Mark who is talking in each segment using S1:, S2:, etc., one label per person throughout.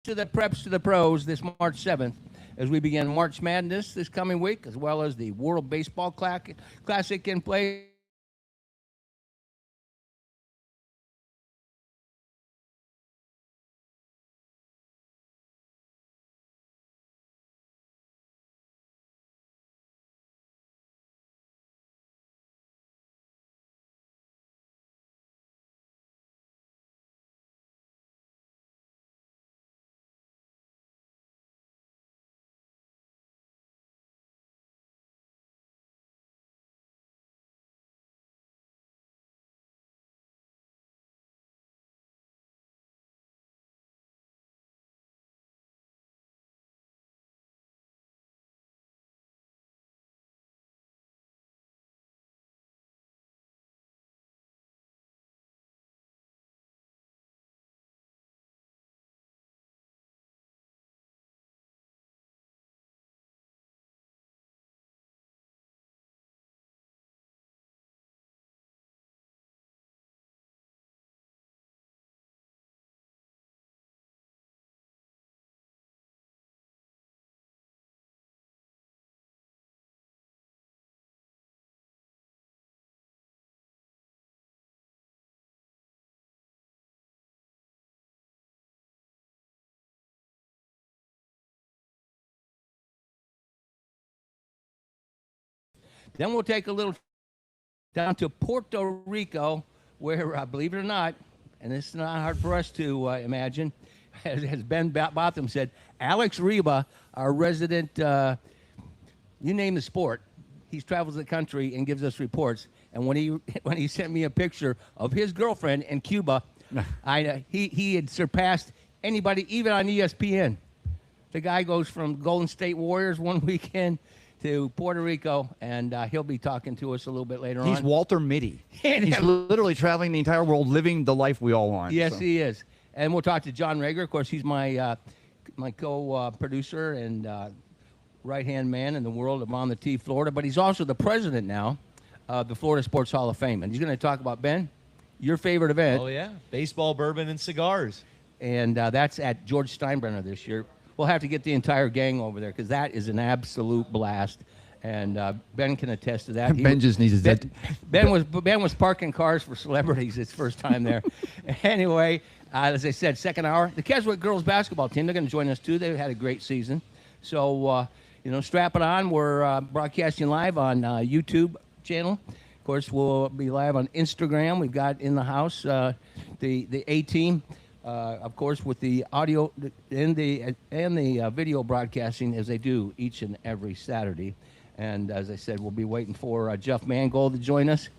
S1: to the preps to the pros this March 7th as we begin March Madness this coming week, as well as the World Baseball Classic in play. Then we'll take a little down to Puerto Rico, where, believe it or not, and this is not hard for us to imagine, as Ben Botham said, Alex Reba, our resident, you name the sport, he travels the country and gives us reports. And when he sent me a picture of his girlfriend in Cuba, he had surpassed anybody, even on ESPN. The guy goes from Golden State Warriors one weekend to Puerto Rico, and he'll be talking to us a little bit later on.
S2: He's Walter Mitty. He's literally traveling the entire world, living the life we all want.
S1: Yes, he is. And we'll talk to John Rager. Of course, he's my co-producer and right-hand man in the world of On the Tee, Florida. But he's also the president now of the Florida Sports Hall of Fame. And he's going to talk about, Ben, your favorite event.
S3: Oh, yeah. Baseball, bourbon, and cigars.
S1: And that's at George Steinbrenner this year. We'll have to get the entire gang over there because that is an absolute blast. And Ben can attest to that.
S2: Ben just needs his dead.
S1: Ben was parking cars for celebrities his first time there. Anyway, as I said, second hour. The Kezwick girls basketball team, they're going to join us too. They've had a great season. So, strap it on. We're broadcasting live on YouTube channel. Of course, we'll be live on Instagram. We've got in the house the A-team. Of course, with the audio and the video broadcasting as they do each and every Saturday. And as I said, we'll be waiting for Jeff Mangold to join us.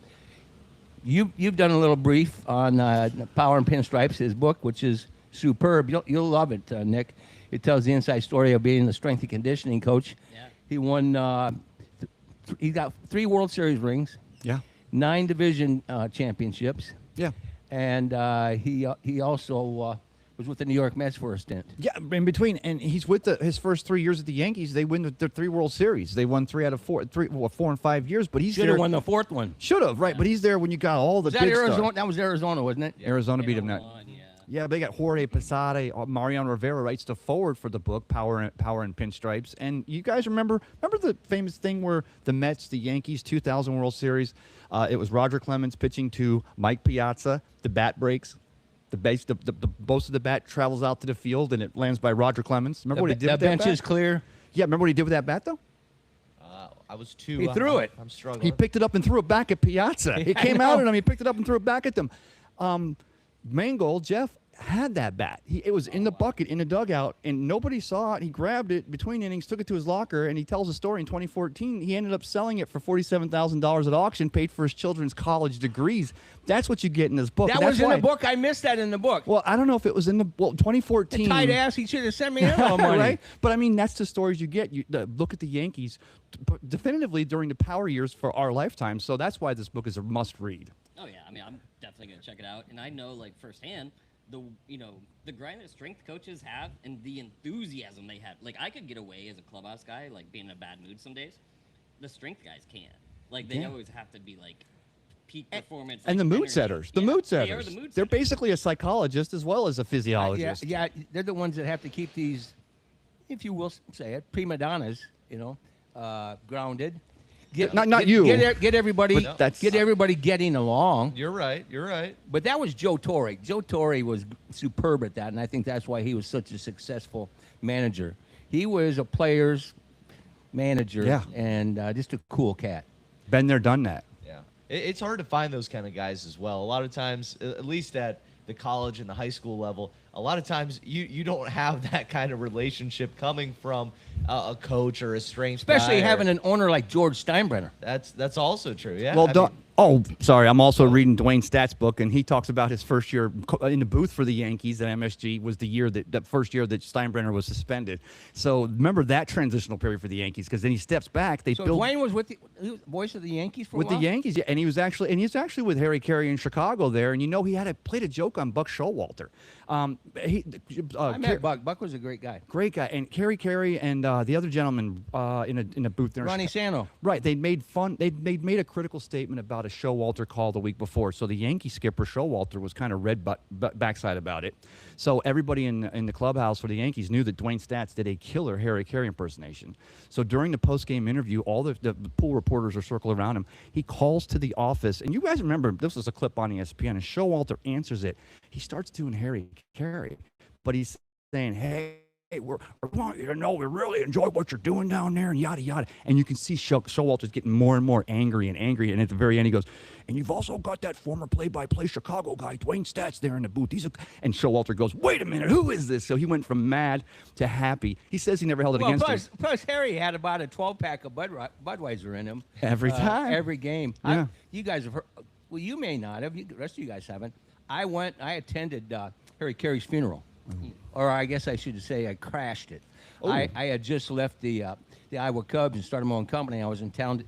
S1: You've done a little brief on Power and Pinstripes, his book, which is superb. You'll love it, Nick. It tells the inside story of being the strength and conditioning coach. Yeah. He won. He got 3 World Series rings.
S2: Yeah.
S1: 9 division championships.
S2: Yeah.
S1: And he also was with the New York Mets for a stint.
S2: Yeah, in between, and he's with his first 3 years at the Yankees. They win the 3 World Series. They won 3 out of 4, 4 and 5 years. But he's
S1: should have won the 4th one.
S2: Should have, right? Yeah. But he's there when you got all the big stars.
S1: That was Arizona, wasn't it?
S2: Yeah, Arizona beat him. Yeah, they got Jorge Posada, Mariano Rivera writes the forward for the book, Power and Pinstripes. And you guys remember the famous thing where the Mets, the Yankees, 2000 World Series, it was Roger Clemens pitching to Mike Piazza. The bat breaks. The most of the bat travels out to the field, and it lands by Roger Clemens. Remember what he did with that bat?
S1: The bench is clear.
S2: Yeah, remember what he did with that bat, though?
S3: I was too...
S1: He threw it.
S3: I'm struggling.
S2: He picked it up and threw it back at Piazza. It came out at him. He picked it up and threw it back at them. Mangold, Jeff, had that bat. It was in the bucket, in the dugout, and nobody saw it. He grabbed it between innings, took it to his locker, and he tells a story in 2014. He ended up selling it for $47,000 at auction, paid for his children's college degrees. That's what you get in this book.
S1: That was in the book. I missed that in the book.
S2: Well, I don't know if it was in the 2014.
S1: The tight ass, he should have sent me a little money.
S2: Right? But, I mean, that's the stories you get. Look at the Yankees definitively during the power years for our lifetime, so that's why this book is a must-read.
S4: Oh, yeah. I mean, I'm definitely going to check it out. And I know, like, firsthand, the grind that strength coaches have and the enthusiasm they have. Like, I could get away as a clubhouse guy, like, being in a bad mood some days. The strength guys can't. Like, they always have to be, like, peak performance.
S2: And
S4: like,
S2: the mood
S4: energy.
S2: setters. The
S4: Yeah,
S2: mood
S4: They are
S2: setters.
S4: the mood
S2: They're
S4: setters.
S2: basically a psychologist as well as a
S1: Yeah,
S2: physiologist.
S1: yeah, they're the ones that have to keep these, if you will say it, prima donnas, grounded.
S2: Not you.
S1: Get everybody.
S2: But that's-
S1: get everybody getting along.
S3: You're right. You're right.
S1: But that was Joe Torre. Joe Torre was superb at that, and I think that's why he was such a successful manager. He was a player's manager,
S2: Yeah.
S1: and just a cool cat.
S2: Been there, done that.
S3: Yeah. It's hard to find those kind of guys as well. A lot of times, at least at the college and the high school level, a lot of times you don't have that kind of relationship coming from a coach or a strength
S1: Especially
S3: guy
S1: having an owner like George Steinbrenner.
S3: That's also true. Yeah.
S2: Well,
S3: I mean,
S2: sorry. I'm also reading Dwayne Stat's book, and he talks about his first year in the booth for the Yankees at MSG was the first year that Steinbrenner was suspended. So remember that transitional period for the Yankees, because then he steps back. They
S1: So
S2: build
S1: Dwayne was with the voice of the Yankees for
S2: with
S1: a
S2: the
S1: while?
S2: Yankees, yeah, and he's actually with Harry Carey in Chicago there, and he had played a joke on Buck Showalter.
S1: I met Buck. Buck was a great guy.
S2: Great guy, and Carey and the other gentleman in a booth there.
S1: Ronnie Sano.
S2: Right, they made fun. They made a critical statement about a Showalter call the week before. So the Yankee skipper Showalter was kind of red backside about it. So everybody in the clubhouse for the Yankees knew that Dwayne Statz did a killer Harry Carey impersonation. So during the post-game interview, all the pool reporters are circled around him. He calls to the office, and you guys remember this was a clip on ESPN, and Showalter answers it. He starts doing Harry Carey, but he's saying, "Hey, we want you to know we really enjoy what you're doing down there," and yada yada. And you can see Showalter's getting more and more angry, and at the very end he goes, "And you've also got that former play-by-play Chicago guy, Dwayne Statz, there in the booth. And Showalter goes, "Wait a minute, who is this?" So he went from mad to happy. He says he never held it against him.
S1: Plus Harry had about a 12-pack of Budweiser in him.
S2: Every time.
S1: Every game.
S2: Yeah.
S1: You guys have heard, well, you may not have. The rest of you guys haven't. I attended Harry Carey's funeral. Or I guess I should say I crashed it. I had just left the Iowa Cubs and started my own company. I was in town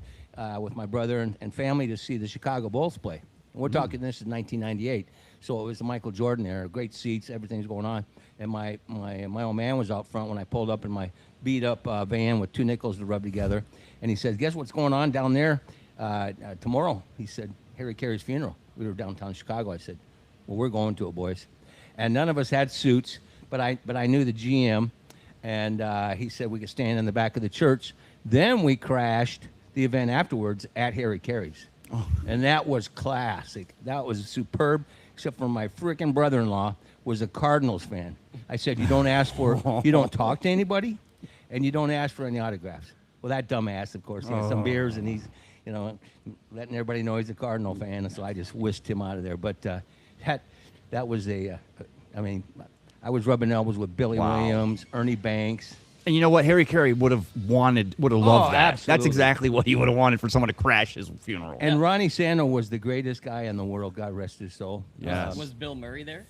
S1: with my brother and family to see the Chicago Bulls play. And we're talking this is 1998. So it was the Michael Jordan era, great seats, everything's going on. And my old man was out front when I pulled up in my beat-up van with two nickels to rub together. And he said, "Guess what's going on down there tomorrow?" He said, "Harry Carey's funeral." We were downtown Chicago. I said, "Well, we're going to it, boys." And none of us had suits, but I knew the GM, and he said we could stand in the back of the church. Then we crashed the event afterwards at Harry Carey's, and that was classic. That was superb, except for my freaking brother-in-law was a Cardinals fan. I said, you don't talk to anybody, and you don't ask for any autographs. Well, that dumbass, of course, he had some beers, and he's, letting everybody know he's a Cardinal fan, and so I just whisked him out of there. But that was I was rubbing elbows with Billy Williams, Ernie Banks.
S2: And you know what? Harry Carey would have loved that.
S1: Absolutely.
S2: That's exactly what he would have wanted for someone to crash his funeral.
S1: And Ronnie Sano was the greatest guy in the world. God rest his soul.
S2: Yes.
S4: Was Bill Murray there?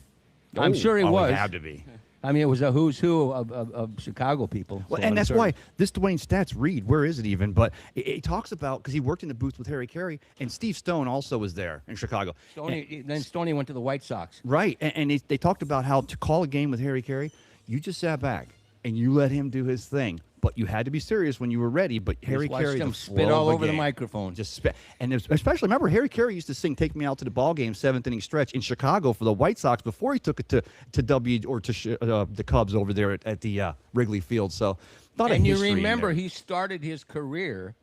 S1: I'm sure he was.
S2: He had to be.
S1: I mean, it was a who's who of Chicago people.
S2: Well,
S1: so
S2: and that's
S1: I'm sure.
S2: why this Dwayne Statz read, where is it even? But it talks about, because he worked in the booth with Harry Carey, and Steve Stone also was there in Chicago.
S1: Then Stoney went to the White Sox.
S2: Right, and they talked about how to call a game with Harry Carey, you just sat back and you let him do his thing. But you had to be serious when you were ready. But Harry Carey
S1: him spit all over the microphone.
S2: Just spit. And especially, remember, Harry Carey used to sing "Take Me Out to the Ball Game" 7th inning stretch in Chicago for the White Sox before he took it to the Cubs over there at the Wrigley Field. So,
S1: and you remember he started his career,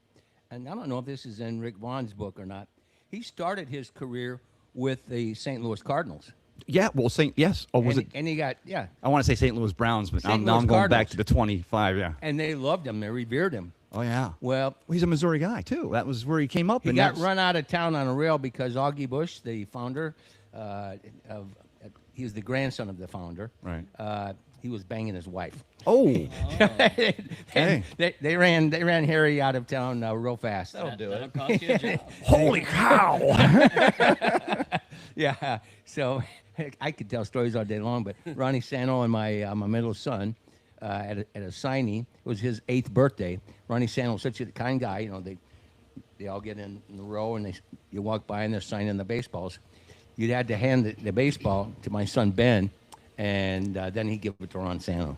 S1: and I don't know if this is in Rick Vaughn's book or not. He started his career with the St. Louis Cardinals.
S2: Yeah, well, yes. Oh, was it?
S1: And he got,
S2: I want to say St. Louis Browns, but now I'm going
S1: Cardinals.
S2: back to the 25, yeah.
S1: And they loved him. They revered him.
S2: Oh, yeah.
S1: Well,
S2: he's a Missouri guy, too. That was where he came up.
S1: He got run out of town on a rail because Augie Bush, the founder, he was the grandson of the founder.
S2: Right.
S1: He was banging his wife.
S2: Oh.
S1: Hey. They ran Harry out of town real fast.
S3: That'll do it.
S4: That'll cost you a job.
S2: Holy cow.
S1: Yeah. So I could tell stories all day long, but Ronnie Sano and my middle son at a signing, it was his 8th birthday. Ronnie Sano was such a kind guy. They all get in the row and you walk by and they're signing the baseballs. You'd had to hand the baseball to my son Ben, and then he'd give it to Ron Sano.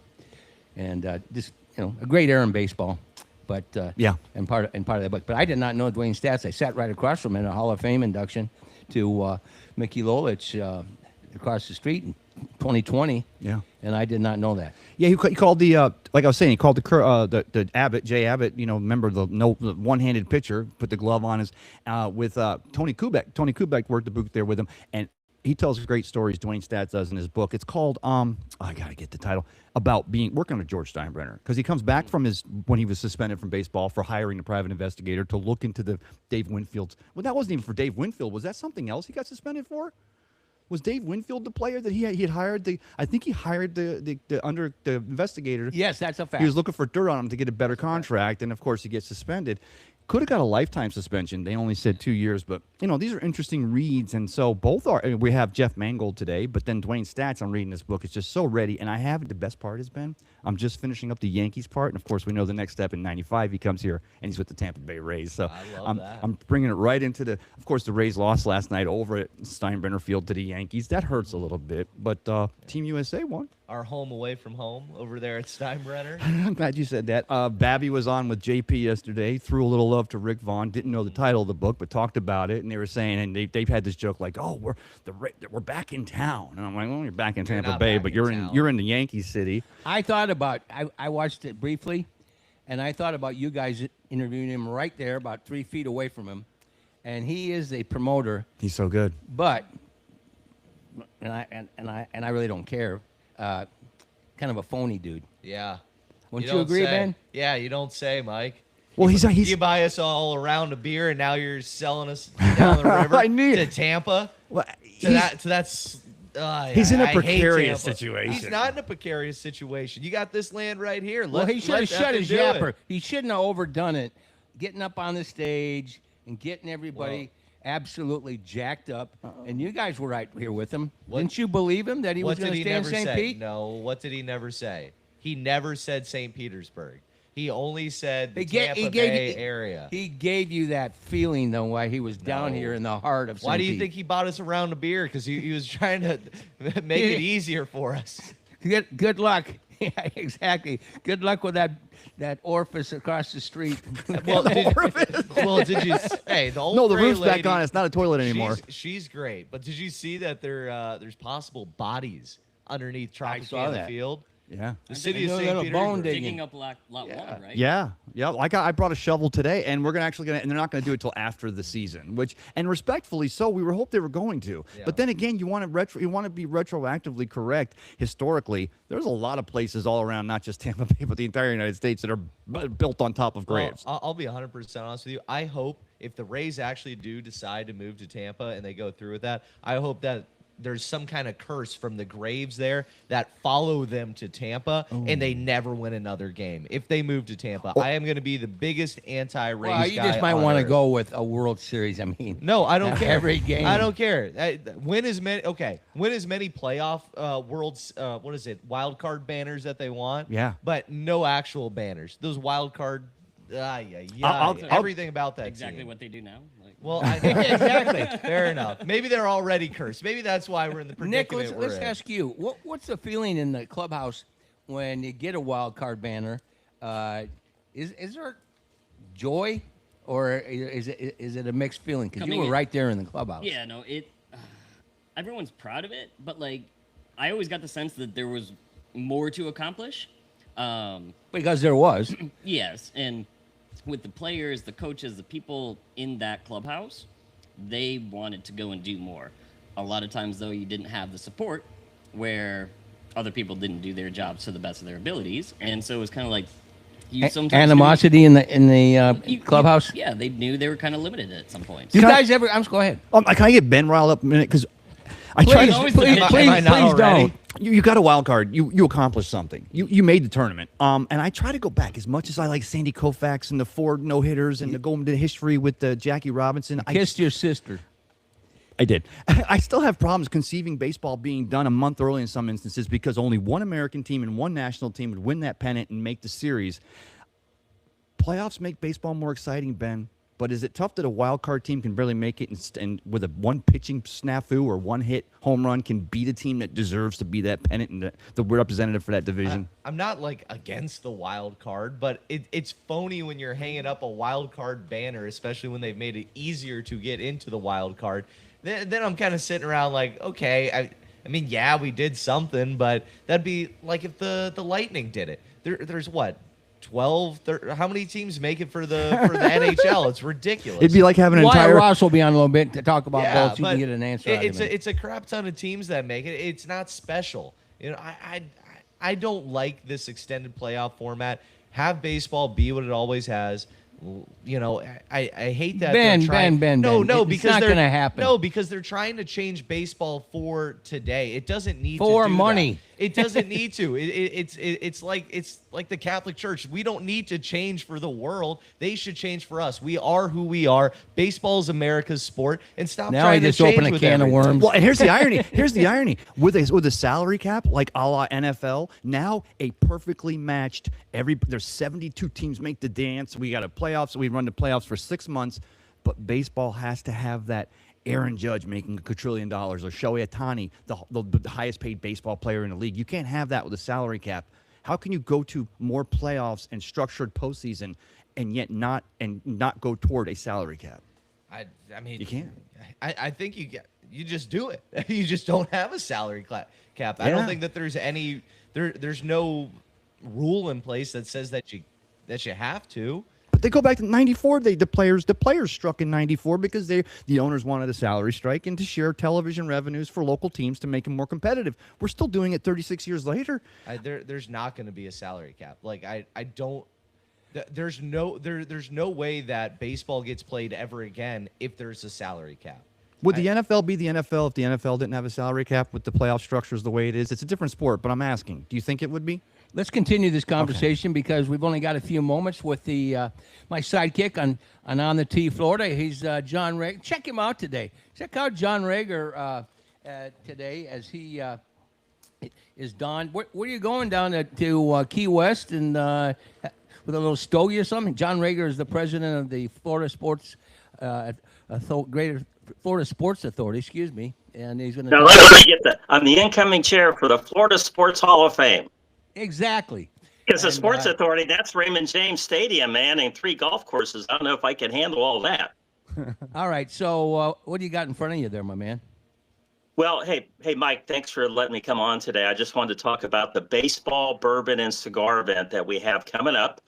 S1: And just a great era in baseball. But
S2: yeah,
S1: and part of that book. But I did not know Dwayne Statz. I sat right across from him at a Hall of Fame induction. to Mickey Lolich across the street in 2020.
S2: Yeah.
S1: And I did not know that.
S2: Yeah, he called the like I was saying, he called the Abbott, Jay Abbott. Remember the one-handed pitcher, put the glove on his with Tony Kubek. Tony Kubek worked the booth there with him, and he tells great stories. Dwayne Stats does in his book. It's called I gotta get the title, about working with George Steinbrenner, because he comes back from when he was suspended from baseball for hiring a private investigator to look into the Dave Winfield's. Well, that wasn't even for Dave Winfield. Was that something else he got suspended for? Was Dave Winfield the player that he had hired? I think he hired the investigator.
S1: Yes, that's a fact.
S2: He was looking for dirt on him to get a better contract, and of course he gets suspended. Could have got a lifetime suspension. They only said 2 years, but these are interesting reads, and so both are. We have Jeff Mangold today, but then Dwayne Stats. I'm reading this book. It's just so ready, and I have the best part has been I'm just finishing up the Yankees part, and of course we know the next step in '95 he comes here and he's with the Tampa Bay Rays. So I'm bringing it right into of course the Rays lost last night over at Steinbrenner Field to the Yankees. That hurts a little bit, but Team USA won.
S3: Our home away from home over there at Steinbrenner.
S2: I'm glad you said that. Babby was on with JP yesterday, threw a little love to Rick Vaughn. Didn't know the title of the book, but talked about it. And they were saying, and they've had this joke like, "Oh, we're back in town." And I'm like, "Well, you're back in Tampa Bay, but you're in the Yankee City."
S1: I thought about I watched it briefly, and I thought about you guys interviewing him right there, about 3 feet away from him, and he is a promoter.
S2: He's so good.
S1: But and I really don't care. Kind of a phony dude.
S3: Yeah.
S1: Wouldn't you agree, Ben?
S3: Yeah, you don't say, Mike.
S2: Well, he's
S3: You buy us all around a beer, and now you're selling us down the river to Tampa.
S2: Well,
S3: That's.
S2: He's in a
S3: I hate
S2: precarious
S3: Tampa.
S2: situation.
S3: He's not in a precarious situation. You got this land right here.
S1: Well, he should have shut his
S3: do it.
S1: yapper. He shouldn't have overdone it, getting up on the stage and getting everybody absolutely jacked up. And you guys were right here with him. Didn't you believe him that he was going to stay in St. Pete?
S3: No. What did he never say? He never said St. Petersburg. He only said the Tampa Bay area.
S1: He gave you that feeling, though, why he was down here in the heart of St.
S3: Why do
S1: Pete.
S3: you think he bought us around a beer? Because he was trying to make it easier for us.
S1: Good luck. Yeah, exactly. Good luck with that orifice across the street.
S3: Well, did you? Hey, the old
S2: the
S3: gray
S2: roof's
S3: lady,
S2: back on. It's not a toilet anymore.
S3: She's great. But did you see that there's possible bodies underneath
S1: saw
S3: Tropicana
S1: that.
S3: Field?
S2: Yeah.
S3: The city of
S1: Know
S3: St.
S1: that a
S3: Petersburg.
S1: bone dig-
S4: Digging up lot 1, right?
S2: Yeah. Like I brought a shovel today, and we're and they're not gonna do it till after the season. And respectfully so, we were hoped they were going to.
S3: Yeah.
S2: But then again, you want to be retroactively correct. Historically, there's a lot of places all around, not just Tampa Bay, but the entire United States that are built on top of graves.
S3: Well, I'll be 100% honest with you. I hope if the Rays actually do decide to move to Tampa and they go through with that, I hope that there's some kind of curse from the graves there that follow them to Tampa, and they never win another game. If they move to Tampa, I am going to be the biggest anti-Rays
S1: Well, you
S3: guy
S1: just might
S3: on
S1: want to
S3: earth.
S1: go with a World Series. I mean,
S3: No, I don't care.
S1: Every game.
S3: I don't care. Win as many. Okay, win as many playoff wild card banners that they want.
S2: Yeah.
S3: But no actual banners. Those wild card.
S2: I'll-
S3: everything about that.
S4: Exactly
S3: team.
S4: what they do now. Like,
S3: Well, exactly. Fair enough. Maybe they're already cursed. Maybe that's why we're in the
S1: Nick,
S3: predicament
S1: let's
S3: we're in.
S1: ask you, what's the feeling in the clubhouse when you get a wild card banner? Is there joy, or is it a mixed feeling? Because you
S4: Coming
S1: were
S4: in-
S1: right there in the clubhouse.
S4: yeah, no, everyone's proud of it, but like, I always got the sense that there was more to accomplish.
S1: Because there was.
S4: Yes, and with the players, the coaches, the people in that clubhouse, they wanted to go and do more. A lot of times, though, you didn't have the support where other people didn't do their jobs to the best of their abilities, and so it was kind of like you sometimes
S1: Animosity in the clubhouse.
S4: Yeah, they knew they were kind of limited at some points.
S1: You guys ever? Go ahead.
S2: Can I get Ben riled up a minute? Because I try
S1: Please,
S2: to.
S4: always
S1: please,
S4: am I-
S1: please,
S3: am I not
S1: please
S3: already?
S1: don't.
S2: You got a wild card. You accomplished something. You made the tournament. And I try to go back as much as I like Sandy Koufax and the 4 no hitters and the golden history with Jackie Robinson.
S1: Kissed your sister.
S2: I did. I still have problems conceiving baseball being done a month early in some instances because only one American team and one national team would win that pennant and make the series. Playoffs make baseball more exciting, Ben. But is it tough that a wild card team can barely make it and with a one pitching snafu or one hit home run can beat a team that deserves to be that pennant and the representative for that division?
S3: I'm not like against the wild card, but it's phony when you're hanging up a wild card banner, especially when they've made it easier to get into the wild card. then I'm kind of sitting around like, okay, I mean, yeah, we did something, but that'd be like if the Lightning did it. There's what, 12, 13, how many teams make it for the NHL? It's ridiculous.
S2: It'd be like having an
S1: Wyatt
S2: entire.
S1: Ross will be on a little bit to talk about
S3: Yeah,
S1: both. You
S3: but
S1: can get an answer out of him.
S3: it's a crap ton of teams that make it. It's not special. You know, I don't like this extended playoff format. Have baseball be what it always has. You know, I hate that.
S1: Ben,
S3: No,
S1: it's
S3: because
S1: not
S3: they're
S1: gonna happen.
S3: No, because they're trying to change baseball for today. It doesn't need
S1: For
S3: to do
S1: money.
S3: that. It doesn't need to. It's like the Catholic Church. We don't need to change for the world. They should change for us. We are who we are. Baseball is America's sport, and stop
S1: Now
S3: trying
S1: he
S3: to
S1: just
S3: change
S1: opened a
S3: with
S1: can of
S3: everything.
S1: worms.
S2: Well, and here's the irony. Here's the irony. With a salary cap like a la NFL, now a perfectly matched there's 72 teams make the dance. We got a playoffs. We run the playoffs for 6 months, but baseball has to have that. Aaron Judge making $1 quadrillion or Shohei Ohtani, the highest paid baseball player in the league. You can't have that with a salary cap. How can you go to more playoffs and structured postseason and yet not go toward a salary cap?
S3: I mean,
S2: You can't.
S3: I think you just do it. You just don't have a salary cap. I don't
S2: Yeah.
S3: think that there's there's no rule in place that says that you have to.
S2: But they go back to '94. The players struck in '94 because the owners wanted a salary strike and to share television revenues for local teams to make them more competitive. We're still doing it 36 years later.
S3: There's not going to be a salary cap. Like I don't. There's no way that baseball gets played ever again if there's a salary cap.
S2: Would the NFL be the NFL if the NFL didn't have a salary cap with the playoff structures the way it is? It's a different sport, but I'm asking. Do you think it would be?
S1: Let's continue this conversation because we've only got a few moments with my sidekick on the tee, Florida. He's John Rager. Check him out today. Check out John Rager today as he is donned. Where are you going down to Key West and with a little stogie or something? John Rager is the president of the Florida Sports Greater Florida Sports Authority. Excuse me, and he's going to.
S5: Now let me get that. I'm the incoming chair for the Florida Sports Hall of Fame.
S1: Exactly.
S5: Because the Sports Authority, that's Raymond James Stadium, man, and 3 golf courses. I don't know if I can handle all that.
S1: All right. So what do you got in front of you there, my man?
S5: Well, hey, Mike, thanks for letting me come on today. I just wanted to talk about the baseball, bourbon, and cigar event that we have coming up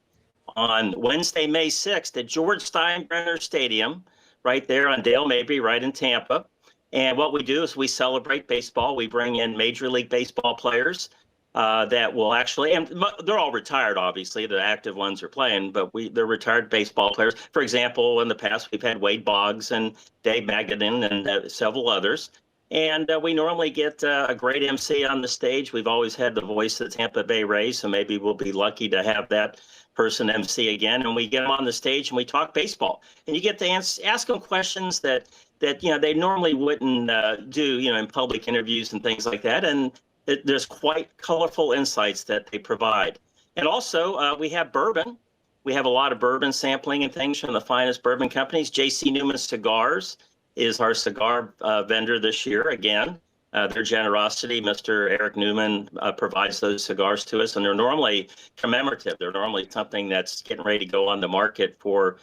S5: on Wednesday, May 6th at George Steinbrenner Stadium, right there on Dale Mabry, right in Tampa. And what we do is we celebrate baseball. We bring in Major League Baseball players that will actually, and they're all retired, obviously. The active ones are playing, but they're retired baseball players. For example, in the past, we've had Wade Boggs and Dave Magadan and several others. And we normally get a great MC on the stage. We've always had the voice of the Tampa Bay Rays, so maybe we'll be lucky to have that person MC again. And we get them on the stage and we talk baseball. And you get to ask them questions that they normally wouldn't do, in public interviews and things like that. And there's quite colorful insights that they provide. And also, we have bourbon. We have a lot of bourbon sampling and things from the finest bourbon companies. J.C. Newman Cigars is our cigar vendor this year again. Their generosity, Mr. Eric Newman provides those cigars to us, and they're normally commemorative. They're normally something that's getting ready to go on the market for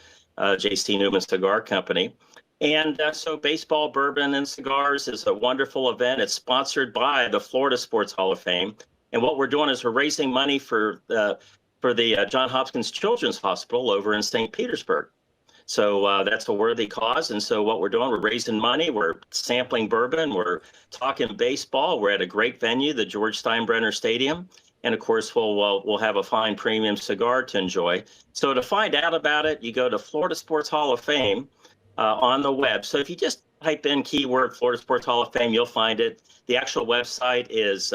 S5: J.C. Newman Cigar Company. And so Baseball, Bourbon, and Cigars is a wonderful event. It's sponsored by the Florida Sports Hall of Fame. And what we're doing is we're raising money for the John Hopkins Children's Hospital over in St. Petersburg. So that's a worthy cause. And so what we're doing, we're raising money, we're sampling bourbon, we're talking baseball. We're at a great venue, the George Steinbrenner Stadium. And of course, we'll have a fine premium cigar to enjoy. So to find out about it, you go to Florida Sports Hall of Fame on the web. So if you just type in keyword Florida Sports Hall of Fame, you'll find it. The actual website is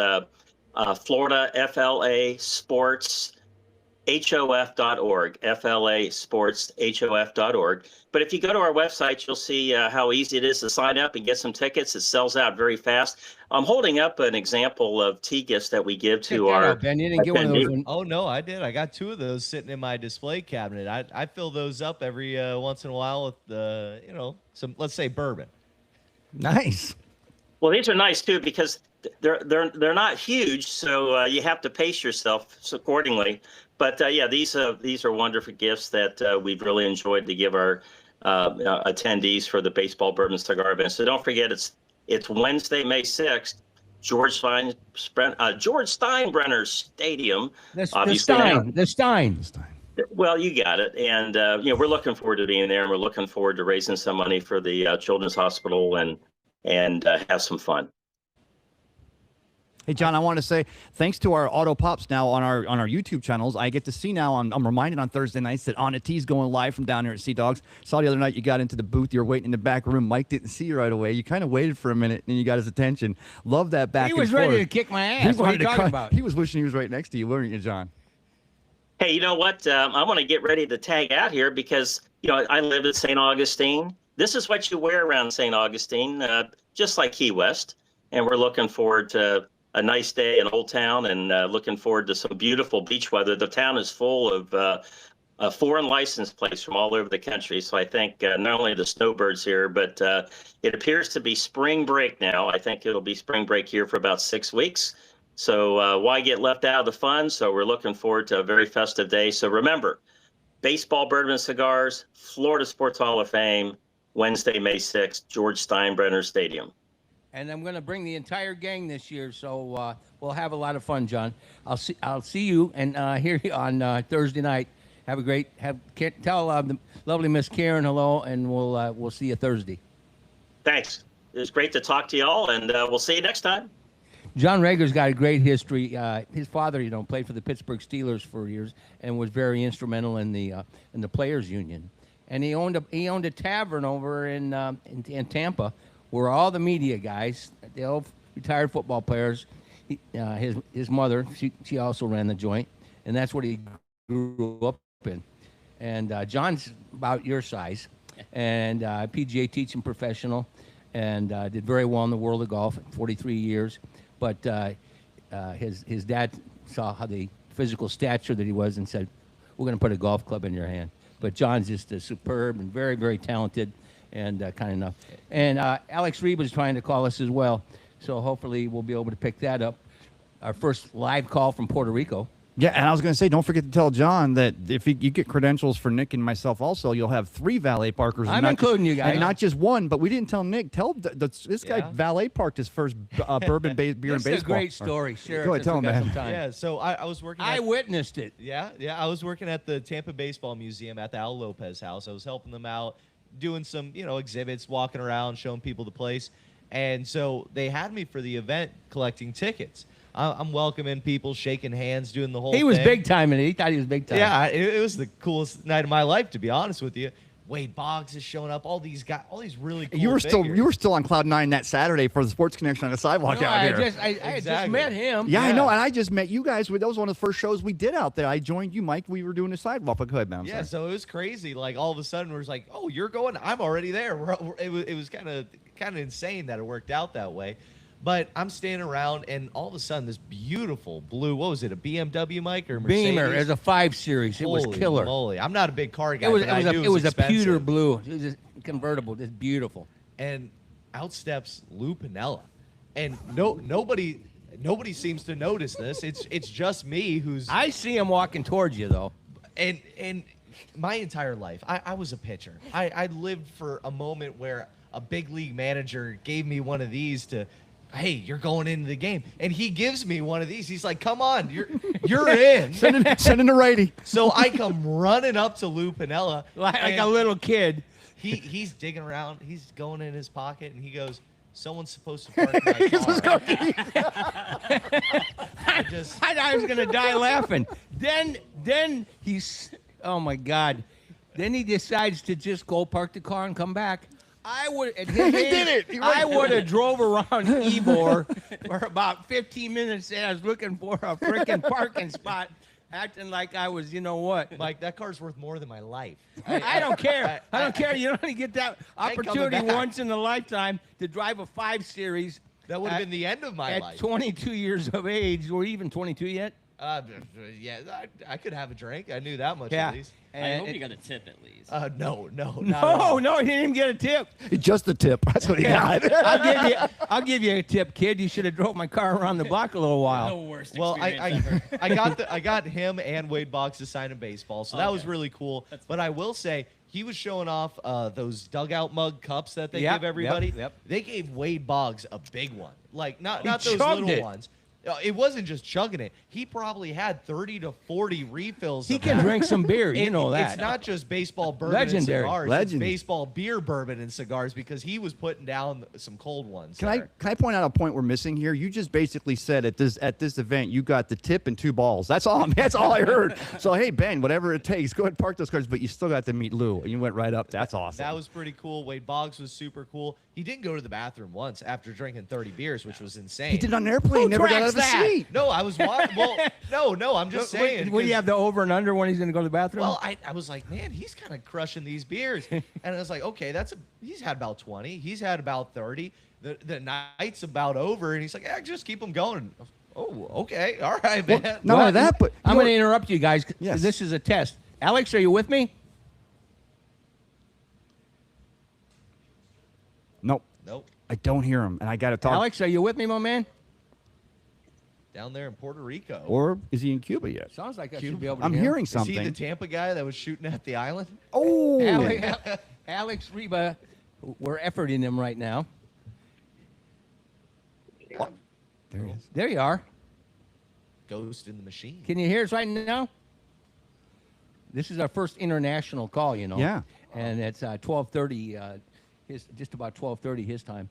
S5: Florida FLA Sports HOF.org, FLA Sports HOF.org. But if you go to our website, you'll see how easy it is to sign up and get some tickets. It sells out very fast. I'm holding up an example of tea gifts that we give to our.
S1: Ben, you didn't get one of those.
S3: Oh no, I did. I got 2 of those sitting in my display cabinet. I fill those up every once in a while with some, let's say, bourbon.
S2: Nice.
S5: Well, these are nice too because they're not huge, so you have to pace yourself accordingly. But yeah, these are wonderful gifts that we've really enjoyed to give our attendees for the baseball bourbon cigar event. So don't forget, it's Wednesday, May 6th, George Steinbrenner Stadium.
S1: The Stein.
S5: Well, you got it. And, we're looking forward to being there, and we're looking forward to raising some money for the Children's Hospital and have some fun.
S2: Hey, John, I want to say thanks to our Auto Pops now on our YouTube channels. I get to see now, I'm reminded on Thursday nights that On a Tee's going live from down here at Sea Dogs. Saw the other night you got into the booth. You were waiting in the back room. Mike didn't see you right away. You kind of waited for a minute, and you got his attention. Love that back and forth.
S1: He was ready to kick my ass. What are you talking about?
S2: He was wishing he was right next to you, weren't you, John?
S5: Hey, you know what? I want to get ready to tag out here because, I live at St. Augustine. This is what you wear around St. Augustine, just like Key West. And we're looking forward to a nice day in Old Town and looking forward to some beautiful beach weather. The town is full of foreign license plates from all over the country. So I think not only the snowbirds here, but it appears to be spring break now. I think it'll be spring break here for about 6 weeks. So why get left out of the fun? So we're looking forward to a very festive day. So remember, baseball, bourbon, cigars, Florida Sports Hall of Fame, Wednesday, May 6th, George Steinbrenner Stadium.
S1: And I'm going to bring the entire gang this year, so we'll have a lot of fun, John. I'll see you and hear you on Thursday night. Have a great tell the lovely Miss Karen hello, and we'll see you Thursday.
S5: Thanks. It was great to talk to y'all, and we'll see you next time.
S1: John Rager's got a great history. His father, played for the Pittsburgh Steelers for years and was very instrumental in the players' union. And he owned a tavern over in Tampa, where all the media guys, the old retired football players, his mother, she also ran the joint, and that's what he grew up in. And John's about your size, and PGA teaching professional, and did very well in the world of golf, 43 years. But his dad saw how the physical stature that he was and said, "We're going to put a golf club in your hand." But John's just superb and very, very talented. And kind enough. And Alex Reed was trying to call us as well. So hopefully we'll be able to pick that up. Our first live call from Puerto Rico.
S2: Yeah, and I was going to say, don't forget to tell John that if you get credentials for Nick and myself also, you'll have 3 valet parkers.
S1: I'm including you guys.
S2: And not just one, but we didn't tell Nick. Tell this guy valet parked his first bourbon beer and baseball.
S1: It's a great story. Share
S2: Go ahead, tell him, man.
S3: Yeah, so I was working.
S1: I witnessed it.
S3: Yeah, I was working at the Tampa Baseball Museum at the Al Lopez house. I was helping them out, doing some, exhibits, walking around, showing people the place. And so they had me for the event collecting tickets. I'm welcoming people, shaking hands, doing the whole thing.
S1: He was big time in it. He thought he was big time.
S3: Yeah, it was the coolest night of my life, to be honest with you. Wade Boggs is showing up. All these guys, all these really cool
S2: You were
S3: figures.
S2: still on cloud 9 that Saturday for the Sports Connection on the sidewalk out here.
S1: I just met him.
S2: Yeah, I know, and I just met you guys. That was one of the first shows we did out there. I joined you, Mike. We were doing a sidewalk. But go ahead, man.
S3: Yeah, so it was crazy. Like all of a sudden, we was like, "Oh, you're going? I'm already there." It was kind of insane that it worked out that way. But I'm standing around, and all of a sudden, this beautiful blue, what was it, a BMW, Mike, or Mercedes?
S1: Beamer. It was a 5 Series. It was killer.
S3: Moly. I'm not a big car guy,
S1: it was
S3: but
S1: a pewter blue. It was a convertible. It's beautiful.
S3: And out steps Lou Piniella. And nobody seems to notice this. It's just me who's...
S1: I see him walking towards you, though.
S3: And my entire life, I was a pitcher. I lived for a moment where a big league manager gave me one of these to... Hey, you're going into the game. And he gives me one of these. He's like, come on, you're in.
S2: Send in the righty.
S3: So I come running up to Lou Piniella.
S1: Like a little kid.
S3: He's digging around. He's going in his pocket, and he goes, someone's supposed to park my car.
S1: I thought I was going to die laughing. Then he's, oh, my God. Then he decides to just go park the car and come back. I would. He did it. I would have drove around Ybor for about 15 minutes, and I was looking for a freaking parking spot, acting like I was, you know what?
S3: Mike, that car's worth more than my life.
S1: I don't care. I don't care. You only get that opportunity once in a lifetime to drive a 5 Series.
S3: That would have been the end of my life.
S1: At 22 years of age, or even 22 yet?
S3: Yeah, I could have a drink. I knew that much
S1: yeah.
S3: at least.
S4: I hope you got a tip at least.
S3: No,
S1: he didn't even get a tip.
S2: Just the tip. That's what he got.
S1: I'll give you a tip, kid. You should have drove my car around the block a little while.
S4: The worst
S3: well,
S4: experience ever.
S3: I got him and Wade Boggs to sign in baseball, so that was really cool. But I will say, he was showing off those dugout mug cups that they
S1: Yep,
S3: give everybody.
S1: yep.
S3: They gave Wade Boggs a big one, like not
S1: He
S3: those
S1: chugged
S3: little
S1: it.
S3: ones. It wasn't just chugging it. He probably had 30 to 40 refills.
S1: He
S3: of
S1: can
S3: that.
S1: drink some beer. You know that.
S3: It's not just baseball bourbon
S1: Legendary.
S3: and cigars.
S2: Legend.
S3: It's baseball beer bourbon and cigars because he was putting down some cold ones.
S2: Can I point out a point we're missing here? You just basically said at this event you got the tip and 2 balls. That's all. That's all I heard. So hey Ben, whatever it takes, go ahead and park those cars. But you still got to meet Lou. And you went right up. That's awesome.
S3: That was pretty cool. Wade Boggs was super cool. He didn't go to the bathroom once after drinking 30 beers, which was insane.
S2: He did it on an airplane.
S1: Who
S2: Never got out of the
S1: tracks that?
S2: seat.
S3: No, I was watching. Well, no, I'm just saying.
S1: Will you
S3: 'cause-
S1: have the over and under when he's going to go to the bathroom?
S3: Well, I was like, man, he's kind of crushing these beers, and I was like, okay, he's had about 20, he's had about 30. The night's about over, and he's like, yeah, just keep them going. Oh, okay, all right, man.
S2: Not only that, but
S1: I'm going to interrupt you guys.
S2: Yes.
S1: This is a test. Alex, are you with me?
S2: nope,
S3: Nope,
S2: I don't hear him, and I got to talk.
S1: Alex, are you with me, my man?
S3: down there in Puerto Rico.
S2: Or is he in Cuba yet?
S1: Sounds like I should be able to
S2: I'm
S1: hear
S2: hearing
S3: Is he
S2: something.
S3: the Tampa guy that was shooting at the island?
S2: Oh,
S1: Alex Reba, we're efforting him right now.
S2: there he is.
S1: There you are.
S3: Ghost in the machine.
S1: Can you hear us right now? This is our first international call, you know.
S2: Yeah.
S1: And it's 12:30, just about 12:30 his time.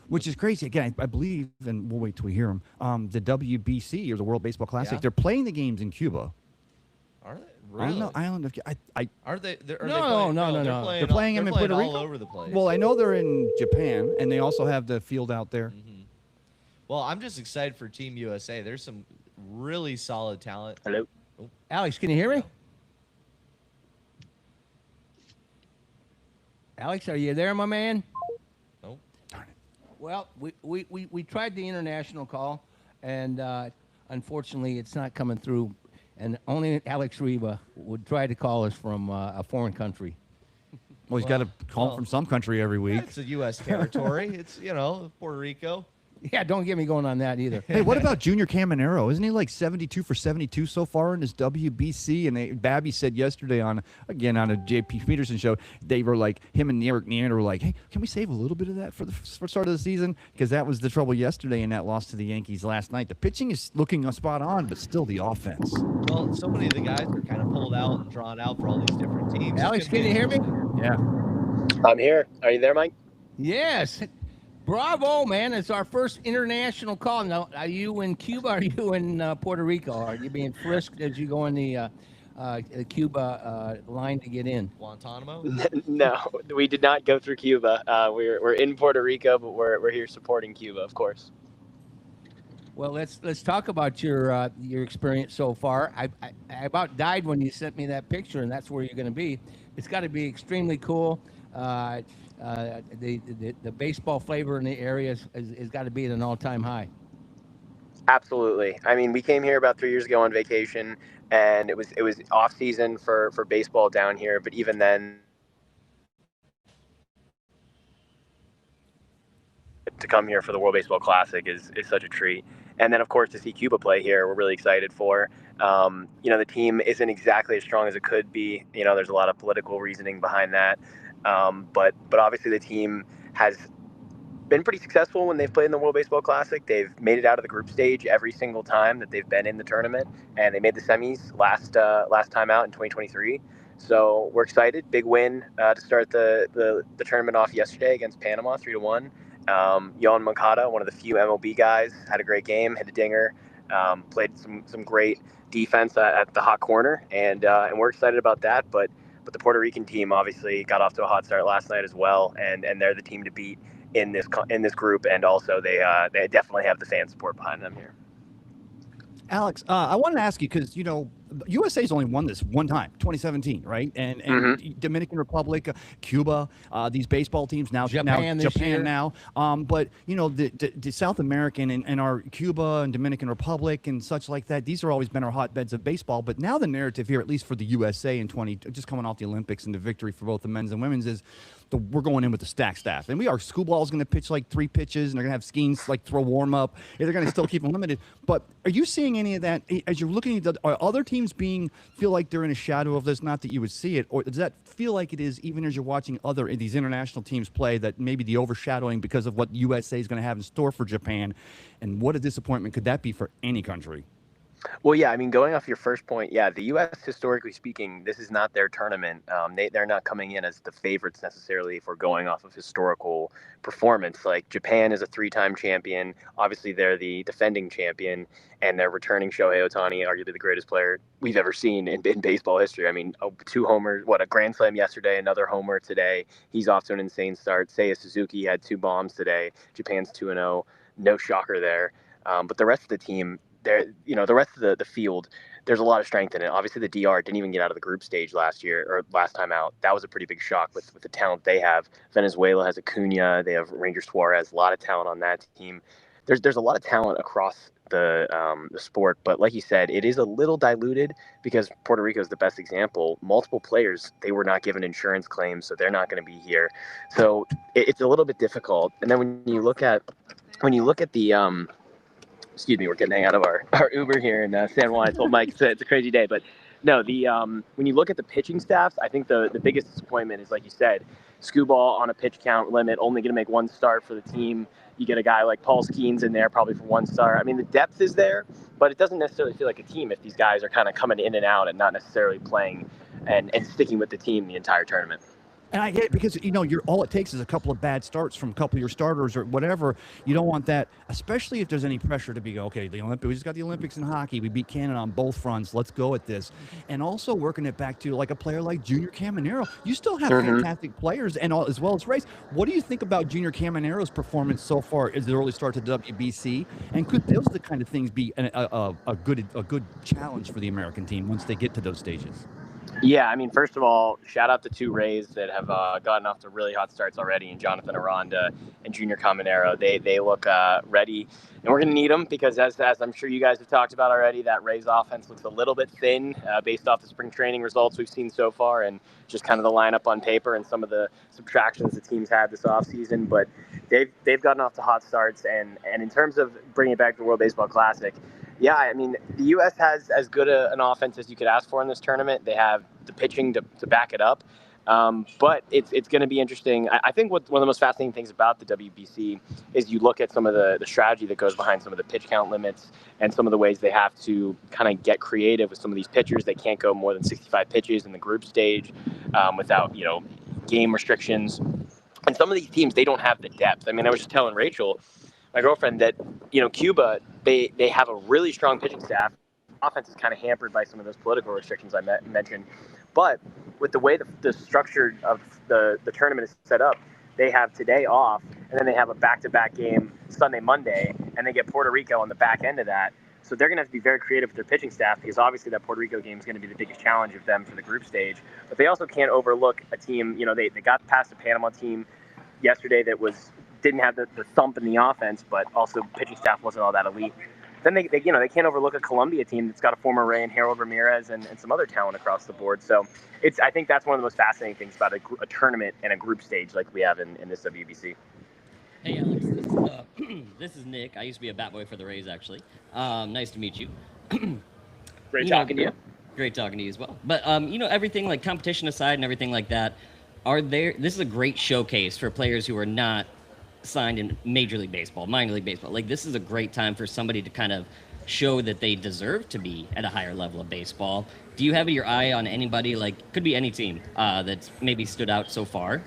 S2: Which is crazy. Again, I believe, and we'll wait till we hear him. The WBC or the World Baseball Classic.
S3: Yeah.
S2: They're playing the games in Cuba.
S3: Are they?
S2: On
S3: Really?
S2: the island of.
S3: Aren't they? Are
S1: No,
S3: they playing,
S1: no, no,
S3: they're
S1: no.
S3: Playing,
S2: They're playing
S3: they're
S2: them in
S3: playing
S2: Puerto
S3: all
S2: Rico?
S3: over the place.
S2: Well, I know they're in Japan, and they also have the field out there.
S3: Well, I'm just excited for Team USA. There's some really solid talent.
S5: Hello.
S1: Alex, can you hear me? Alex, are you there, my man?
S3: Nope.
S1: Well, we tried the international call, and unfortunately, it's not coming through. And only Alex Reba would try to call us from a foreign country.
S2: Well, he's got to call from some country every week.
S3: It's a U.S. territory. It's, Puerto Rico.
S1: Yeah, don't get me going on that either.
S2: Hey, what about Junior Caminero? Isn't he like 72 for 72 so far in his WBC? And Babby said yesterday on a JP Peterson show, they were like, him and Eric Neander were like, hey, can we save a little bit of that for the start of the season? Because that was the trouble yesterday in that loss to the Yankees last night. The pitching is looking spot on, but still the offense.
S3: Well, so many of the guys are kind of pulled out and drawn out for all these different teams.
S1: Alex, can you hear me?
S2: Yeah.
S6: I'm here. Are you there, Mike?
S1: Yes. Bravo, man. It's our first international call. Now, are you in Cuba or are you in Puerto Rico? Are you being frisked as you go in the Cuba line to get in?
S3: Guantanamo?
S6: No, we did not go through Cuba. We're in Puerto Rico, but we're here supporting Cuba, of course.
S1: Well, let's talk about your experience so far. I about died when you sent me that picture, and that's where you're going to be. It's got to be extremely cool. The baseball flavor in the area has got to be at an all-time high.
S6: Absolutely. I mean, we came here about 3 years ago on vacation, and it was off season for baseball down here. But even then, to come here for the World Baseball Classic is such a treat. And then, of course, to see Cuba play here, we're really excited for. The team isn't exactly as strong as it could be. There's a lot of political reasoning behind that. But obviously the team has been pretty successful when they've played in the World Baseball Classic. They've made it out of the group stage every single time that they've been in the tournament, and they made the semis last time out in 2023. So we're excited. Big win to start the tournament off yesterday against Panama, 3-1. Yohan Moncada, one of the few MLB guys, had a great game, hit a dinger, played some great defense at the hot corner, and we're excited about that. But the Puerto Rican team obviously got off to a hot start last night as well, and they're the team to beat in this group, and also they definitely have the fan support behind them here.
S2: Alex, I wanted to ask you because USA's only won this one time, 2017, right? And Dominican Republic, Cuba, these baseball teams
S1: Japan
S2: now. But the South American and our Cuba and Dominican Republic and such like that, these are always been our hotbeds of baseball. But now the narrative here, at least for the USA in just coming off the Olympics and the victory for both the men's and women's, is we're going in with the stacked staff. And our school ball is going to pitch like 3 pitches, and they're going to have Skeens throw warm up. And they're going to still keep them limited. But are you seeing any of that as you're looking at other teams teams feel like they're in a shadow of this? Not that you would see it, or does that feel like it is even as you're watching these international teams play, that maybe the overshadowing because of what USA is going to have in store for Japan? And what a disappointment could that be for any country?
S6: Well, yeah, I mean, going off your first point, yeah, the U.S., historically speaking, this is not their tournament. They're not coming in as the favorites necessarily if we're going off of historical performance. Like, Japan is a 3-time champion. Obviously, they're the defending champion, and they're returning Shohei Ohtani, arguably the greatest player we've ever seen in baseball history. I mean, 2 homers, a grand slam yesterday, another homer today. He's off to an insane start. Seiya Suzuki had 2 bombs today. Japan's 2-0. No shocker there. But the rest of the team, the rest of the field, there's a lot of strength in it. Obviously, the DR didn't even get out of the group stage last time out. That was a pretty big shock with the talent they have. Venezuela has Acuna. They have Ranger Suarez. A lot of talent on that team. There's a lot of talent across the sport, but like you said, it is a little diluted because Puerto Rico is the best example. Multiple players, they were not given insurance claims, so they're not going to be here. So it's a little bit difficult. And then when you look at the excuse me, we're getting out of our Uber here in San Juan. I told Mike it's a crazy day, but no, when you look at the pitching staffs, I think the biggest disappointment is, like you said, Skubal on a pitch count limit, only going to make 1 start for the team. You get a guy like Paul Skeens in there probably for 1 start. I mean, the depth is there, but it doesn't necessarily feel like a team if these guys are kind of coming in and out and not necessarily playing and sticking with the team the entire tournament.
S2: And I get it because, all it takes is a couple of bad starts from a couple of your starters or whatever. You don't want that, especially if there's any pressure to be, okay, we just got the Olympics in hockey. We beat Canada on both fronts. Let's go at this. And also working it back to like a player like Junior Caminero. You still have fantastic players as well as Race. What do you think about Junior Caminero's performance so far as the early start to WBC? And could those the kind of things be a good challenge for the American team once they get to those stages?
S6: Yeah, I mean, first of all, shout out to 2 Rays that have gotten off to really hot starts already, and Jonathan Aranda and Junior Caminero. They look ready, and we're going to need them because, as I'm sure you guys have talked about already, that Rays offense looks a little bit thin based off the spring training results we've seen so far and just kind of the lineup on paper and some of the subtractions the team's had this offseason. But they've gotten off to hot starts, and in terms of bringing it back to the World Baseball Classic, yeah, I mean, the U.S. has as good an offense as you could ask for in this tournament. They have the pitching to back it up. But it's going to be interesting. I think one of the most fascinating things about the WBC is you look at some of the strategy that goes behind some of the pitch count limits and some of the ways they have to kind of get creative with some of these pitchers. They can't go more than 65 pitches in the group stage without, game restrictions. And some of these teams, they don't have the depth. I mean, I was just telling Rachel, my girlfriend, that Cuba, they have a really strong pitching staff. Offense is kind of hampered by some of those political restrictions I mentioned, but with the way the structure of the tournament is set up, they have today off, and then they have a back-to-back game Sunday, Monday, and they get Puerto Rico on the back end of that. So they're going to have to be very creative with their pitching staff because obviously that Puerto Rico game is going to be the biggest challenge of them for the group stage. But they also can't overlook a team. They got past a Panama team yesterday that didn't have the thump in the offense, but also pitching staff wasn't all that elite. Then they can't overlook a Colombia team that's got a former Ray and Harold Ramirez and some other talent across the board. So I think that's one of the most fascinating things about a tournament and a group stage like we have in this WBC.
S4: Hey Alex, this is Nick. I used to be a bat boy for the Rays, actually. Nice to meet you.
S6: Great talking to you.
S4: Great talking to you as well. But everything like competition aside and everything like that, this is a great showcase for players who are not signed in Major League Baseball, minor league baseball. Like, this is a great time for somebody to kind of show that they deserve to be at a higher level of baseball. Do you have your eye on anybody, like, could be any team that's maybe stood out so far?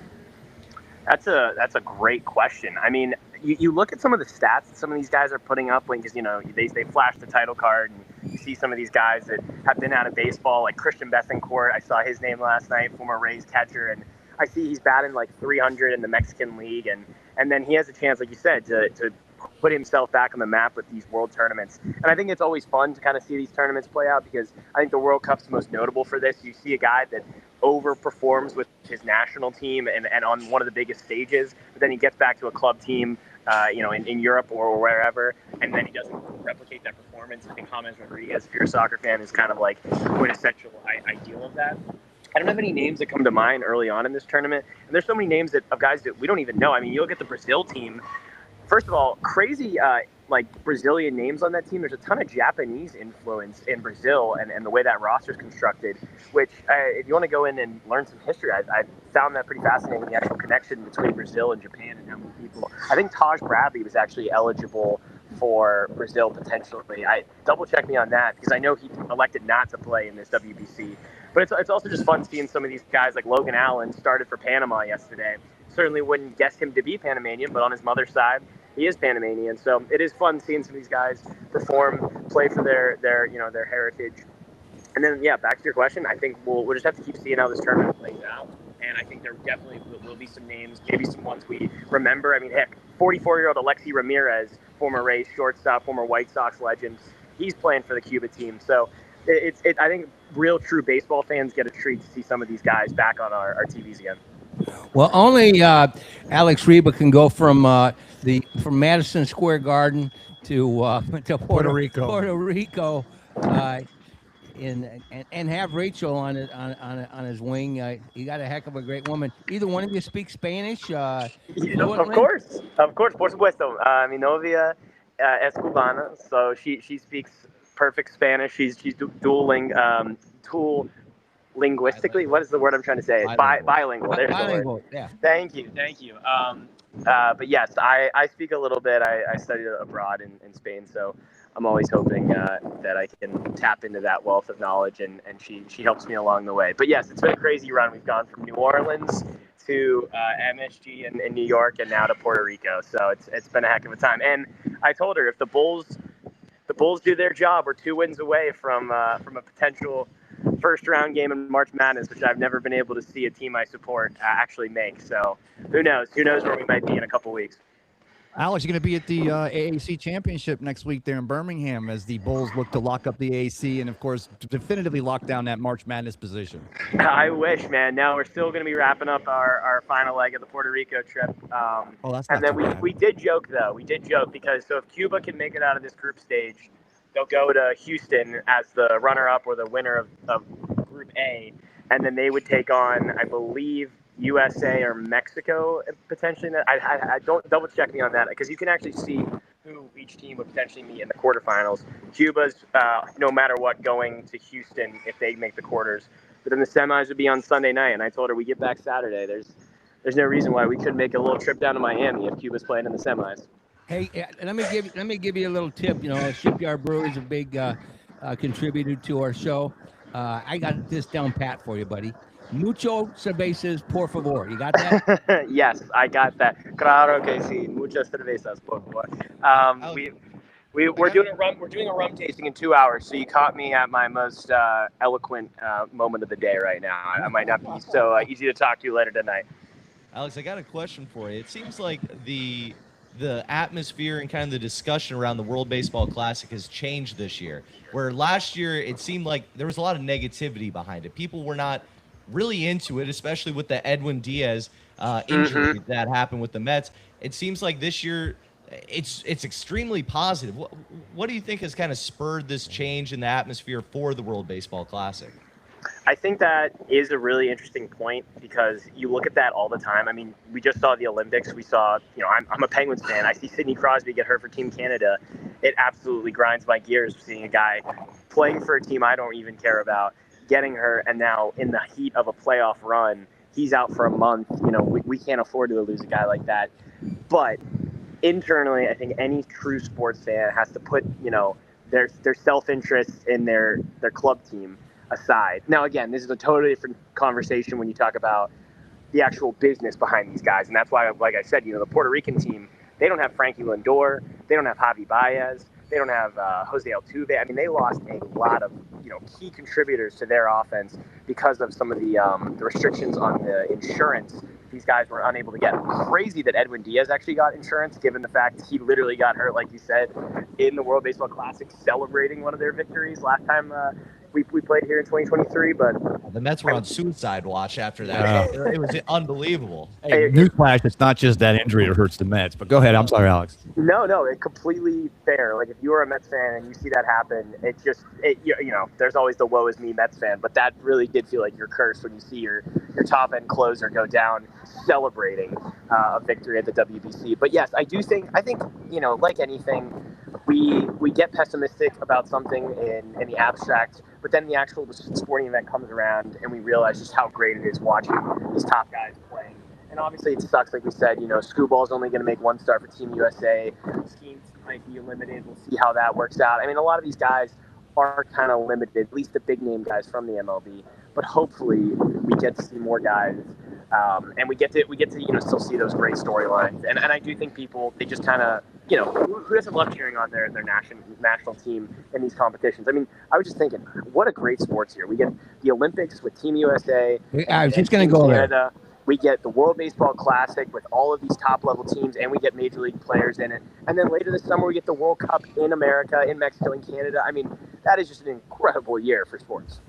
S6: That's a great question. I mean, you look at some of the stats that some of these guys are putting up because they flash the title card, and you see some of these guys that have been out of baseball, like Christian Betancourt. I saw his name last night, former Rays catcher, and I see he's batting like 300 in the Mexican League, and then he has a chance, like you said, to put himself back on the map with these world tournaments. And I think it's always fun to kind of see these tournaments play out because I think the World Cup's most notable for this. You see a guy that overperforms with his national team and on one of the biggest stages, but then he gets back to a club team, in Europe or wherever, and then he doesn't replicate that performance. I think James Rodriguez, if you're a soccer fan, is kind of like quintessential ideal of that. I don't have any names that come to mind early on in this tournament, and there's so many names of guys that we don't even know. I mean, you look at the Brazil team. First of all, crazy. like Brazilian names on that team. There's a ton of Japanese influence in Brazil and the way that roster is constructed, which if you want to go in and learn some history, I found that pretty fascinating, the actual connection between Brazil and Japan and how many people. I think Taj Bradley was actually eligible for Brazil potentially. Double check me on that because I know he elected not to play in this WBC. But it's also just fun seeing some of these guys like Logan Allen started for Panama yesterday. Certainly wouldn't guess him to be Panamanian, but on his mother's side, he is Panamanian. So it is fun seeing some of these guys perform, play for their heritage. And then, yeah, back to your question, I think we'll just have to keep seeing how this tournament plays out. And I think there definitely will be some names, maybe some ones we remember. I mean, heck, 44-year-old Alexi Ramirez, former Rays shortstop, former White Sox legend, he's playing for the Cuba team. So I think real true baseball fans get a treat to see some of these guys back on our TVs again.
S1: Well, only Alex Reba can go from Madison Square Garden to Puerto Rico, and have Rachel on his wing. You got a heck of a great woman. Either one of you speak Spanish?
S6: Of course, por supuesto. Mi novia es cubana, so she speaks perfect Spanish. She's dual linguistically. What is the word I'm trying to say? Bilingual. There's
S1: bilingual.
S6: The word.
S1: Yeah.
S6: Thank you. But yes, I speak a little bit. I studied abroad in Spain, so I'm always hoping that I can tap into that wealth of knowledge, and she helps me along the way. But yes, it's been a crazy run. We've gone from New Orleans to MSG in New York, and now to Puerto Rico. So it's been a heck of a time. And I told her if the Bulls do their job, we're 2 wins away from a potential first round game in March Madness, which I've never been able to see a team I support actually make. So who knows where we might be in a couple weeks.
S2: Alex, you're going to be at the AAC Championship next week there in Birmingham as the Bulls look to lock up the AAC and, of course, definitively lock down that March Madness position.
S6: I wish, man. No, we're still going to be wrapping up our final leg of the Puerto Rico trip.
S2: That's
S6: and then we did joke, though. We did joke because if Cuba can make it out of this group stage, they'll go to Houston as the runner-up or the winner of Group A, and then they would take on, I believe, USA or Mexico potentially. I don't double check me on that because you can actually see who each team would potentially meet in the quarterfinals. Cuba's no matter what going to Houston if they make the quarters, but then the semis would be on Sunday night. And I told her we get back Saturday. There's no reason why we couldn't make a little trip down to Miami if Cuba's playing in the semis.
S1: Hey, let me give you a little tip. Shipyard Brewery is a big contributor to our show. I got this down pat for you, buddy. Mucho cervezas, por favor. You got that?
S6: Yes, I got that. Claro que sí. Muchas cervezas, por favor. We're doing a rum tasting in 2 hours, so you caught me at my most eloquent moment of the day right now. I might not be so easy to talk to later tonight.
S3: Alex, I got a question for you. It seems like the atmosphere and kind of the discussion around the World Baseball Classic has changed this year, where last year it seemed like there was a lot of negativity behind it. People were not really into it, especially with the Edwin Diaz injury that happened with the Mets. It seems like this year it's extremely positive. What do you think has kind of spurred this change in the atmosphere for the World Baseball Classic?
S6: I think that is a really interesting point because you look at that all the time. I mean, we just saw the Olympics. We saw, I'm a Penguins fan. I see Sidney Crosby get hurt for Team Canada. It absolutely grinds my gears seeing a guy playing for a team I don't even care about, getting hurt, and now in the heat of a playoff run, he's out for a month. We can't afford to lose a guy like that. But internally, I think any true sports fan has to put, their self-interest in their club team aside. Now, again, this is a totally different conversation when you talk about the actual business behind these guys. And that's why, like I said, the Puerto Rican team, they don't have Frankie Lindor. They don't have Javi Baez. They don't have Jose Altuve. I mean, they lost a lot of, key contributors to their offense because of some of the restrictions on the insurance these guys were unable to get. Crazy that Edwin Diaz actually got insurance, given the fact he literally got hurt, like you said, in the World Baseball Classic, celebrating one of their victories last time we played here in 2023. But
S3: the Mets were on suicide watch after that. It was unbelievable.
S2: Hey, newsflash, it's not just that injury that hurts the Mets. But go ahead. I'm sorry, Alex.
S6: No, it's completely fair. Like, if you are a Mets fan and you see that happen, there's always the woe is me Mets fan. But that really did feel like you're cursed when you see your top end closer go down celebrating a victory at the WBC. But yes, I think like anything, we get pessimistic about something in the abstract, but then the actual sporting event comes around and we realize just how great it is watching these top guys playing. And obviously it sucks, like we said, Scooball's only going to make one start for Team USA. Skiing might be limited. We'll see how that works out. I mean, a lot of these guys are kind of limited, at least the big name guys from the MLB. But hopefully we get to see more guys, and we get to still see those great storylines. And I do think people, they just kind of, who doesn't love cheering on their national team in these competitions? I mean, I was just thinking, what a great sports year. We get the Olympics with Team USA.
S1: I was just going to go there.
S6: We get the World Baseball Classic with all of these top-level teams, and we get Major League players in it. And then later this summer, we get the World Cup in America, in Mexico, in Canada. I mean, that is just an incredible year for sports.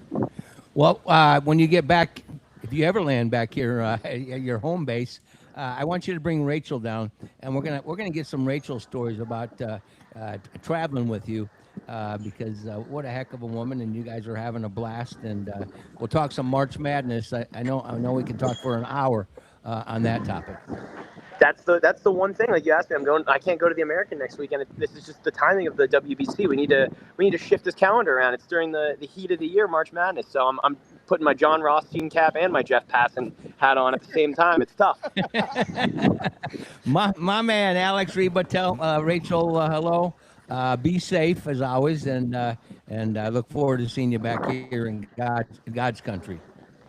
S1: Well, when you get back, if you ever land back here at your home base, I want you to bring Rachel down, and we're gonna get some Rachel stories about traveling with you. Because what a heck of a woman, and you guys are having a blast, and we'll talk some March Madness. I know we can talk for an hour on that topic.
S6: That's the one thing. Like you asked me, I can't go to the American next weekend. This is just the timing of the WBC. We need to shift this calendar around. It's during the heat of the year, March Madness. So I'm putting my John Rothstein cap and my Jeff Passan hat on at the same time. It's tough.
S1: my man Alex Reba, tell Rachel hello. Be safe as always, and I look forward to seeing you back here in God's country.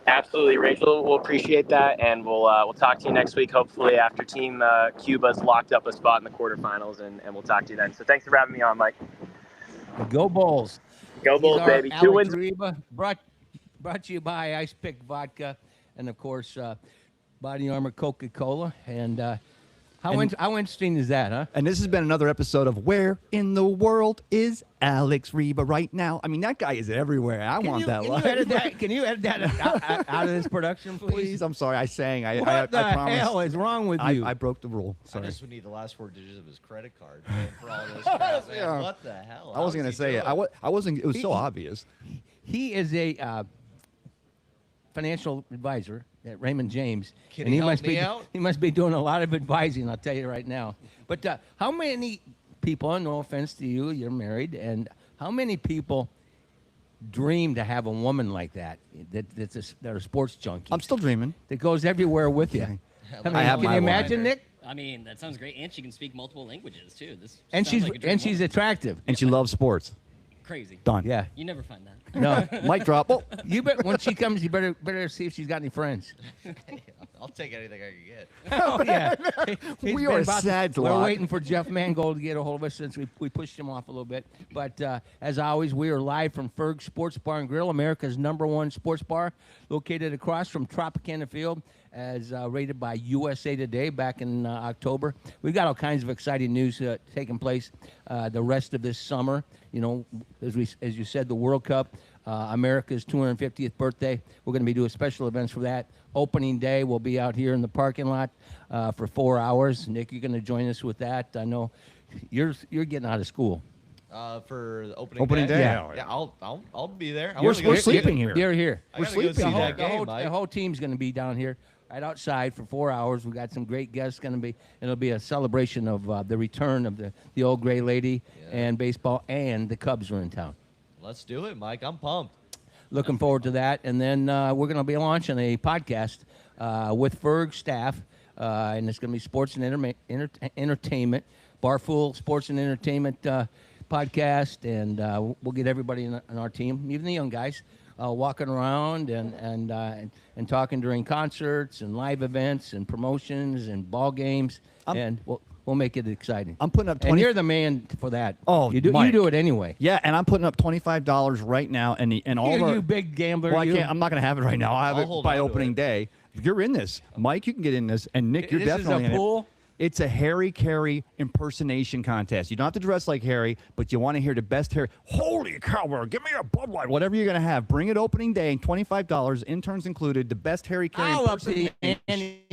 S6: Absolutely, Rachel. We'll appreciate that, and we'll talk to you next week. Hopefully, after Team Cuba's locked up a spot in the quarterfinals, and we'll talk to you then. So thanks for having me on, Mike.
S1: Go Bulls!
S6: Go Bulls, baby!
S1: Alex
S6: 2 wins.
S1: Reba, brought to you by Ice Pick Vodka, and of course, Body Armor Coca-Cola, and. How interesting is that, huh?
S2: And this has been another episode of Where in the World is Alex Reba right now? I mean, that guy is everywhere.
S1: Can you edit that out of this production, please?
S2: I'm sorry. I sang.
S1: What the
S2: promise.
S1: hell is wrong with you?
S2: I broke the rule. Sorry.
S3: I just would need the last 4 digits of his credit card for all this crap, man.
S2: Yeah.
S3: What the hell?
S2: I wasn't going to say it. I wasn't. It was so obvious.
S1: He is a financial advisor at Raymond James,
S3: Can
S1: and
S3: he
S1: must be doing a lot of advising. I'll tell you right now. But how many people? No offense to you, you're married, and how many people dream to have a woman like that? That are sports junkies.
S2: I'm still dreaming.
S1: That goes everywhere with you. I mean,
S2: I have
S1: can
S2: my
S1: you imagine,
S2: woman.
S1: Nick?
S4: I mean, that sounds great, and she can speak multiple languages too.
S1: She's attractive.
S2: And she loves sports.
S4: Crazy.
S2: Done.
S1: Yeah.
S4: You never find that.
S1: No.
S2: Mic drop. Oh.
S1: You when she comes, you better see if she's got any friends.
S3: I'll take anything I can get.
S1: Oh yeah.
S2: We are a sad lot.
S1: We're waiting for Jeff Mangold to get a hold of us since we pushed him off a little bit. But as always, we are live from Ferg's Sports Bar and Grill, America's #1 sports bar, located across from Tropicana Field, as rated by USA Today back in October. We've got all kinds of exciting news taking place the rest of this summer. As you said, the World Cup, America's 250th birthday. We're going to be doing special events for that. Opening day, we'll be out here in the parking lot for 4 hours. Nick, you're going to join us with that. I know you're getting out of school.
S3: For the
S2: Opening day?
S3: Yeah, I'll be there.
S2: We're sleeping here.
S1: You're here.
S3: We're sleeping
S1: The
S3: here.
S1: whole team's going to be down here right outside for 4 hours. We got some great guests going to be. It'll be a celebration of the return of the old gray lady and baseball, and the Cubs are in town.
S3: Let's do it, Mike. I'm pumped.
S1: Looking forward to that. And then we're going to be launching a podcast with Ferg staff, and it's going to be sports and entertainment, Barfool Sports and Entertainment podcast, and we'll get everybody on our team, even the young guys, walking around and talking during concerts and live events and promotions and ball games, and we'll make it exciting.
S2: I'm putting up 20.
S1: And you're the man for that.
S2: Oh,
S1: you
S2: Mike.
S1: do it anyway.
S2: Yeah, and I'm putting up $25 right now, and all of our.
S1: You big gambler.
S2: Well, I'm not going to have it right now. I'll have it by opening
S3: it.
S2: day. You're in this, Mike. You can get in this, and Nick, you're
S1: This
S2: definitely
S1: is a
S2: in
S1: pool?
S2: it. It's a Harry Carey impersonation contest. You don't have to dress like Harry, but you want to hear the best Harry. Holy cow, bro, give me a Bud Light. Whatever you're going to have, bring it opening day, $25, interns included, the best Harry Carey impersonation.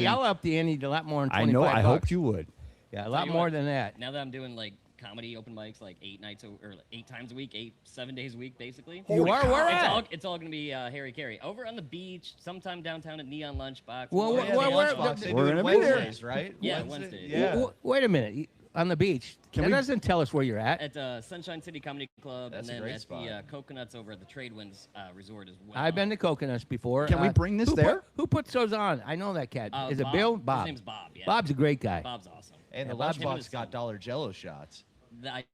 S1: I'll up the ante a lot more than $25.
S2: I know, I hoped you would.
S1: Yeah, a lot more than that.
S4: Now that I'm doing like comedy open mics like 8 times a week, 7 days a week, basically.
S1: You are? Where at?
S4: It's all gonna be Harry Carey over on the beach, sometime downtown at Neon Lunchbox.
S1: Well,
S3: We're
S1: we're
S3: gonna be there,
S4: right? Yeah, Wednesdays.
S3: Yeah.
S1: Wait a minute. on the beach. That doesn't tell us where you're at.
S4: At Sunshine City Comedy Club,
S3: That's
S4: and
S3: a
S4: then
S3: great
S4: at
S3: spot.
S4: the Coconuts over at the Trade Winds Resort as well.
S1: I've been to Coconuts before.
S2: Can we bring this there?
S1: Who puts those on? I know that cat. Is it
S4: Bob.
S1: Bill?
S4: His
S1: Bob.
S4: name's Bob. Yeah.
S1: Bob's a great guy.
S4: Bob's awesome.
S3: And
S1: Yeah,
S3: the
S1: Bob's
S3: lunchbox
S4: his
S3: got
S4: son.
S3: dollar Jello shots.
S4: I've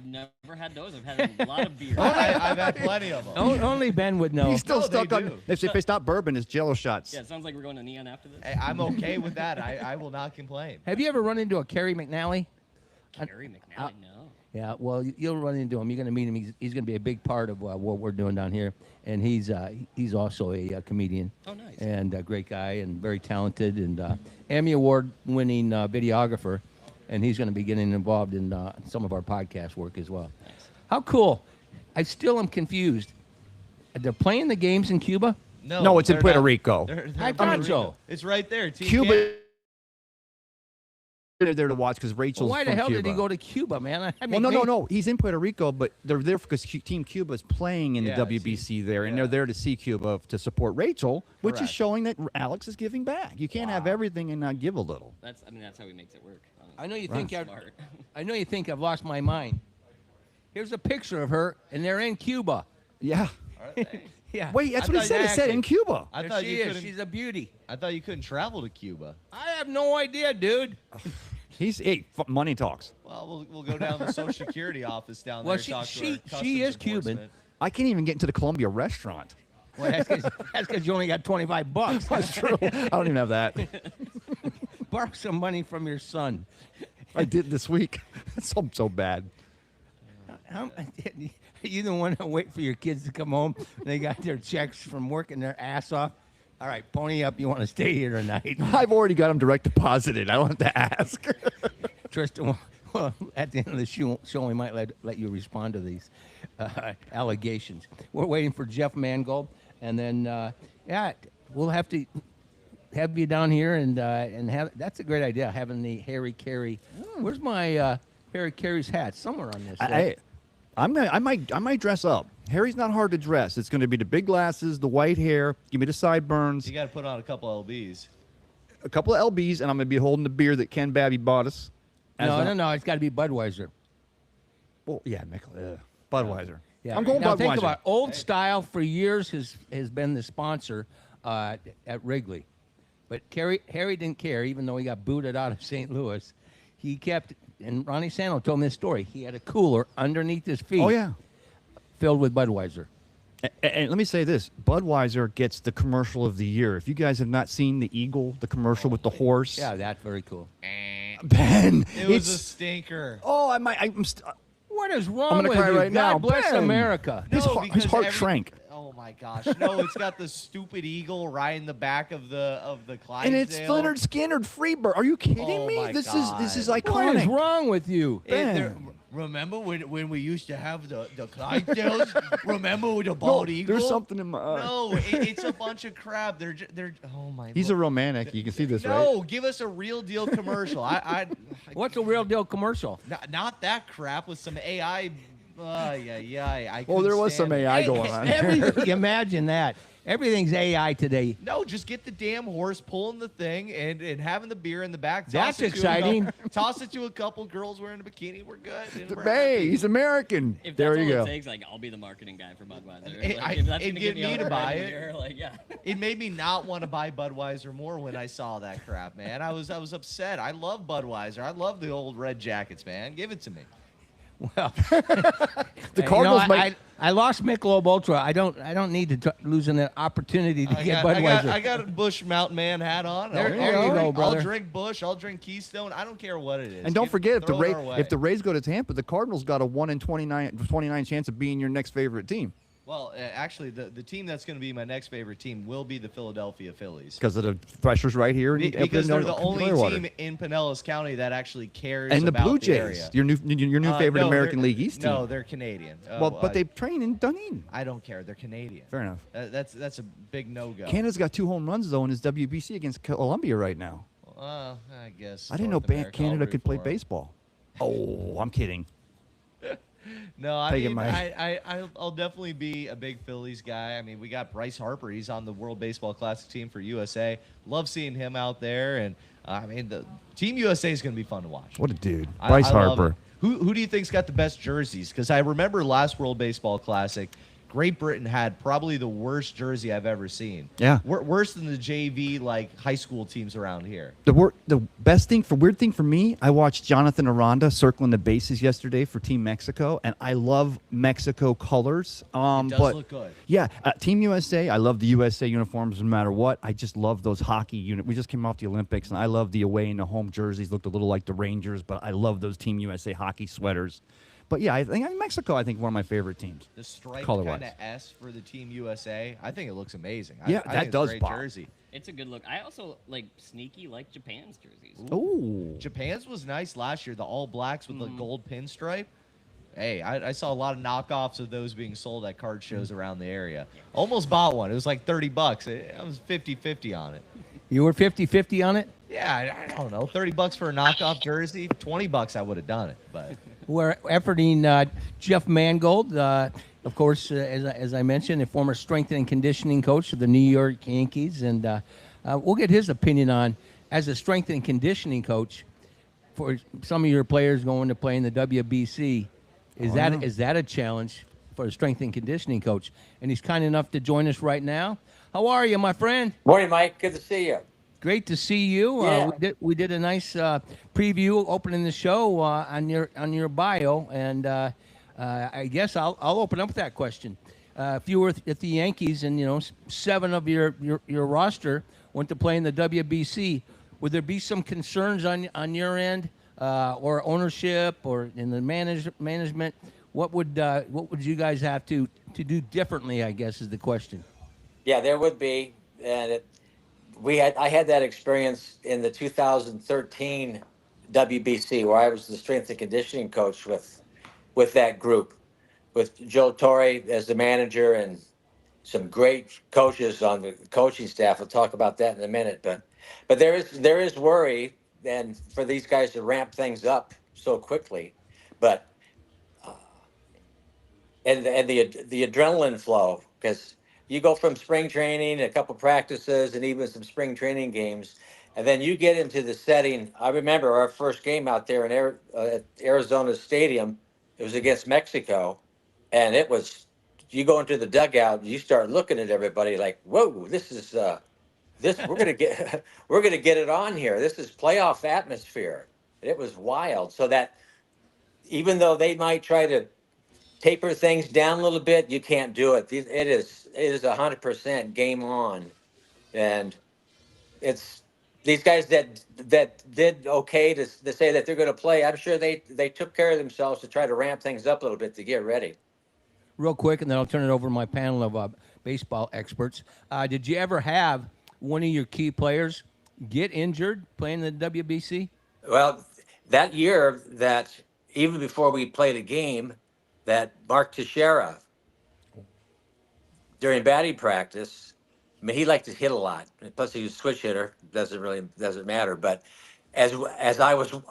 S4: never had those. I've had a lot of beer.
S3: I've had plenty of them.
S1: Only Ben would know.
S2: He's still
S3: No,
S2: stuck
S3: they
S2: on.
S3: do.
S2: If it's not bourbon, it's Jello shots.
S4: Yeah, it sounds like we're going to Neon after this.
S3: Hey, I'm okay with that. I will not complain.
S1: Have you ever run into a Kerry McNally?
S4: Kerry McNally, no.
S1: Yeah, well, you'll run into him. You're going to meet him. He's going to be a big part of what we're doing down here. And he's also a comedian.
S4: Oh, nice.
S1: And a great guy and very talented and Emmy Award-winning videographer. And he's going to be getting involved in some of our podcast work as well.
S4: Nice.
S1: How cool. I still am confused. They're playing the games in Cuba?
S2: No, it's in
S3: they're
S2: Puerto
S3: not.
S2: Rico.
S3: They're
S1: I
S3: in Puerto
S1: thought
S3: Rico.
S1: so.
S3: It's right there. Team
S2: Cuba.
S3: Canada.
S2: They're there to watch because Rachel's
S1: Well, why the
S2: from
S1: hell
S2: Cuba.
S1: did he go to Cuba, man? I mean,
S2: Well, no. He's in Puerto Rico, but they're there because Team Cuba is playing in the
S3: Yeah,
S2: WBC there, and
S3: yeah.
S2: they're there to see Cuba to support Rachel, which is
S3: Correct.
S2: showing that Alex is giving back. You can't have everything and not give a little.
S4: That's how he makes it work.
S1: I know you
S2: Right.
S1: think
S4: Smart.
S1: I know you think I've lost my mind. Here's a picture of her, and they're in Cuba.
S2: Yeah.
S3: Are they?
S1: Yeah.
S2: Wait, that's
S3: I
S2: what he
S3: thought
S2: said.
S3: you
S2: It said in
S3: acted.
S2: Cuba.
S3: I
S1: There
S3: thought
S1: she
S3: you
S1: is.
S3: couldn't.
S1: She's a beauty.
S3: I thought you couldn't travel to Cuba.
S1: I have no idea, dude.
S2: Money talks.
S3: Well, we'll go down to the Social Security office down
S1: Well,
S3: there. and talk to our
S1: she
S3: customs
S1: is Cuban.
S3: enforcement.
S2: I can't even get into the Columbia restaurant.
S1: Well, that's because you only got $25.
S2: That's true. I don't even have that.
S1: Borrow some money from your son.
S2: I did this week. It's so bad.
S1: You the one that wait for your kids to come home. They got their checks from working their ass off. All right, pony up. You want to stay here tonight?
S2: I've already got them direct deposited. I don't have to ask.
S1: Tristan, well, at the end of the show, we might let you respond to these allegations. We're waiting for Jeff Mangold, and then we'll have to have you down here and have. That's a great idea, having the Harry Carey. Where's my Harry Carey's hat? Somewhere on this.
S2: I might dress up. Harry's not hard to dress. It's going to be the big glasses, the white hair. Give me the sideburns,
S3: You got to put on a couple LBs.
S2: a couple of LBs, and I'm going to be holding the beer that Ken Babby bought us.
S1: No. It's got to be Budweiser.
S2: Well, yeah, Budweiser.
S1: Yeah.
S2: I'm going
S1: now
S2: Budweiser.
S1: think about it. Old Style for years has been the sponsor at Wrigley, but Harry didn't care, even though he got booted out of St. Louis. He kept, and Ronnie Sano told me this story. He had a cooler underneath his feet.
S2: Oh yeah.
S1: Filled with Budweiser.
S2: And let me say this: Budweiser gets the commercial of the year. If you guys have not seen the Eagle, the commercial with the horse,
S1: Yeah, that's very cool.
S2: Ben,
S3: It was a stinker.
S1: What is wrong
S2: I'm gonna
S1: with
S2: cry
S1: you?
S2: right
S1: God
S2: now.
S1: bless
S2: Ben.
S1: America.
S2: His heart
S3: because
S2: shrank.
S3: Oh my gosh! No, it's got the stupid eagle riding the back of the Clydesdale.
S2: And it's Leonard Skinner, Freebird. Are you kidding
S3: Oh
S2: me?
S3: my
S2: This
S3: God.
S2: is
S1: What
S2: iconic.
S1: is wrong with you?
S3: Remember when we used to have the Clydesdales? Remember with the bald eagle?
S2: There's something in my eye.
S3: No, it's a bunch of crap. They're oh my.
S2: He's a romantic. You can see this, right?
S3: No, give us a real deal commercial.
S1: What's a real deal commercial?
S3: Not that crap with some AI. I
S2: Well, there was some AI going on.
S1: Everything, imagine that. Everything's AI today.
S3: No, just get the damn horse pulling the thing and having the beer in the back.
S1: That's
S3: it to
S1: exciting.
S3: Toss it to a couple girls wearing a bikini. We're good. and we're
S2: Hey,
S3: happy.
S2: he's American.
S4: If
S2: there
S4: that's
S2: you
S4: all
S2: go.
S4: it takes, like I'll be the marketing guy for Budweiser.
S3: Hey,
S4: Like, if that's
S3: it'd
S4: gonna
S3: get
S4: me
S3: me
S4: on
S3: to
S4: the
S3: buy
S4: right
S3: it.
S4: here, like yeah.
S3: It made me not want to buy Budweiser more when I saw that crap, man. I was upset. I love Budweiser. I love the old red jackets, man. Give it to me.
S1: Well,
S2: The Cardinals
S1: I lost Michelob Ultra. I don't need to lose an opportunity to get Budweiser.
S3: I got a Bush Mountain Man hat on.
S1: There you go, brother.
S3: I'll drink Bush. I'll drink Keystone. I don't care what it is.
S2: And don't forget, if
S3: throw it our way.
S2: the Rays go to Tampa, the Cardinals got a 1 in 29 chance of being your next favorite team
S3: Well, actually, the team that's going to be my next favorite team will be the Philadelphia Phillies.
S2: because of the pressures right here.
S3: Because they're the only
S2: Clearwater.
S3: team in Pinellas County that actually cares
S2: And the
S3: about
S2: Blue
S3: the
S2: Jays,
S3: area.
S2: your new favorite
S3: No,
S2: American
S3: they're-
S2: League East team.
S3: No, they're Canadian.
S2: But they train in Dunedin.
S3: I don't care. They're Canadian.
S2: Fair enough.
S3: That's a big no-go.
S2: Canada's got 2 home runs though in his WBC against Colombia right now.
S3: I guess.
S2: I didn't know
S3: North America, I'll
S2: Canada
S3: root
S2: could play
S3: for 'em.
S2: baseball. Oh, I'm kidding.
S3: No, I
S2: Taking
S3: mean,
S2: my-
S3: I'll definitely be a big Phillies guy. I mean, we got Bryce Harper. He's on the World Baseball Classic team for USA. Love seeing him out there. And I mean, the Team USA is going to be fun to watch.
S2: What a dude.
S3: I
S2: Bryce
S3: love
S2: Harper.
S3: it. Who do you think's got the best jerseys? Because I remember last World Baseball Classic, Great Britain had probably the worst jersey I've ever seen.
S2: Yeah.
S3: Worse than the JV like high school teams around here.
S2: The weird thing for me, I watched Jonathan Aranda circling the bases yesterday for Team Mexico, and I love Mexico colors.
S3: It does look good.
S2: Yeah, Team USA, I love the USA uniforms no matter what. I just love those hockey units. We just came off the Olympics, and I love the away and the home jerseys. Looked a little like the Rangers, but I love those Team USA hockey sweaters. But yeah, I think Mexico, I think one of my favorite teams.
S3: The stripe
S2: color-wise.
S3: kind of S for the Team USA, I think it looks amazing.
S2: Yeah,
S3: I
S2: that
S3: think
S2: does
S3: it's a great
S2: pop.
S3: jersey.
S4: It's a good look. I also like Japan's jerseys.
S2: Ooh.
S3: Japan's was nice last year, the all blacks with the gold pinstripe. Hey, I saw a lot of knockoffs of those being sold at card shows around the area. Almost bought one. It was like $30. I was 50-50 on it.
S1: You were 50-50 on it?
S3: Yeah, I don't know. $30 for a knockoff jersey, $20 I would have done it, but
S1: We're efforting Jeff Mangold, of course, as I mentioned, a former strength and conditioning coach of the New York Yankees, and we'll get his opinion on, as a strength and conditioning coach, for some of your players going to play in the WBC. Is that a challenge for a strength and conditioning coach? And he's kind enough to join us right now. How are you, my friend?
S7: Morning, Mike. Good to see you.
S1: Great to see you.
S7: Yeah.
S1: We did a nice preview opening the show on your bio, and I guess I'll open up with that question. If you were at the Yankees and 7 of your roster went to play in the WBC, would there be some concerns on your end, or ownership, or in the management? What would you guys have to do differently, I guess, is the question.
S7: Yeah, there would be, and I had that experience in the 2013 WBC where I was the strength and conditioning coach with that group, with Joe Torre as the manager and some great coaches on the coaching staff. We'll talk about that in a minute, but there is worry and for these guys to ramp things up so quickly, but and the adrenaline flow, because you go from spring training, a couple practices, and even some spring training games, and then you get into the setting. I remember our first game out there in at Arizona Stadium. It was against Mexico, and it was, you go into the dugout, you start looking at everybody like, whoa, this is we're gonna get it on here. This is playoff atmosphere. It was wild. So that even though they might try to taper things down a little bit, you can't do it. It is 100% game on, and it's these guys that did okay to say that they're going to play. I'm sure they took care of themselves to try to ramp things up a little bit to get ready.
S1: Real quick, and then I'll turn it over to my panel of baseball experts. Did you ever have one of your key players get injured playing the WBC?
S7: Well, that year, that even before we played a game, that Mark Teixeira, during batting practice, I mean, he liked to hit a lot. Plus, he was a switch hitter. Doesn't matter. But I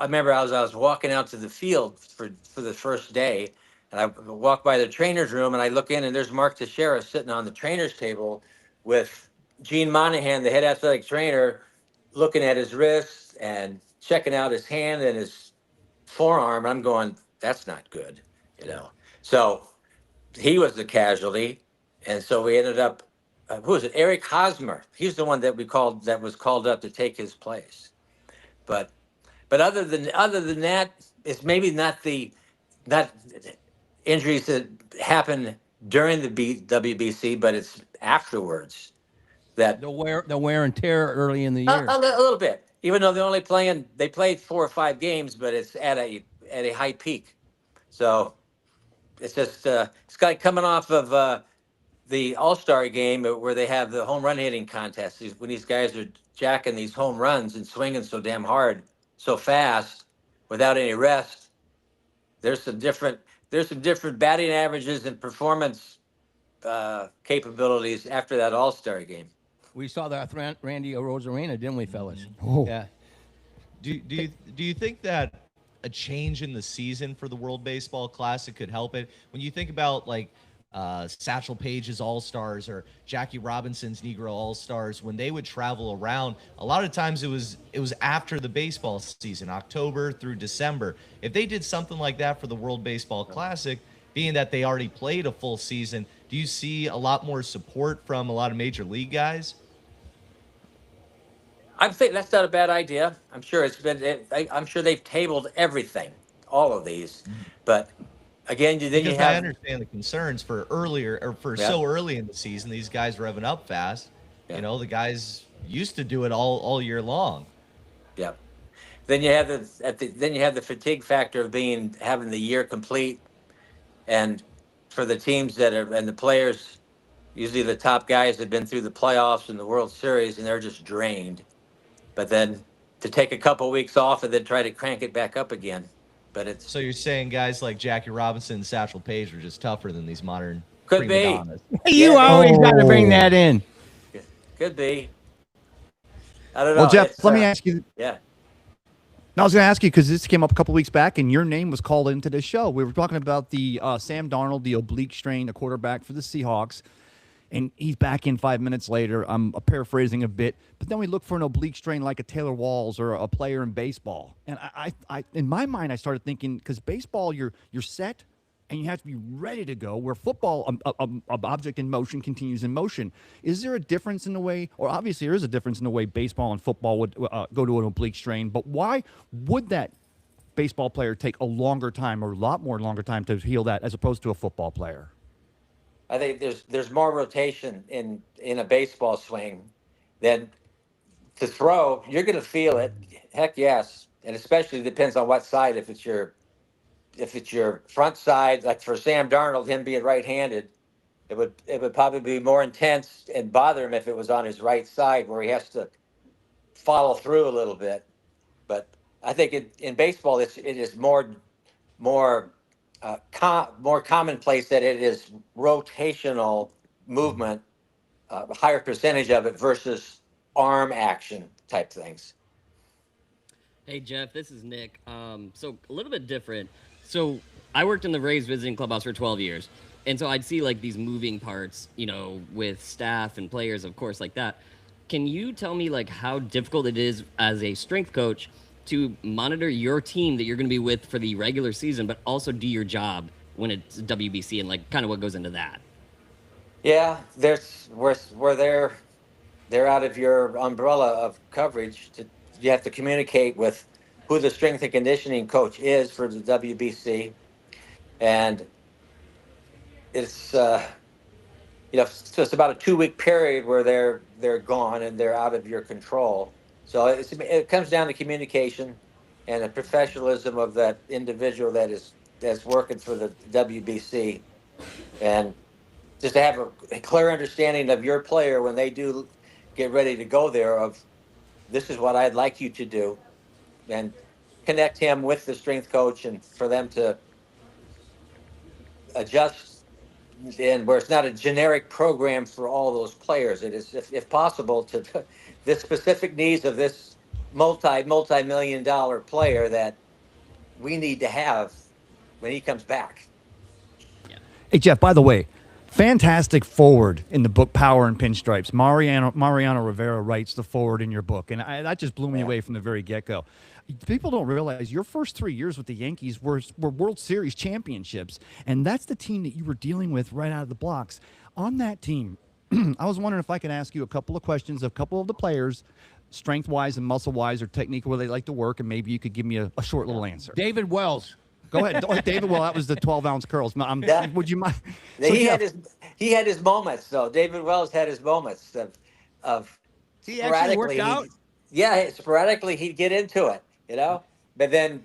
S7: remember as I was walking out to the field for the first day, and I walk by the trainer's room, and I look in, and there's Mark Teixeira sitting on the trainer's table with Gene Monahan, the head athletic trainer, looking at his wrist and checking out his hand and his forearm. I'm going, that's not good, So he was the casualty, and so we ended up. Who was it? Eric Hosmer. He's the one that was called up to take his place. But other than that, it's maybe not injuries that happen during the WBC, but it's afterwards that
S1: The wear and tear early in the year.
S7: a little bit. Even though they played 4 or 5 games, but it's at a high peak. So it's just it's like coming off of the All-Star game where they have the home run hitting contest. When these guys are jacking these home runs and swinging so damn hard, so fast, without any rest, there's some different batting averages and performance capabilities after that All-Star game.
S1: We saw that with Randy Arozarena, didn't we, fellas?
S2: Oh.
S1: Yeah.
S3: Do you think that a change in the season for the World Baseball Classic could help it? When you think about like Satchel Paige's All-Stars or Jackie Robinson's Negro All-Stars, when they would travel around, a lot of times it was after the baseball season, October through December. If they did something like that for the World Baseball Classic, being that they already played a full season, do you see a lot more support from a lot of major league guys?
S7: I'm thinking that's not a bad idea. I'm sure I'm sure they've tabled everything, all of these, but again,
S3: Because I understand the concerns for earlier or for so early in the season. These guys revving up fast.
S7: Yeah.
S3: You know, the guys used to do it all year long.
S7: Yeah. Then you have the fatigue factor of having the year complete, and for the teams and the players, usually the top guys have been through the playoffs and the World Series, and they're just drained. But then to take a couple weeks off and then try to crank it back up again. But
S3: so you're saying guys like Jackie Robinson and Satchel Paige are just tougher than these modern
S7: could be.
S3: Madonnas.
S1: You always got to bring that in.
S7: Could be. I don't know.
S2: Well, Jeff, let me ask you.
S7: Yeah.
S2: No, I was going to ask you because this came up a couple weeks back, and your name was called into the show. We were talking about the Sam Darnold, the oblique strain, the quarterback for the Seahawks. And he's back in 5 minutes later. I'm paraphrasing a bit, but then we look for an oblique strain like a Taylor Walls or a player in baseball. And I in my mind, I started thinking because baseball, you're set and you have to be ready to go. Where football, an object in motion continues in motion. Is there a difference in the way, or obviously there is a difference in the way baseball and football would go to an oblique strain? But why would that baseball player take a longer time or a lot more longer time to heal that as opposed to a football player?
S7: I think there's more rotation in a baseball swing than to throw. You're going to feel it. Heck yes. And especially depends on what side. If it's your front side, like for Sam Darnold, him being right-handed, it would probably be more intense and bother him if it was on his right side where he has to follow through a little bit. But I think in baseball, it is more commonplace that it is rotational movement, a higher percentage of it versus arm action type things.
S4: Hey, Jeff, this is Nick. So a little bit different. So I worked in the Rays visiting clubhouse for 12 years. And so I'd see like these moving parts, you know, with staff and players, of course, like that. Can you tell me like how difficult it is as a strength coach to monitor your team that you're going to be with for the regular season, but also do your job when it's WBC and like kind of what goes into that?
S7: Yeah, where they're out of your umbrella of coverage. You have to communicate with who the strength and conditioning coach is for the WBC, and it's so it's about a 2-week period where they're gone and they're out of your control. So it comes down to communication and the professionalism of that individual that's working for the WBC, and just to have a clear understanding of your player when they do get ready to go there of this is what I'd like you to do, and connect him with the strength coach and for them to adjust and where it's not a generic program for all those players. It is, if possible, to the specific needs of this multi-million-dollar player that we need to have when he comes back.
S4: Yeah.
S2: Hey, Jeff, by the way, fantastic forward in the book Power and Pinstripes. Mariano Rivera writes the forward in your book, and that just blew me away from the very get-go. People don't realize your first 3 years with the Yankees were World Series championships, and that's the team that you were dealing with right out of the blocks. On that team, I was wondering if I could ask you a couple of questions of a couple of the players, strength-wise and muscle-wise or technique where they like to work, and maybe you could give me a short little answer.
S1: David Wells.
S2: Go ahead. David, well, that was the 12-ounce curls. Would you mind?
S7: He had his moments, though. David Wells had his moments of
S1: He actually worked out?
S7: Sporadically he'd get into it, you know? But then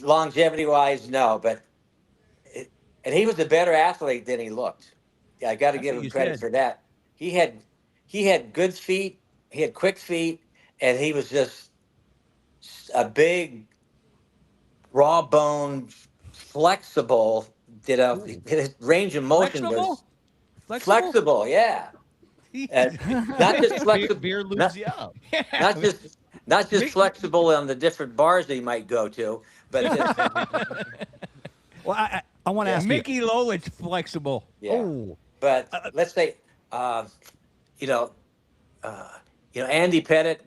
S7: longevity-wise, no. And he was a better athlete than he looked. Yeah, I got to give him credit for that. He had good feet. He had quick feet, and he was just a big, raw bone, flexible. His range of motion was flexible. Yeah, and not just flexible.
S3: Beer lubes you up.
S7: Not just flexible on the different bars that he might go to, but just,
S2: well, I want to ask you.
S1: Mickey Lolich flexible.
S7: Yeah.
S2: Oh,
S7: But let's say, you know, Andy Pettit.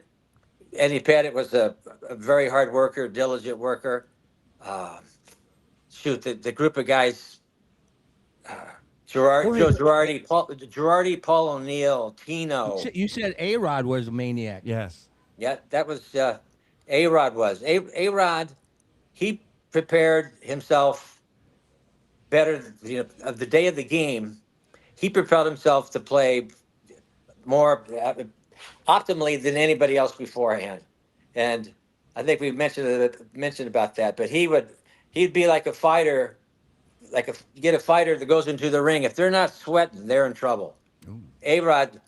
S7: Andy Pettit was a very hard worker, diligent worker. The group of guys, Girardi, Paul O'Neill, Tino.
S1: You said A-Rod was a maniac.
S2: yes.
S7: Yeah, that was A-Rod was. A-Rod, he prepared himself better, of the day of the game. He propelled himself to play more optimally than anybody else beforehand. And I think we've mentioned about that, but he'd be like a fighter, you get a fighter that goes into the ring. If they're not sweating, they're in trouble. A-Rod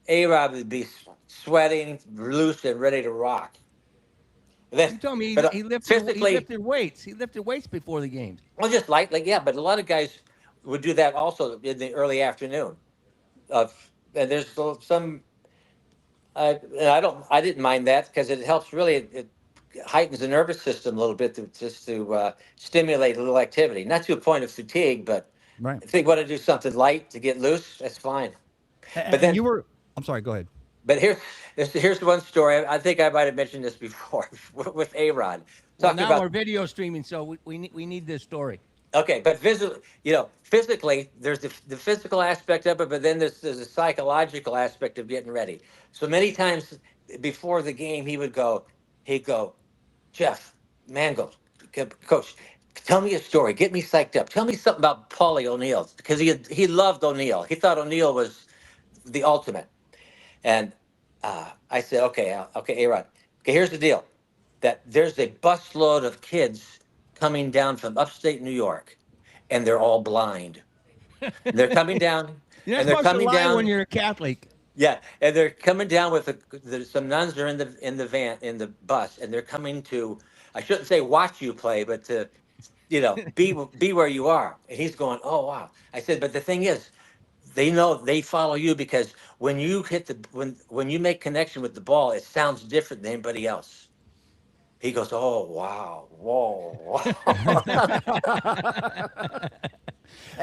S7: would be sweating, loose, and ready to rock. And then,
S1: You told me
S7: but,
S1: he lifted weights. He lifted weights before the game.
S7: well, just yeah, but a lot of guys would do that also in the early afternoon. And there's some, I didn't mind that because it helps really, it heightens the nervous system a little bit to stimulate a little activity. Not to a point of fatigue, but
S2: Right.
S7: if they want to do something light to get loose, that's fine.
S2: But then I'm sorry, go ahead.
S7: But here's one story. I think I might have mentioned this before with A-Rod.
S1: Well, now we're video streaming, so we need this story.
S7: Okay, but physically, there's the physical aspect of it, but then there's a psychological aspect of getting ready. So many times before the game, he'd go, Jeff, Mangold, Coach, tell me a story. Get me psyched up. Tell me something about Paulie O'Neill, because he loved O'Neill. He thought O'Neill was the ultimate. And I said, okay, A-Rod. Okay, here's the deal. That there's a busload of kids coming down from upstate New York, and they're all blind. They're coming down.
S1: You're
S7: and
S1: not
S7: they're
S1: supposed
S7: coming
S1: to lie
S7: down
S1: when you're a Catholic.
S7: Yeah, and they're coming down with some nuns are in the van, in the bus, and they're coming to, I shouldn't say watch you play, but to, be where you are. And he's going, oh wow. I said, but the thing is, they know they follow you because when you hit when you make connection with the ball, it sounds different than anybody else. He goes, oh wow, whoa.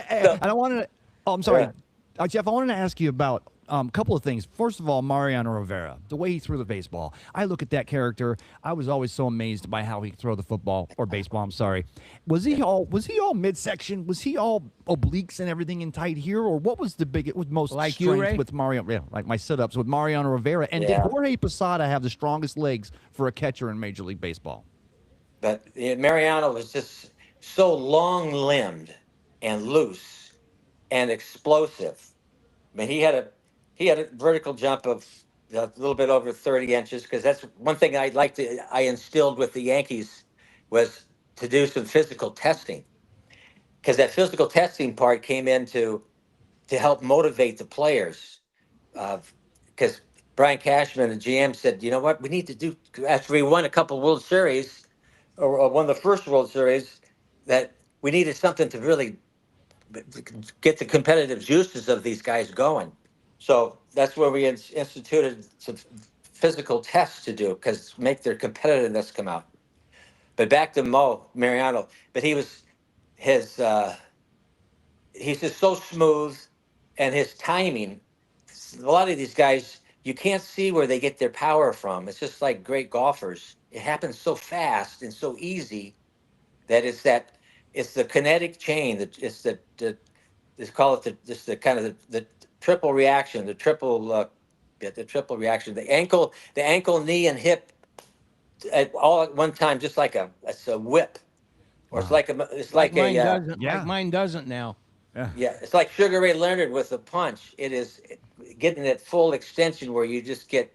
S2: And I wanted to, I'm sorry,
S7: Yeah.
S2: Jeff, I wanted to ask you about a couple of things. First of all, Mariano Rivera, the way he threw the baseball. I look at that character. I was always so amazed by how he could throw the football or baseball. I'm sorry. Was he all midsection? Was he all obliques and everything in tight here, or what was the most
S1: Like you,
S2: strength
S1: Ray?
S2: with Mariano? Yeah, like my sit-ups with Mariano Rivera. And did
S7: Yeah.
S2: Jorge Posada have the strongest legs for a catcher in Major League Baseball?
S7: But Mariano was just so long-limbed and loose and explosive. I mean, he had a vertical jump of a little bit over 30 inches, because that's one thing I instilled with the Yankees was to do some physical testing, because that physical testing part came in to help motivate the players. Because Brian Cashman, the GM, said, you know what, we need to do, after we won a couple World Series, or won the first World Series, that we needed something to really get the competitive juices of these guys going. So that's where we instituted some physical tests to do, because make their competitiveness come out. But back to Mariano, but he's just so smooth, and his timing. A lot of these guys, you can't see where they get their power from. It's just like great golfers. It happens so fast and so easy that it's the kinetic chain. Let's call it the triple reaction, the triple reaction, the ankle, knee, and hip all at one time, just like it's a whip, or
S2: Wow.
S7: it's like
S1: mine
S7: a
S1: doesn't.
S2: yeah.
S1: Like mine doesn't now.
S7: yeah, it's like Sugar Ray Leonard with a punch. It is getting that full extension where you just get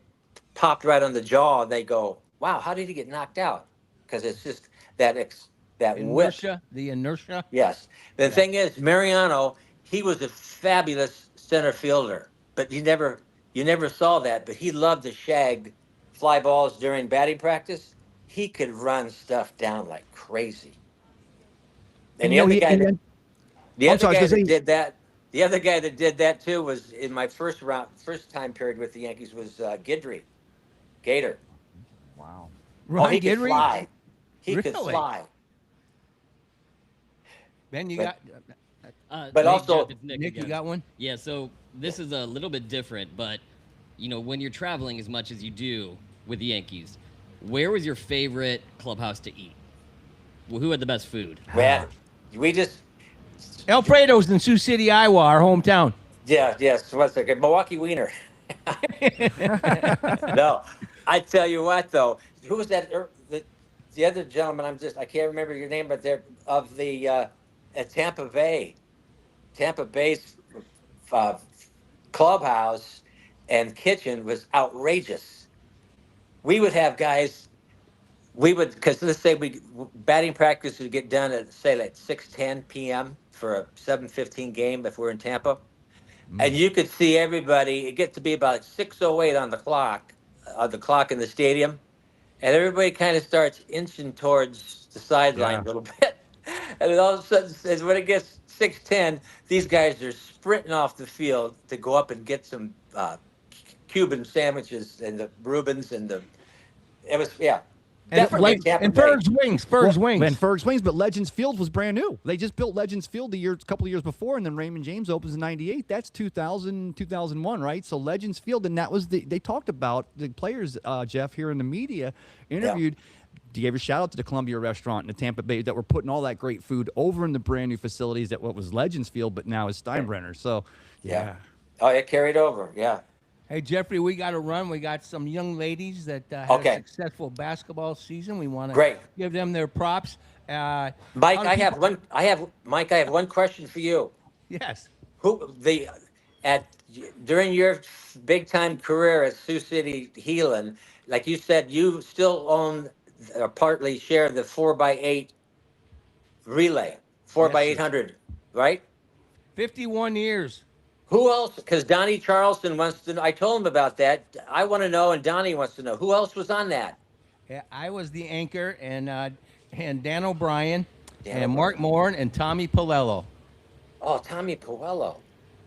S7: popped right on the jaw, and they go, wow, how did he get knocked out? Because it's just that whip.
S1: Inertia, the inertia.
S7: Yes. The thing is, Mariano, he was a fabulous center fielder, but you never saw that. But he loved to shag fly balls during batting practice. He could run stuff down like crazy. And the other guy that did that too was in my first time period with the Yankees was Guidry, Gator.
S2: Wow.
S7: He could
S1: Guidry?
S7: fly. He could
S1: Really?
S7: fly.
S1: Ben, you
S7: But-
S1: got
S7: But
S4: Nick,
S7: also-
S4: Jeff, it's Nick
S1: Nick. You
S4: again.
S1: got one?
S4: Yeah, so this is a little bit different, but when you're traveling as much as you do with the Yankees, where was your favorite clubhouse to eat? Well, who had the best food?
S7: Man, we just
S1: Alfredo's in Sioux City, Iowa, our hometown.
S7: yes. One second, Milwaukee Wiener. No, I tell you what though, who was that? The other gentleman. I can't remember your name, but they're of the at Tampa Bay's clubhouse and kitchen was outrageous. We would have guys. Because let's say batting practice would get done at say like 6:10 p.m. for a 7:15 game if we're in Tampa, and you could see everybody. It get to be about 6:08 on the clock in the stadium, and everybody kind of starts inching towards the sideline a little bit, and then all of a sudden, when it gets 6:10, these guys are sprinting off the field to go up and get some Cuban sandwiches and the Reubens and it was definitely Tampa
S1: and
S7: Bay.
S1: Ferg's Wings.
S2: And Ferg's Wings, but Legends Field was brand new. They just built Legends Field a couple of years before, and then Raymond James opens in '98. That's 2000, 2001, right? So Legends Field, and that was they talked about the players, Jeff, here in the media interviewed. You gave a shout out to the Columbia restaurant in the Tampa Bay that were putting all that great food over in the brand new facilities at what was Legends Field, but now is Steinbrenner. So yeah.
S7: Oh, it carried over. Yeah.
S1: Hey, Jeffrey, we got to run. We got some young ladies that had
S7: Okay.
S1: a successful basketball season. We want
S7: Great.
S1: to give them their props.
S7: Mike,
S1: how do
S7: I have
S1: people-
S7: one. I have one question for you.
S1: Yes.
S7: During your big time career at Sioux City Heelan, like you said, you still own or partly share the 4x8 relay, 4x800, right?
S1: 51 years.
S7: Who else? Because Donnie Charleston wants to know. I told him about that. I want to know, and Donnie wants to know. Who else was on that?
S1: Yeah, I was the anchor, and Dan O'Brien,
S7: Dan
S1: and Mark Moore, and Tommy Palello.
S7: Oh, Tommy Puello.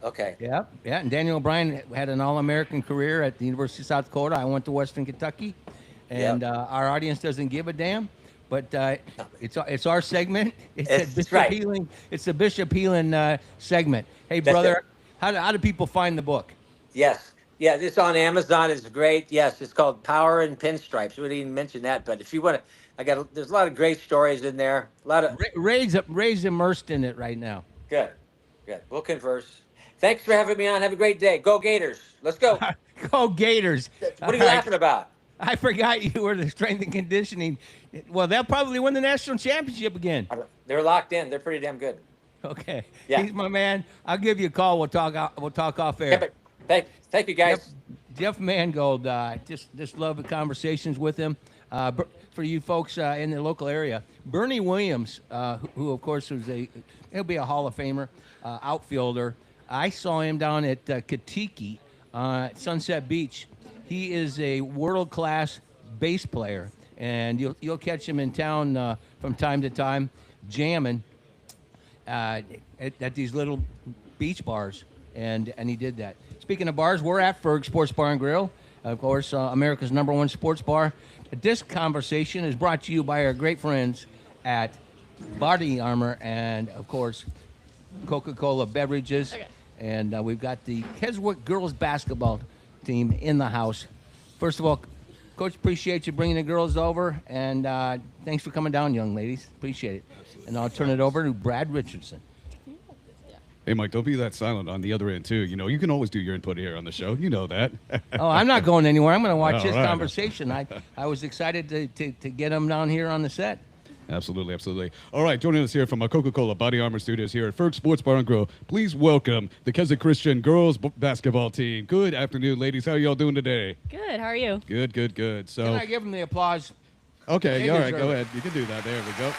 S7: Okay.
S1: Yeah, and Daniel O'Brien had an All-American career at the University of South Dakota. I went to Western Kentucky, and our audience doesn't give a damn. But it's our segment. It's
S7: That's right.
S1: Healing. It's the Bishop Healing segment. Hey,
S7: That's
S1: brother,
S7: it.
S1: how do people find the book?
S7: Yes. Yeah, it's on Amazon. It's great. Yes, it's called Power and Pinstripes. We didn't even mention that, but if you want to, there's a lot of great stories in there. A lot of
S1: Ray's immersed in it right now.
S7: good. We'll converse. Thanks for having me on. Have a great day. Go Gators. Let's go.
S1: Go Gators.
S7: What are you laughing about?
S1: I forgot you were the strength and conditioning. Well, they'll probably win the national championship again.
S7: They're locked in. They're pretty damn good.
S1: Okay.
S7: Yeah.
S1: He's my man. I'll give you a call. We'll talk off air.
S7: Yeah, but thank you guys.
S1: Jeff Mangold, just love the conversations with him. For you folks in the local area, Bernie Williams, who of course he'll be a Hall of Famer, outfielder. I saw him down at Katiki, Sunset Beach. He is a world-class bass player, and you'll catch him in town from time to time, jamming at these little beach bars, and he did that. Speaking of bars, we're at Ferg Sports Bar and Grill, of course, America's #1 sports bar. This conversation is brought to you by our great friends at Body Armor and, of course, Coca-Cola beverages.
S8: Okay.
S1: And we've got the Kezwick girls basketball team in the house. First of all, Coach, appreciate you bringing the girls over, and thanks for coming down, young ladies. Appreciate it. And I'll turn it over to Brad Richardson.
S9: Hey, Mike, don't be that silent on the other end, too. You can always do your input here on the show. You know that.
S1: Oh, I'm not going anywhere. I'm going to watch
S9: All
S1: this
S9: right.
S1: conversation. I was excited to get them down here on the set.
S9: Absolutely, absolutely. All right, joining us here from our Coca-Cola Body Armor Studios here at Ferg Sports Bar and Grill, please welcome the Keswick Christian girls basketball team. Good afternoon, ladies. How are y'all doing today?
S8: Good. How are you?
S9: Good, good, good.
S1: Can
S9: So,
S1: I give them the applause?
S9: okay,
S1: They
S9: all right,
S1: deserve
S9: go
S1: it.
S9: ahead. You can do that. There we go.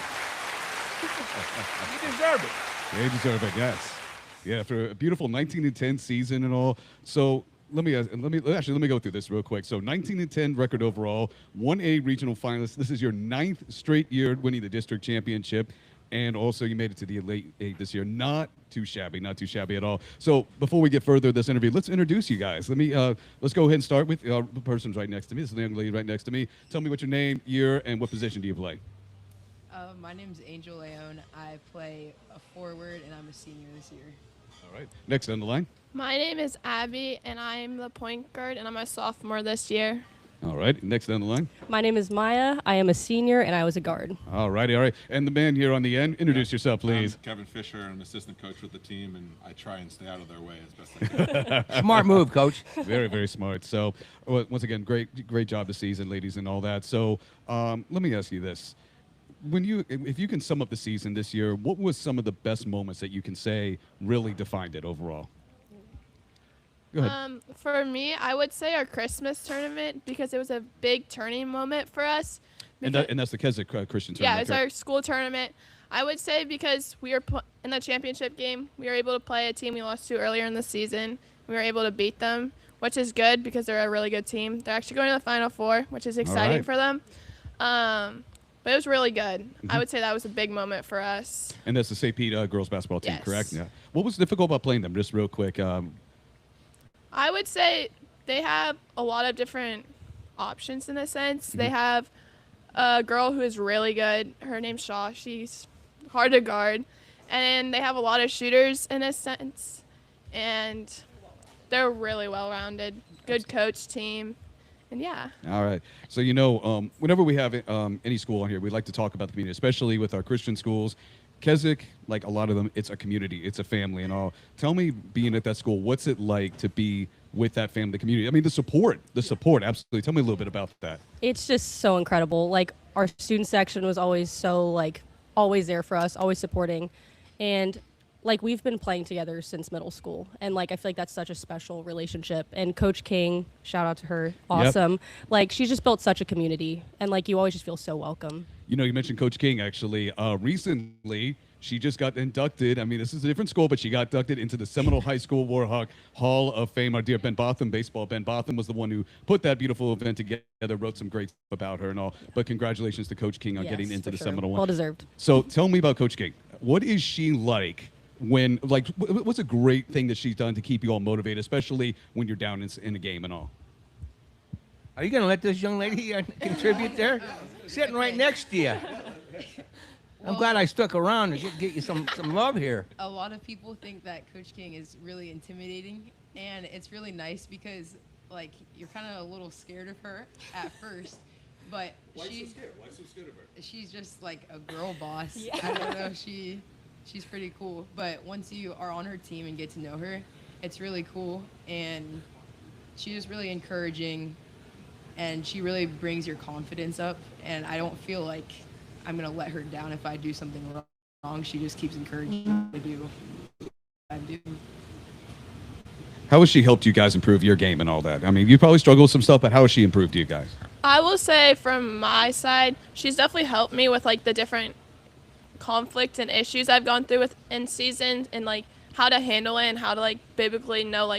S1: You deserve it.
S9: They deserve it, yes. Yeah, after a beautiful 19-10 season and all. So let me go through this real quick. So 19-10 record overall, 1A regional finalist. This is your 9th straight year winning the district championship, and also you made it to the Elite Eight this year. Not too shabby at all. So before we get further in this interview, let's introduce you guys. Let's go ahead and start with the person's right next to me. This is the young lady right next to me. Tell me what your name, year, and what position do you play?
S8: My name's Angel Leone. I play a forward, and I'm a senior this year.
S9: All right. Next on the line.
S10: My name is Abby, and I'm the point guard, and I'm a sophomore this year.
S9: All right. Next on the line.
S11: My name is Maya. I am a senior, and I was a guard.
S9: All righty. All right. And the man here on the end, introduce yourself, please.
S12: I'm Kevin Fisher. I'm an assistant coach with the team, and I try and stay out of their way as best I can.
S1: Smart move, Coach.
S9: Very, very smart. So, once again, great job this season, ladies, and all that. So, let me ask you this: if you can sum up the season this year, what was some of the best moments that you can say really defined it overall? Go ahead.
S10: For me, I would say our Christmas tournament because it was a big turning moment for us.
S9: And that's the Keswick Christian tournament.
S10: Yeah, it's our school tournament. I would say because we were in the championship game, we were able to play a team we lost to earlier in the season. We were able to beat them, which is good because they're a really good team. They're actually going to the Final Four, which is exciting for them. But it was really good. I would say that was a big moment for us.
S9: And that's the St. Pete girls basketball team,
S10: Yes.
S9: correct? Yeah. What was difficult about playing them? Just real quick.
S10: I would say they have a lot of different options in a sense. They have a girl who is really good. Her name's Shaw. She's hard to guard. And they have a lot of shooters in a sense. And they're really well-rounded. Good coach team. And yeah.
S9: All right. So, whenever we have any school on here, we like to talk about the community, especially with our Christian schools. Keswick, like a lot of them, it's a community, it's a family and all. Tell me, being at that school, what's it like to be with that family, the community? I mean, the support, absolutely. Tell me a little bit about that.
S11: It's just so incredible. Like, our student section was always so, always there for us, always supporting. And, we've been playing together since middle school. And, I feel like that's such a special relationship. And Coach King, shout out to her, awesome. Yep. She's just built such a community. And, you always just feel so welcome.
S9: You mentioned Coach King, actually. Recently, she just got inducted. I mean, this is a different school, but she got inducted into the Seminole High School Warhawk Hall of Fame. Our dear Ben Botham, baseball. Ben Botham was the one who put that beautiful event together, wrote some great stuff about her and all. But congratulations to Coach King on getting into the Seminole one.
S11: Well deserved.
S9: So tell me about Coach King. What is she like? What's a great thing that she's done to keep you all motivated, especially when you're down in a game and all?
S1: Are you going to let this young lady contribute there? Sitting right next to you. I'm glad I stuck around to get you some love here.
S8: A lot of people think that Coach King is really intimidating, and it's really nice because, you're kind of a little scared of her at first, but
S9: Why so scared? Why so scared of her?
S8: She's just a girl boss. Yeah. I don't know. She's pretty cool, but once you are on her team and get to know her, it's really cool, and she's just really encouraging, and she really brings your confidence up, and I don't feel like I'm going to let her down if I do something wrong. She just keeps encouraging me to do what I do.
S9: How has she helped you guys improve your game and all that? I mean, you probably struggle with some stuff, but how has she improved you guys?
S10: I will say from my side, she's definitely helped me with the different conflict and issues I've gone through in season and how to handle it and how to biblically know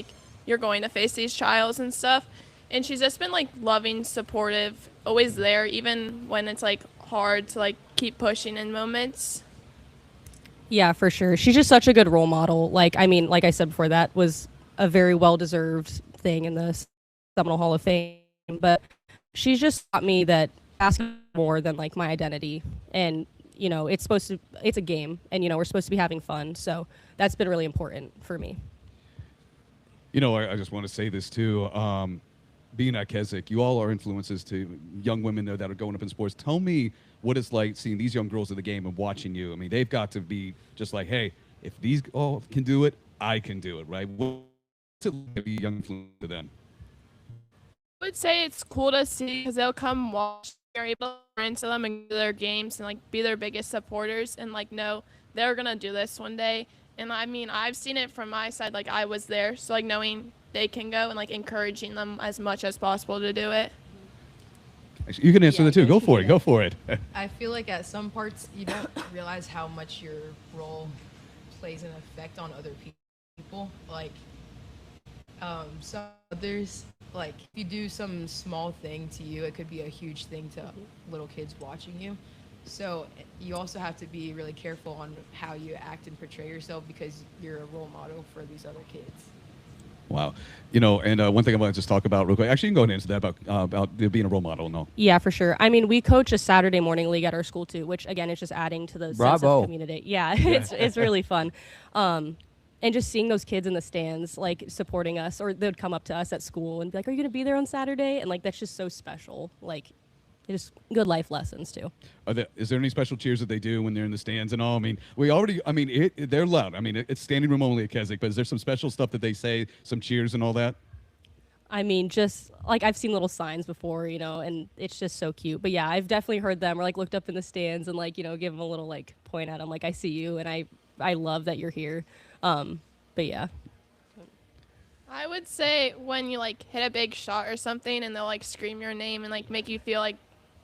S10: you're going to face these trials and stuff. And she's just been loving, supportive, always there, even when it's hard to keep pushing in moments.
S11: Yeah, for sure. She's just such a good role model. Like I said before, that was a very well-deserved thing in the Seminole Hall of Fame. But she's just taught me that asking more than my identity. And, it's a game, and, we're supposed to be having fun. So that's been really important for me.
S9: I just want to say this too. Being at Kezwick, you all are influences to young women that are going up in sports. Tell me what it's like seeing these young girls at the game and watching you. I mean, they've got to be just hey, if these all can do it, I can do it, right? What's it like to be a young influence to them?
S10: I would say it's cool to see because they'll come watch. You're able to run into them and go to their games and be their biggest supporters and know they're gonna do this one day. And I mean, I've seen it from my side. I was there, so knowing they can go and encouraging them as much as possible to do it.
S9: You can answer that too. Go for it. Go for it.
S8: I feel at some parts you don't realize how much your role plays an effect on other people. Some others, if you do some small thing to you, it could be a huge thing to little kids watching you. So you also have to be really careful on how you act and portray yourself because you're a role model for these other kids.
S9: Wow. And one thing I want to just talk about real quick. Actually, you can go into that about being a role model. No.
S11: Yeah, for sure. I mean, we coach a Saturday morning league at our school too, which again is just adding to the sense of community. Yeah, it's really fun. And just seeing those kids in the stands, like supporting us, or they'd come up to us at school and be like, "Are you going to be there on Saturday?" And like that's just so special. Like, just good life lessons too.
S9: Is there any special cheers that they do when they're in the stands and all? I mean, they're loud. I mean, it's standing room only at Kezwick, but is there some special stuff that they say, some cheers and all that?
S11: I mean, just like I've seen little signs before, and it's just so cute. But yeah, I've definitely heard them or like looked up in the stands and like, give them a little like point at them, like I see you and I love that you're here. But yeah.
S10: I would say when you like hit a big shot or something and they'll like scream your name and like make you feel like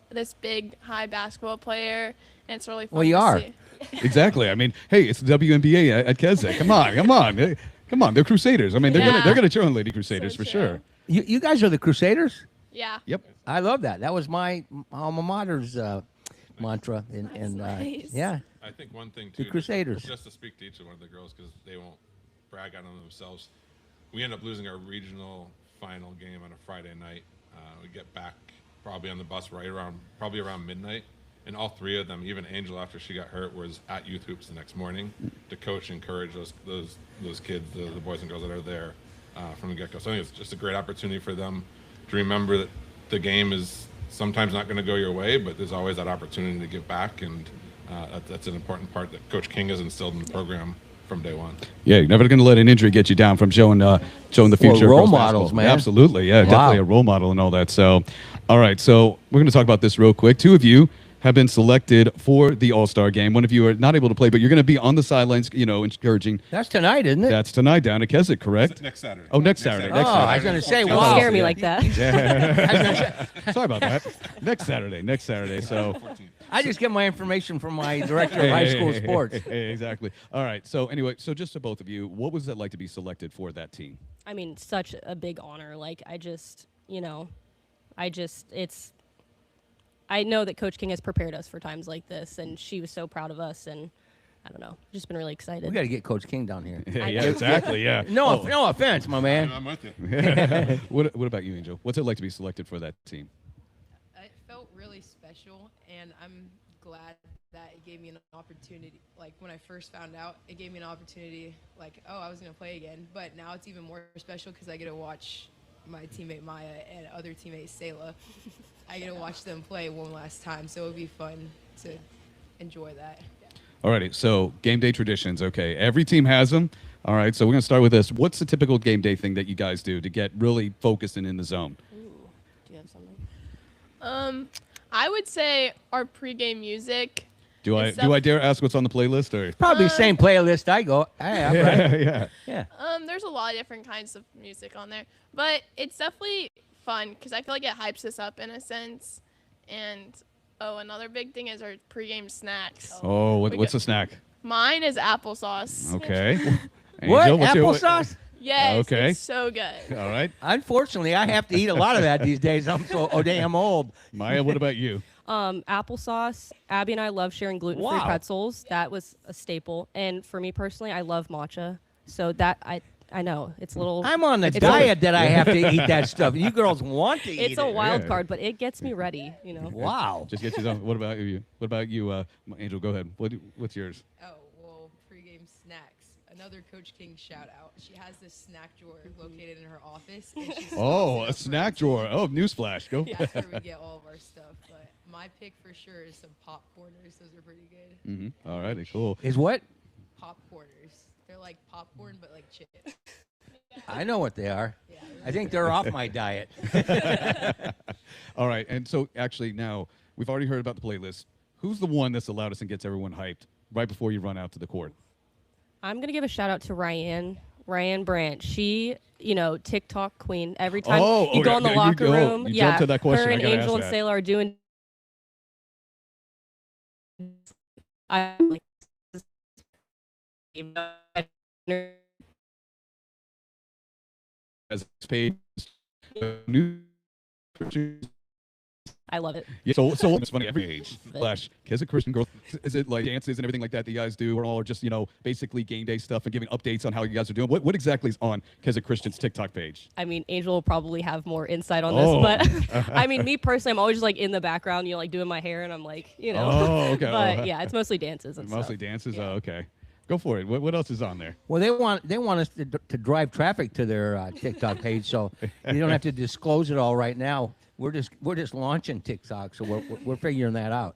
S10: this big high basketball player, and it's really fun.
S1: Well, you are.
S10: See.
S9: Exactly. I mean, hey, it's the WNBA at Kezwick. Come on. They're Crusaders. I mean, they're gonna cheer on Lady Crusaders for sure.
S1: You guys are the Crusaders?
S10: Yeah.
S9: Yep.
S1: I love that. That was my alma mater's mantra.
S10: Nice.
S1: Yeah.
S12: I think one thing too,
S1: The Crusaders.
S12: just to speak to each one of the girls because they won't brag on themselves. We end up losing our regional final game on a Friday night. We get back probably on the bus probably around midnight, and all three of them, even Angel after she got hurt, was at youth hoops the next morning. The coach encouraged those kids, the boys and girls that are there from the get-go. So I think it's just a great opportunity for them to remember that the game is sometimes not going to go your way, but there's always that opportunity to give back, and that's an important part that Coach King has instilled in the program from day one.
S9: Yeah, you're never going to let an injury get you down from showing the future.
S1: Role models, man.
S9: Absolutely, yeah, definitely a role model and all that. So, all right, so we're going to talk about this real quick. Two of you have been selected for the All-Star game. One of you are not able to play, but you're going to be on the sidelines, encouraging.
S1: That's tonight, isn't it?
S9: That's tonight down at Keswick, correct?
S12: Next Saturday.
S9: Oh, next Saturday.
S1: Oh, I was going to say,
S11: Don't
S1: wow.
S11: scare me like that.
S9: Sorry about that. Next Saturday. So.
S1: I just get my information from my director of high school sports.
S9: Hey, exactly. All right. So anyway, just to both of you, what was it like to be selected for that team?
S11: I mean, such a big honor. Like, I know that Coach King has prepared us for times like this, and she was so proud of us, and I don't know, just been really excited.
S1: We got to get Coach King down here.
S9: Yeah, exactly. Yeah.
S1: No offense, my man.
S12: I'm with you.
S9: What about you, Angel? What's it like to be selected for that team?
S8: It felt really special, and I'm glad that it gave me an opportunity. Like, when I first found out, it gave me an opportunity, like, oh, I was going to play again. But now it's even more special because I get to watch my teammate Maya and other teammate Selah. I get to watch them play one last time, so it would be fun to enjoy that.
S9: All righty, so game day traditions. Okay, every team has them. All right, so we're going to start with this. What's the typical game day thing that you guys do to get really focused and in the zone?
S11: Ooh, do you have something?
S10: I would say our pregame music.
S9: Do I dare ask what's on the playlist? Or
S1: Probably the same playlist I go. Yeah.
S10: There's a lot of different kinds of music on there, but it's definitely fun because I feel like it hypes us up in a sense. And another big thing is our pregame snacks.
S9: Oh, what's a snack?
S10: Mine is applesauce.
S9: Okay.
S1: What?
S9: Angel,
S1: Applesauce?
S10: Yes,
S9: Okay.
S10: it's so good.
S9: All right.
S1: Unfortunately, I have to eat a lot of that these days. I'm so damn old.
S9: Maya, what about you?
S11: Applesauce. Abby and I love sharing gluten-free
S1: Wow.
S11: pretzels. That was a staple. And for me personally, I love matcha. So that I know it's a little.
S1: I'm on the diet that I have to eat that stuff. You girls want to eat
S11: It's a
S1: it.
S11: wild card, but it gets me ready.
S1: Wow.
S9: Just get you. What about you? Angel? Go ahead. What's yours?
S8: Oh, well, pregame snacks. Another Coach King shout out. She has this snack drawer located in her office. And she's
S9: A snack drawer. Oh, newsflash. Go.
S8: That's where we get all of our stuff. But my pick for sure is some popcorners. Those are pretty good.
S9: Mm-hmm. All righty, cool.
S1: Is what?
S8: Popcorners. They're like popcorn, but like chips.
S1: I know what they are.
S8: Yeah,
S1: I think they're off my diet.
S9: All right, and so actually now we've already heard about the playlist. Who's the one that's the loudest and gets everyone hyped right before you run out to the court?
S11: I'm gonna give a shout out to Ryan Brandt. She, TikTok queen. Every time you go in the locker room,
S9: you jumped to that question.
S11: Her and
S9: I gotta
S11: Angel
S9: ask
S11: and
S9: that.
S11: Selah are doing.
S9: As it's paid new
S11: I love it.
S9: Yeah, so it's funny every age. Flash, Keswick Christian girls. Is it like dances and everything like that you guys do, or all just basically game day stuff and giving updates on how you guys are doing? What exactly is on Keswick Christian's TikTok page?
S11: I mean, Angel will probably have more insight on this, but I mean, me personally, I'm always just like in the background, like doing my hair, and I'm like,
S9: Oh, okay.
S11: But yeah, it's mostly dances and
S9: Mostly
S11: stuff.
S9: dances.
S11: Yeah.
S9: Oh, okay. Go for it. What else is on there?
S1: Well, they want us to drive traffic to their TikTok page, so you don't have to disclose it all right now. We're just launching TikTok, so we're figuring that out.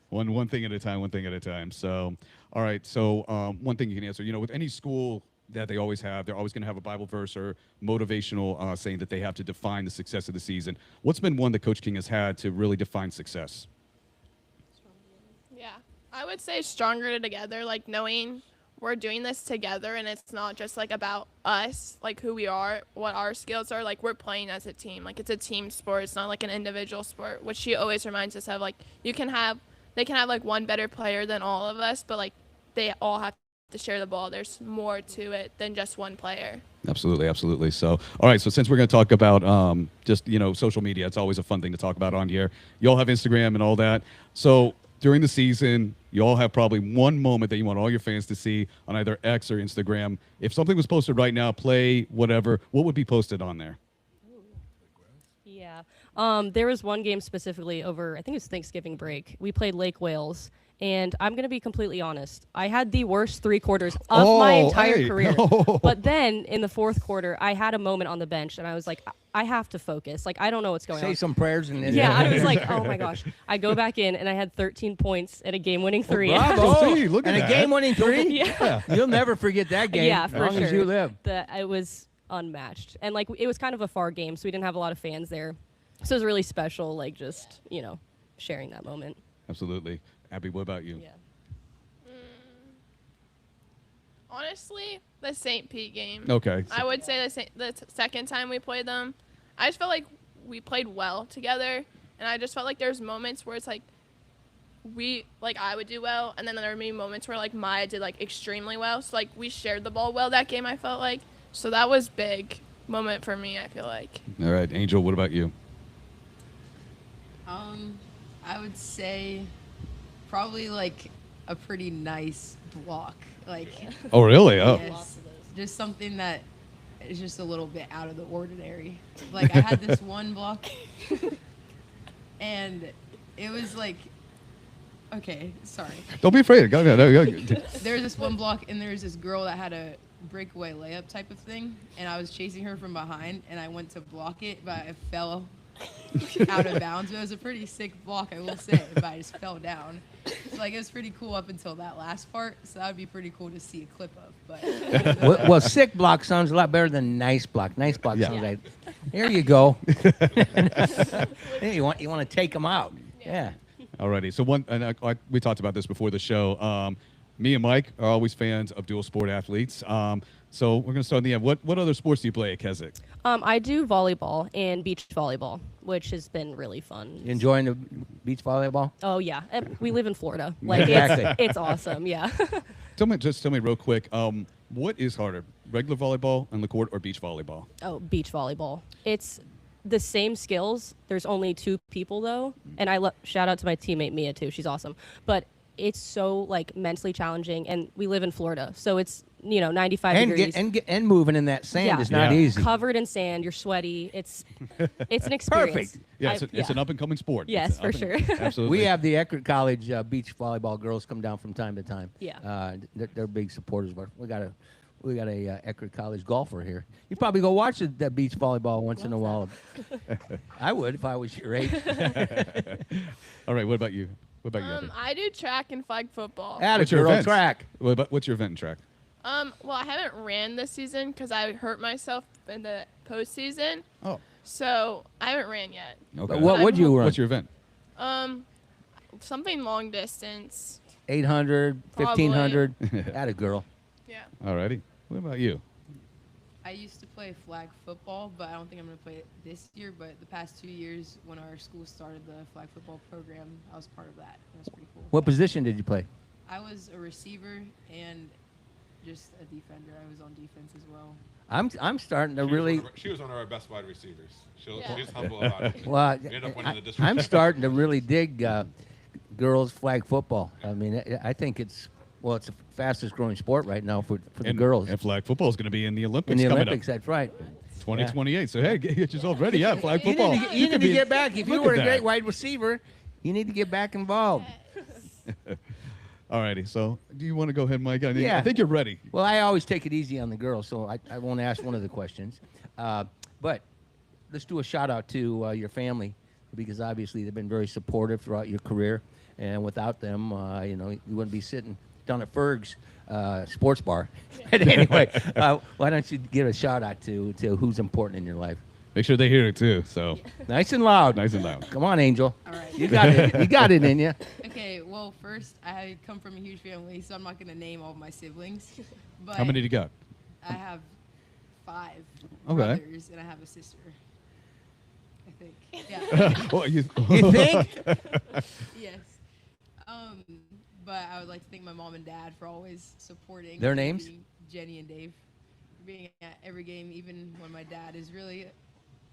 S9: One thing at a time. One thing at a time. So, all right. So, one thing you can answer. With any school that they always have, they're always going to have a Bible verse or motivational saying that they have to define the success of the season. What's been one that Coach King has had to really define success?
S10: Yeah, I would say stronger together, like knowing we're doing this together and it's not just like about us, like who we are, what our skills are, like we're playing as a team. Like it's a team sport, it's not like an individual sport, which she always reminds us of. Like they can have like one better player than all of us, but like they all have to share the ball. There's more to it than just one player.
S9: Absolutely. So, all right. So since we're going to talk about just social media, it's always a fun thing to talk about on here. You all have Instagram and all that. So during the season, you all have probably one moment that you want all your fans to see on either X or Instagram. If something was posted right now, play, whatever, what would be posted on there?
S11: Yeah. There was one game specifically over, I think it was Thanksgiving break. We played Lake Wales, and I'm going to be completely honest. I had the worst 3 quarters of my entire career.
S9: No.
S11: But then in the 4th quarter, I had a moment on the bench, and I was like, I have to focus. Like, I don't know what's going on.
S1: Say some prayers and then.
S11: Yeah, I was like, oh my gosh. I go back in, and I had 13 points and a game-winning 3.
S1: Bravo!
S9: See, look at
S1: and
S9: that.
S1: a game-winning 3.
S11: Yeah.
S1: You'll never forget that game.
S11: Yeah,
S1: as
S11: for
S1: long
S11: sure.
S1: as you live.
S11: It was unmatched. And, like, it was kind of a far game, so we didn't have a lot of fans there. So it was really special, like, just, sharing that moment.
S9: Absolutely. Abby, what about you?
S11: Yeah.
S10: Honestly, the St. Pete game.
S9: Okay.
S10: I would say the second time we played them, I just felt like we played well together, and I just felt like there's moments where it's like I would do well, and then there would be moments where like Maya did like extremely well. So like we shared the ball well that game, I felt like. So that was big moment for me, I feel like.
S9: All right, Angel, what about you?
S8: I would say probably like a pretty nice block. Like
S9: Oh, really? Oh.
S8: yes, just something that is just a little bit out of the ordinary. Like I had this one block and it was like, okay, sorry.
S9: Don't be afraid. Go ahead.
S8: There was this one block and there was this girl that had a breakaway layup type of thing, and I was chasing her from behind and I went to block it, but I fell out of bounds. It was a pretty sick block, I will say, but I just fell down. So like it was pretty cool up until that last part, so that would be pretty cool to see a clip of. But
S1: Well, sick block sounds a lot better than nice block. Nice block sounds like, here you go. Hey, you want to take them out. Yeah.
S9: Alrighty. So we talked about this before the show. Me and Mike are always fans of dual sport athletes. So we're going to start in the end. What other sports do you play at Kezwick?
S11: I do volleyball and beach volleyball, which has been really fun.
S1: You enjoying the beach volleyball?
S11: Oh yeah, we live in Florida. Like
S1: Exactly.
S11: it's awesome. Yeah.
S9: Tell me real quick. What is harder, regular volleyball on the court or beach volleyball?
S11: Oh, beach volleyball. It's the same skills. There's only 2 people though, and shout out to my teammate Mia too. She's awesome. But it's so like mentally challenging, and we live in Florida, so it's 95 degrees.
S1: And moving in that sand is not easy.
S11: Covered in sand, you're sweaty. It's an experience.
S1: Perfect.
S9: Yeah, it's an up and coming sport.
S11: Yes, for sure.
S9: Absolutely.
S1: We have the Eckerd College beach volleyball girls come down from time to time.
S11: Yeah.
S1: They're big supporters. But we got a Eckerd College golfer here. You probably go watch the beach volleyball once in a while. I would if I was your age.
S9: All right. What about you? What about you? Abby?
S10: I do track and flag football.
S9: What's your
S1: girl,
S9: events?
S1: track.
S9: What's your event in track?
S10: Well, I haven't ran this season because I hurt myself in the postseason.
S9: Oh.
S10: So I haven't ran yet.
S9: Okay.
S1: But what would you run?
S9: What's your event?
S10: Something long distance.
S1: 800, 1500. Atta girl.
S10: Yeah.
S9: Alrighty. What about you?
S8: I used to play flag football, but I don't think I'm going to play it this year. But the past 2 years, when our school started the flag football program, I was part of that. It was pretty cool.
S1: What position did you play?
S8: I was a receiver and just a defender. I was on defense as well.
S1: I'm starting to really.
S12: She was one of our best wide receivers.
S10: Yeah.
S12: She's humble about it.
S1: Well,
S12: We ended up winning the
S1: I'm
S12: district.
S1: starting to really dig girls flag football. I mean, I think it's the fastest growing sport right now for the girls.
S9: And flag football is going to be in the Olympics
S1: In the
S9: coming
S1: Olympics,
S9: up.
S1: that's right.
S9: 2028. So, hey, get yourself ready. Yeah, flag football.
S1: You need to get back. If you
S9: Look
S1: were
S9: at
S1: a great
S9: that.
S1: wide receiver, you need to get back involved.
S9: All righty. So, do you want to go ahead, Mike?
S1: Yeah.
S9: I think you're ready.
S1: Well, I always take it easy on the girls, so I won't ask one of the questions. But let's do a shout out to your family, because obviously they've been very supportive throughout your career, and without them, you wouldn't be sitting down at Ferg's sports bar. But anyway, why don't you give a shout out to who's important in your life?
S9: Make sure they hear it too. So,
S1: Nice and loud.
S9: nice and loud.
S1: Come on, Angel.
S8: All right.
S1: You got it. You got it in you.
S8: Okay, well, first, I come from a huge family, so I'm not going to name all of my siblings. But
S9: How many do you got?
S8: I have 5
S9: Okay.
S8: brothers, and I have a sister. I think. Yeah.
S9: Well, you
S1: think?
S8: Yes. But I would like to thank my mom and dad for always supporting.
S1: Their names?
S8: being Jenny and Dave. For being at every game, even when my dad is really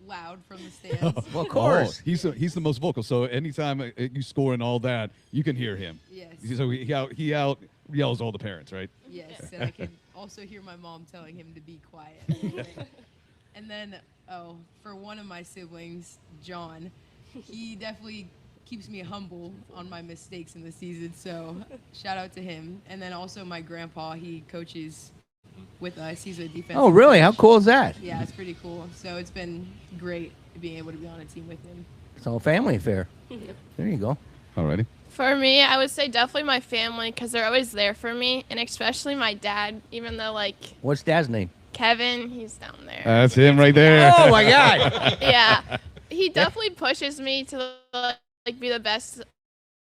S8: loud from the stands.
S1: Well, of course.
S9: He's the most vocal. So anytime you score and all that, you can hear him.
S8: Yes.
S9: So he out yells all the parents, right?
S8: Yes, and I can also hear my mom telling him to be quiet. And then, for one of my siblings, John, he definitely keeps me humble on my mistakes in the season, so shout out to him. And then also my grandpa, he coaches with us. He's a defensive
S1: Oh, really? How
S8: coach.
S1: cool is that?
S8: Yeah, it's pretty cool. So it's been great being able to be on a team with him.
S1: It's all family affair. There you go.
S9: Alrighty.
S10: For me, I would say definitely my family because they're always there for me, and especially my dad. Even though like
S1: What's Dad's name?
S10: Kevin, he's down there.
S9: That's him right there.
S1: Oh my God!
S10: Yeah, he definitely pushes me to like be the best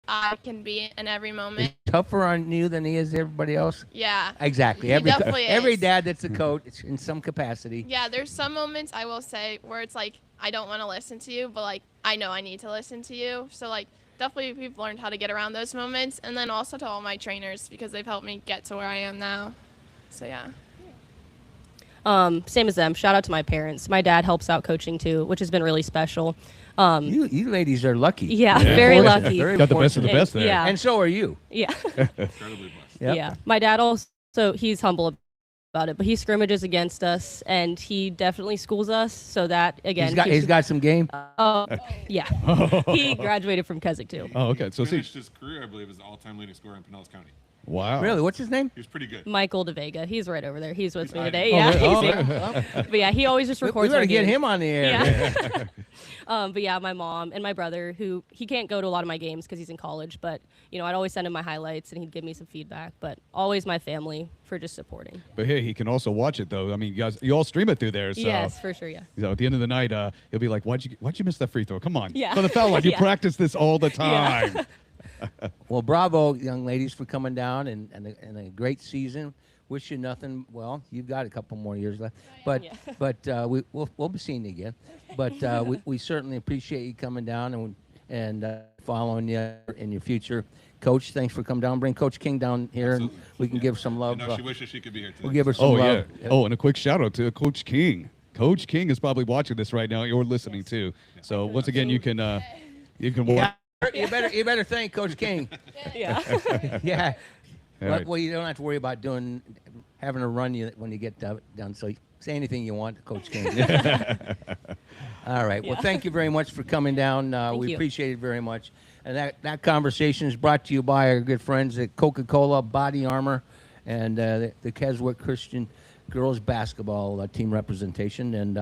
S10: I can be in every moment.
S1: Tougher on you than he is everybody else.
S10: Yeah.
S1: Exactly.
S10: He definitely
S1: every
S10: is.
S1: dad that's a coach in some capacity.
S10: Yeah, there's some moments I will say where it's like I don't want to listen to you, but like I know I need to listen to you. So like definitely we've learned how to get around those moments, and then also to all my trainers because they've helped me get to where I am now. So yeah.
S11: Same as them. Shout out to my parents. My dad helps out coaching too, which has been really special.
S1: You ladies are lucky.
S11: Yeah, very lucky.
S1: Very
S9: Got the best of the best there.
S11: Yeah.
S1: And so are you.
S11: Yeah.
S12: Incredibly blessed.
S1: Yep.
S11: Yeah. My dad also, he's humble about it, but he scrimmages against us, and he definitely schools us. So that again,
S1: He's got some game.
S11: yeah. He graduated from Kezwick too.
S9: Oh, okay. So see,
S12: Finished his career, I believe, as the all-time leading scorer in Pinellas County.
S9: wow.
S1: Really? What's his name?
S12: He was pretty good.
S11: Michael DeVega. He's right over there. He's with me
S12: I-
S11: today.
S12: Oh,
S11: Yeah.
S1: really?
S11: he's-
S1: Oh,
S11: but yeah, he always just
S1: we
S11: records.
S1: better
S11: our
S1: get
S11: games.
S1: him on the air.
S11: Yeah. But yeah, my mom and my brother, who he can't go to a lot of my games because he's in college, but I'd always send him my highlights and he'd give me some feedback. But always my family for just supporting.
S9: But hey, he can also watch it though. I mean, you all stream it through there. So
S11: Yes, for sure. Yeah.
S9: So at the end of the night, he'll be like, "Why'd you miss that free throw? Come on,
S11: Yeah.
S9: for the foul line. You
S11: Yeah.
S9: practice this all the time."
S11: Yeah.
S1: Well, bravo, young ladies, for coming down and a great season. Wish you nothing. Well, you've got a couple more years left, but
S11: Yeah.
S1: we'll be seeing you again. But we certainly appreciate you coming down and following you in your future. Coach, thanks for coming down. Bring Coach King down here, and we can give some love.
S12: I know she wishes she could be here today.
S1: We'll give her some
S9: Oh
S1: love.
S9: yeah. Oh, and a quick shout out to Coach King. Coach King is probably watching this right now or listening too. So once again, you can watch.
S1: Yeah, you better thank Coach King.
S11: Yeah.
S1: Yeah.
S9: All right.
S1: Well, you don't have to worry about having to run you when you get done. So say anything you want to Coach King. All right. Well,
S11: Yeah.
S1: thank you very much for coming down. We
S11: you.
S1: appreciate it very much. And that conversation is brought to you by our good friends at Coca-Cola, Body Armor, and the Keswick Christian girls basketball team representation. And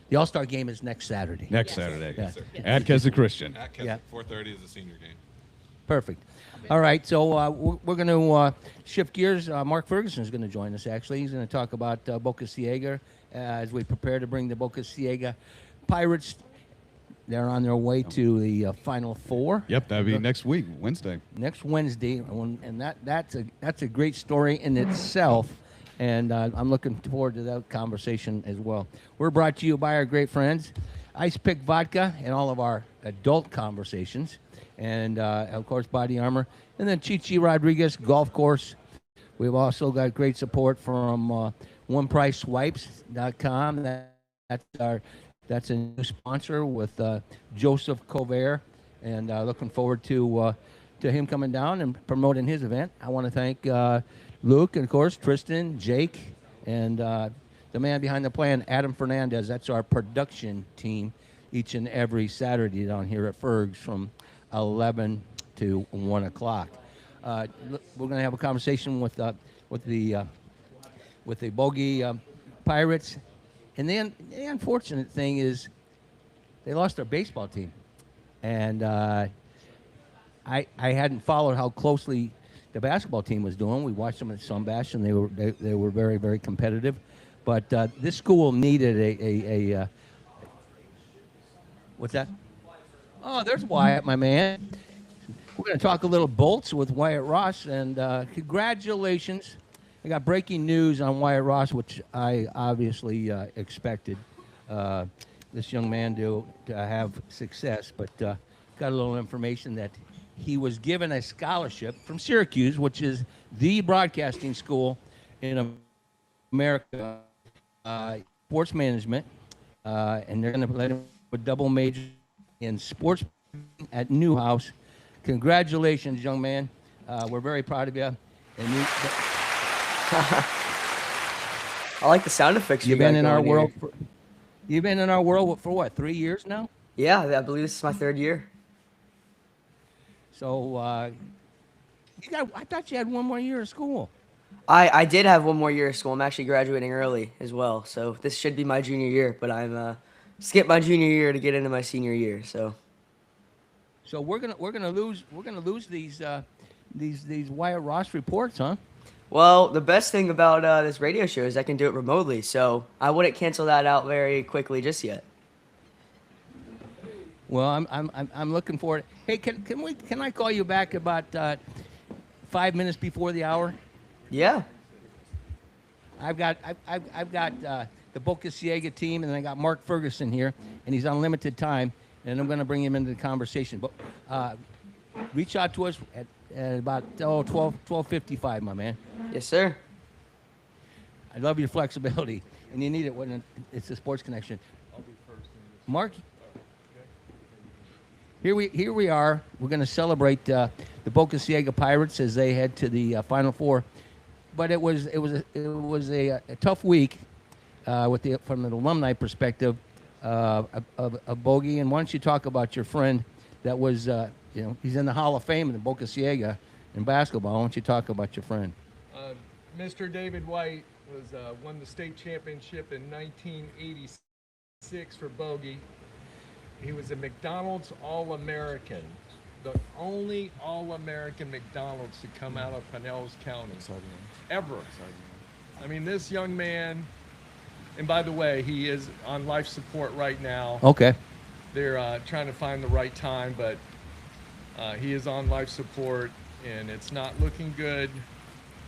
S1: the All-Star game is next Saturday.
S9: Next Saturday
S1: Yeah.
S9: at Keswick Christian.
S12: At Keswick,
S1: Yeah.
S12: 4:30 is the senior game.
S1: Perfect. All right, so we're going to shift gears. Mark Ferguson is going to join us, actually. He's going to talk about Boca Ciega as we prepare to bring the Boca Ciega Pirates. They're on their way to the Final Four.
S9: Yep, that'll be next week, Wednesday.
S1: Next Wednesday, and that's a great story in itself, and I'm looking forward to that conversation as well. We're brought to you by our great friends, Ice Pick Vodka, and all of our adult conversations. And, of course, Body Armor. And then Chichi Rodriguez Golf Course. We've also got great support from OnePriceSwipes.com. That's a new sponsor with Joseph Cover, and looking forward to him coming down and promoting his event. I want to thank Luke and, of course, Tristan, Jake, and the man behind the plan, Adam Fernandez. That's our production team each and every Saturday down here at Ferg's from 11 to 1 o'clock. We're going to have a conversation with the Bogey Pirates. And then the unfortunate thing is they lost their baseball team. And I hadn't followed how closely the basketball team was doing. We watched them at Sunbash, and they were very, very competitive. But this school needed a what's that? Oh, there's Wyatt, my man. We're going to talk a little Bolts with Wyatt Ross, and congratulations. I got breaking news on Wyatt Ross, which I obviously expected this young man to have success, but got a little information that he was given a scholarship from Syracuse, which is the broadcasting school in America, sports management, and they're going to let him a double major in sports at Newhouse. Congratulations, young man. We're very proud of you. And
S13: I like the sound effects
S1: you've been in our world. You've been in our world for what, 3 years now?
S13: Yeah, I believe this is my 3rd year.
S1: So I thought you had 1 more year of school.
S13: I did have 1 more year of school. I'm actually graduating early as well, so this should be my junior year. But I'm skipped my junior year to get into my senior year. So
S1: we're gonna lose these Wyatt Ross reports, huh?
S13: Well, the best thing about this radio show is I can do it remotely, so I wouldn't cancel that out very quickly just yet.
S1: Well, I'm looking forward. Hey, can I call you back about 5 minutes before the hour?
S13: Yeah.
S1: I've got the Boca Ciega team, and then I got Mark Ferguson here, and he's on limited time, and I'm going to bring him into the conversation. But reach out to us at about 12:55, my man.
S13: Yes, sir.
S1: I love your flexibility, and you need it when it's a sports connection. I'll be first. Mark, here we are. We're going to celebrate the Boca Ciega Pirates as they head to the Final Four. But it was a tough week from an alumni perspective of Bogey. And why don't you talk about your friend that was he's in the Hall of Fame in the Boca Ciega in basketball. Why don't you talk about your friend?
S14: Mr. David White won the state championship in 1986 for Bogey. He was a McDonald's All-American, the only All-American McDonald's to come out of Pinellas County ever. I mean, this young man, and by the way, he is on life support right now.
S1: Okay.
S14: They're trying to find the right time, but he is on life support, and it's not looking good.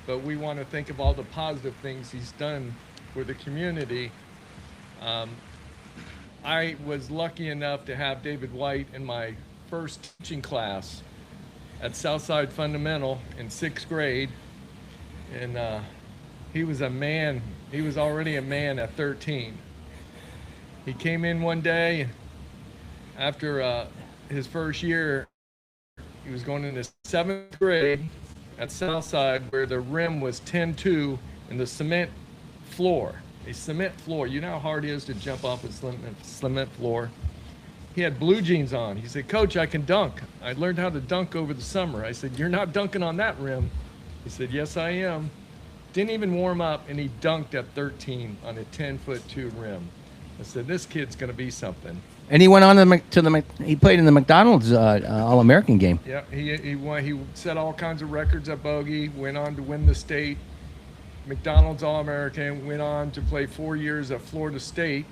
S14: But we want to think of all the positive things he's done for the community. I was lucky enough to have David White in my first teaching class at Southside Fundamental in 6th grade. And he was a man. He was already a man at 13. He came in one day after his first year. He was going into 7th grade at Southside, where the rim was 10-2 and the cement floor. A cement floor. You know how hard it is to jump off a cement floor? He had blue jeans on. He said, "Coach, I can dunk. I learned how to dunk over the summer." I said, "You're not dunking on that rim." He said, "Yes, I am." Didn't even warm up, and he dunked at 13 on a 10-foot-2 rim. I said, "This kid's going to be something."
S1: And he went on he played in the McDonald's All-American game.
S14: Yeah, he won. He set all kinds of records at Bogey. Went on to win the state McDonald's All-American. Went on to play 4 years at Florida State.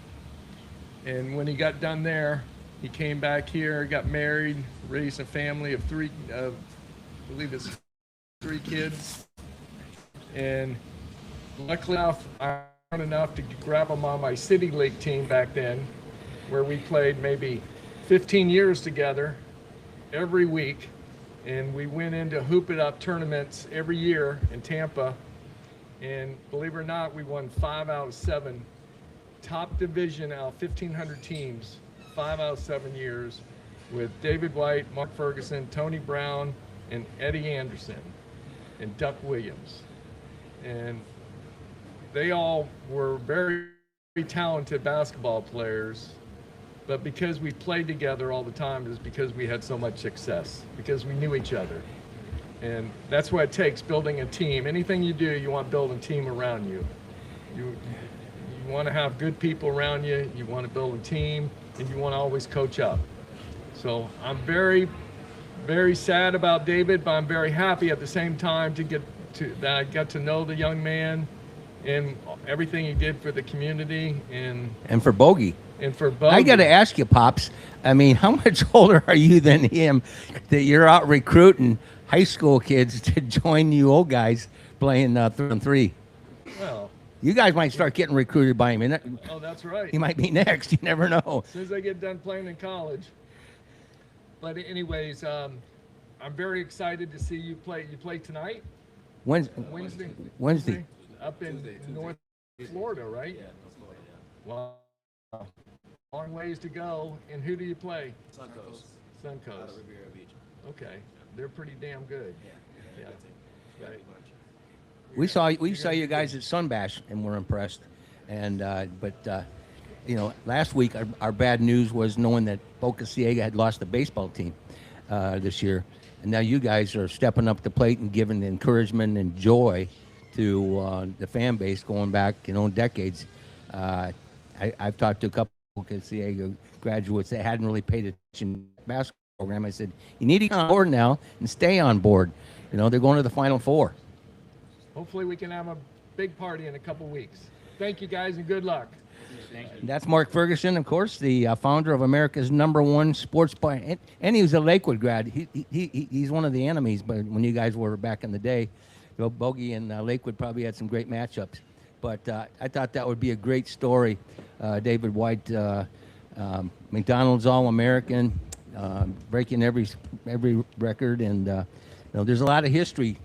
S14: And when he got done there, he came back here, got married, raised a family of three. I believe it's 3 kids. And luckily enough, I was enough to grab him on my City League team back then, where we played maybe 15 years together every week. And we went into Hoop It Up tournaments every year in Tampa. And believe it or not, we won 5 out of 7 top division out of 1,500 teams, 5 out of 7 years with David White, Mark Ferguson, Tony Brown, and Eddie Anderson, and Duck Williams. And they all were very talented basketball players, but because we played together all the time is because we had so much success, because we knew each other. And that's what it takes, building a team. Anything you do, you want to build a team around you. You want to have good people around you, you want to build a team, and you want to always coach up. So I'm very, very sad about David, but I'm very happy at the same time that I got to know the young man and everything he did for the community and
S1: for Bogey.
S14: And for Bogey.
S1: I got to ask you, Pops. I mean, how much older are you than him that you're out recruiting high school kids to join you old guys playing 3-on-3?
S14: Well,
S1: you guys might start getting recruited by him.
S14: Oh, that's right.
S1: He might be next. You never know.
S14: As soon as I get done playing in college. But anyways, I'm very excited to see you play. You play tonight?
S1: Wednesday.
S14: Up in North Florida, right? Yeah, North Florida. Wow. Long ways to go. And who do you play?
S15: Suncoast.
S14: Suncoast.
S15: Riviera Beach.
S14: Okay. They're pretty damn good. Yeah. Right.
S1: We saw you guys at Sunbash and were impressed. And but last week our bad news was knowing that Boca Ciega had lost the baseball team this year, and now you guys are stepping up the plate and giving encouragement and joy to the fan base going back decades. I've talked to a couple of Boca Ciega graduates that hadn't really paid attention to the basketball program. I said, you need to get on board now and stay on board. They're going to the Final Four.
S14: Hopefully we can have a big party in a couple weeks. Thank you guys and good luck.
S1: That's Mark Ferguson, of course, the founder of America's #1 sports bar, and he was a Lakewood grad. He's one of the enemies, but when you guys were back in the day, Bogey and Lakewood probably had some great matchups. But I thought that would be a great story. David White, McDonald's All-American, breaking every record, and there's a lot of history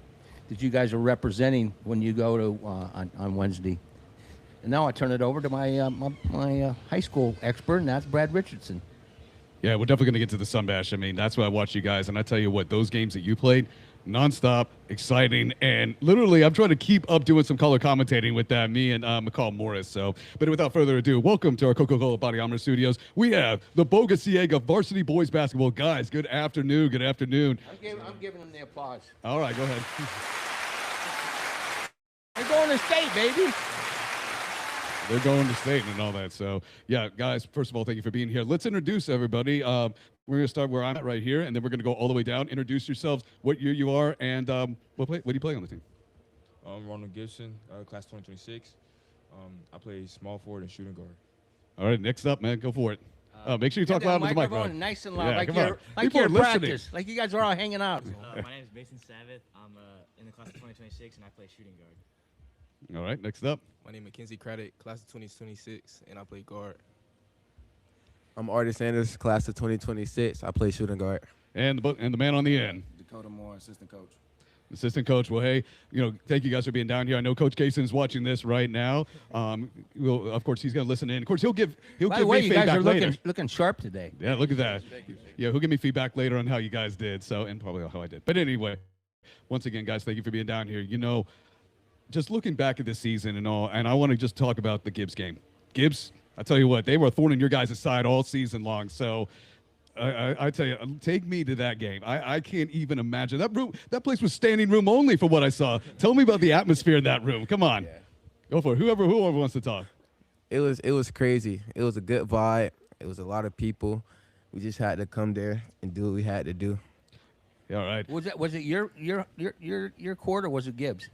S1: that you guys are representing when you go to on Wednesday. And now I turn it over to my my high school expert, and that's Brad Richardson.
S9: Yeah, we're definitely going to get to the Sunbash. I mean, that's why I watch you guys, and I tell you what, those games that you played, nonstop, exciting, and literally, I'm trying to keep up doing some color commentating with that, me and McCall Morris. So, but without further ado, welcome to our Coca-Cola Body Armor Studios. We have the Boca Ciega varsity boys basketball guys. Good afternoon. Good afternoon.
S1: I'm giving them the applause.
S9: All right, go ahead.
S1: They're going to state, baby.
S9: They're going to state and all that. So, yeah, guys, first of all, thank you for being here. Let's introduce everybody. We're going to start where I'm at right here, and then we're going to go all the way down. Introduce yourselves, what year you are, and what do you play on the team?
S16: I'm Ronald Gibson, class 2026. I play small forward and shooting guard.
S9: All right, next up, man, go for it. Make sure you talk loud into the microphone.
S1: Nice and loud,
S9: Yeah,
S1: like you're in practice, like you guys are all hanging out.
S17: My name is Mason Savith. I'm in the class of 2026, and I play shooting guard.
S9: All right, next up.
S18: My name is Mackenzie Craddock, class of 2026, and I play guard.
S19: I'm Artie Sanders, class of 2026. I play shooting guard.
S9: And the man on the end.
S20: Dakota Moore, assistant coach.
S9: Assistant coach. Well, hey, thank you guys for being down here. I know Coach Kaysen's watching this right now. Of course, he's going to listen in. Of course, he'll give
S1: By the way,
S9: me
S1: you
S9: feedback
S1: guys are
S9: later.
S1: looking sharp today.
S9: Yeah, look at that. Yeah, he'll give me feedback later on how you guys did. So, and probably how I did. But anyway, once again, guys, thank you for being down here. Just looking back at this season and all, and I want to just talk about the Gibbs game. Gibbs, I tell you what, they were a thorn in your guys' side all season long. So I tell you, take me to that game. I can't even imagine. That place was standing room only for what I saw. Tell me about the atmosphere in that room. Come on. Go for it. Whoever wants to talk.
S19: It was crazy. It was a good vibe. It was a lot of people. We just had to come there and do what we had to do.
S9: Yeah, all right.
S1: Was it your court or was it Gibbs?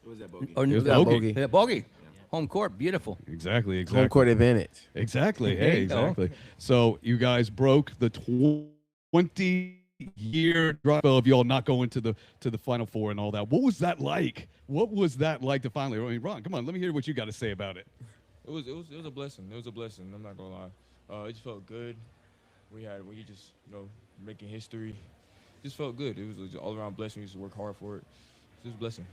S20: It was at Bogey.
S1: Or
S19: It was at Bogey.
S1: Bogey. Yeah. Home court, beautiful.
S9: Exactly.
S19: Home court advantage.
S9: Exactly.
S1: There
S9: Hey,
S1: you go.
S9: exactly. So you guys broke the 20-year drought spell of y'all not going to the Final Four and all that. What was that like? What was that like to finally? I mean, Ron, come on, let me hear what you got to say about it.
S16: It was a blessing. It was a blessing. I'm not gonna lie. It just felt good. We just making history. Just felt good. It was an all around blessing. We just work hard for it. It was a blessing.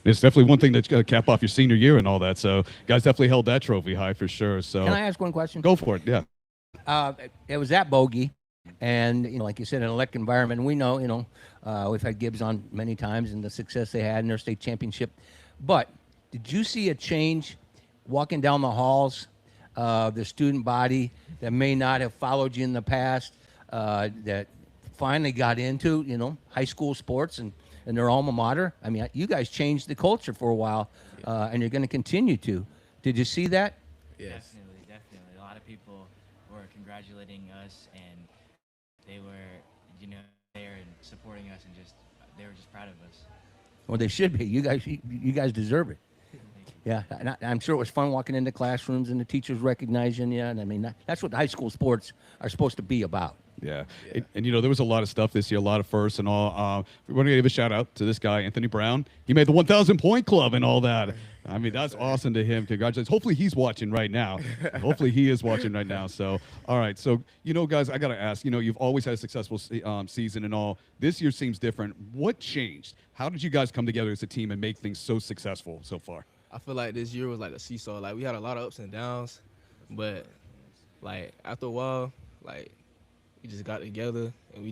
S9: It's definitely one thing that's going to cap off your senior year and all that. So guys definitely held that trophy high for sure. So
S1: Can I ask one question?
S9: Go for it. Yeah.
S1: It was at Bogey, and like you said, an elect environment. We know, we've had Gibbs on many times and the success they had in their state championship. But did you see a change walking down the halls of the student body that may not have followed you in the past, that finally got into high school sports and their alma mater? I mean, you guys changed the culture for a while, and you're going to continue to. Did you see that?
S17: Yes. Definitely. A lot of people were congratulating us, and they were, there and supporting us, and they were just proud of us.
S1: Well, they should be. You guys deserve it. Yeah, and I'm sure it was fun walking into classrooms and the teachers recognizing you. And I mean, that's what high school sports are supposed to be about.
S9: Yeah. And there was a lot of stuff this year, a lot of firsts and all. We want to give a shout out to this guy, Anthony Brown. He made the 1,000 point club and all that. I mean, that's awesome to him. Congratulations. Hopefully he's watching right now. Hopefully he is watching right now. So, all right. So, guys, I got to ask, you've always had a successful season and all. This year seems different. What changed? How did you guys come together as a team and make things so successful so far?
S18: I feel like this year was like a seesaw. Like, we had a lot of ups and downs, but, like, after a while, like, we just got together, and we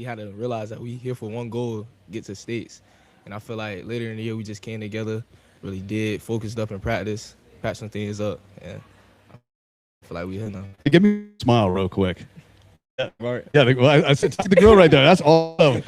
S18: had to realize that we here for one goal, get to states. And I feel like later in the year, we just came together, really focused up in practice, patched some things up, and I feel like we here now.
S9: Give me a smile real quick. Right. Yeah, I said the girl right there. That's awesome.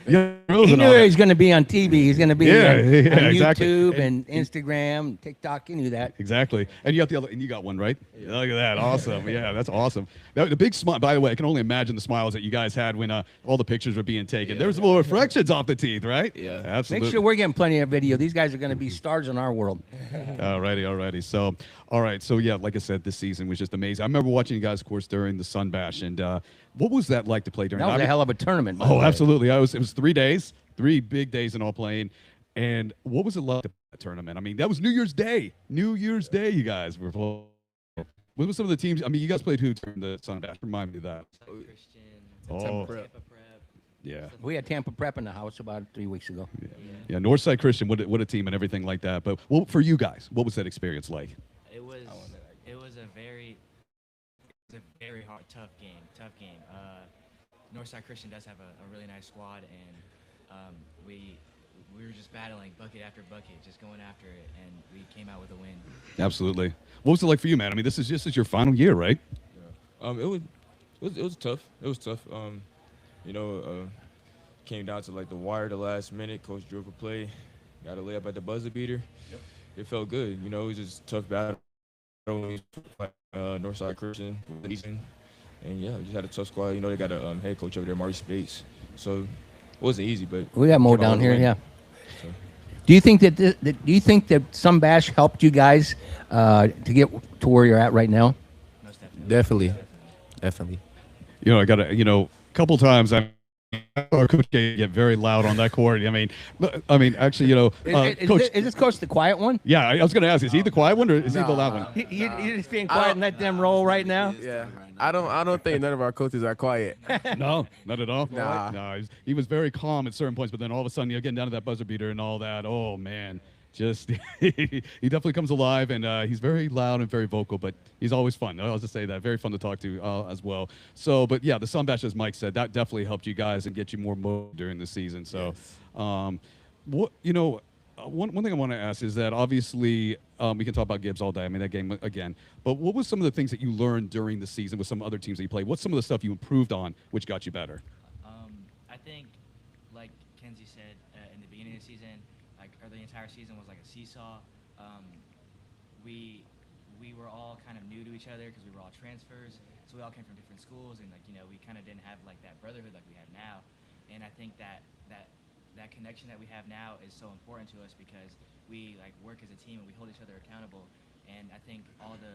S9: Yeah,
S1: he knew he was going to be on TV. He's going to be on
S9: exactly.
S1: YouTube and Instagram, TikTok. He knew that.
S9: Exactly. And you got one, right? Yeah. Look at that. Awesome. Yeah, that's awesome. The big smile, by the way, I can only imagine the smiles that you guys had when all the pictures were being taken. There was little reflections off the teeth, right?
S18: Yeah.
S9: Absolutely.
S1: Make sure we're getting plenty of video. These guys are going to be stars in our world.
S9: Alrighty. So, all right. So, yeah, like I said, this season was just amazing. I remember watching you guys, of course, during the Sun Bash. And what was that like to play during?
S1: That was a hell of a tournament.
S9: Oh, absolutely. It was 3 days, 3 big days and all playing. And what was it like to play that tournament? I mean, that was New Year's Day. New Year's Day, you guys were playing. What were some of the teams? I mean, you guys played who during the Sun Bash? Remind me of that.
S17: Tampa Prep.
S9: Yeah.
S1: We had Tampa Prep in the house about 3 weeks ago.
S9: Yeah, Northside Christian, what a team and everything like that. But for you guys, what was that experience like?
S17: It was a very hard, tough game. Northside Christian does have a really nice squad, and we were just battling bucket after bucket, just going after it, and we came out with a win.
S9: Absolutely. What was it like for you, man? I mean, this is your final year, right?
S16: Yeah. It was tough. It was tough. Came down to like the wire, the last minute. Coach drew up a play, got a layup at the buzzer beater. Yep. It felt good. It was just a tough battle. Northside Christian, and yeah, we just had a tough squad. They got a head coach over there, Marty Spates. So it wasn't easy, but
S1: we got more down here. Yeah.
S16: So.
S1: Do you think that Sun Bash helped you guys to get to where you're at right now?
S19: Definitely.
S9: I got a couple times our coach get very loud on that court. I mean, actually,
S1: Coach, is this Coach the quiet one?
S9: Yeah, I was going to ask, is he the quiet one or is he the loud one?
S1: You're just being quiet and let them roll right now?
S19: Yeah. I don't think none of our coaches are quiet.
S9: No, not at all.
S19: Nah.
S9: No, he was very calm at certain points, but then all of a sudden, getting down to that buzzer beater and all that. Oh man, just he definitely comes alive, and he's very loud and very vocal, but he's always fun. I'll just say that, very fun to talk to as well. So, but yeah, the Sun Bash, as Mike said, that definitely helped you guys and get you more motivated during the season. So, one thing I want to ask is that obviously we can talk about Gibbs all day. I mean, that game again. But what was some of the things that you learned during the season with some other teams that you played? What's some of the stuff you improved on which got you better?
S17: I think, like Kenzie said in the beginning of the season, or the entire season was like a seesaw. We were all kind of new to each other because we were all transfers. So we all came from different schools, and we kind of didn't have like that brotherhood like we have now. And I think that connection that we have now is so important to us because we work as a team and we hold each other accountable. And I think all the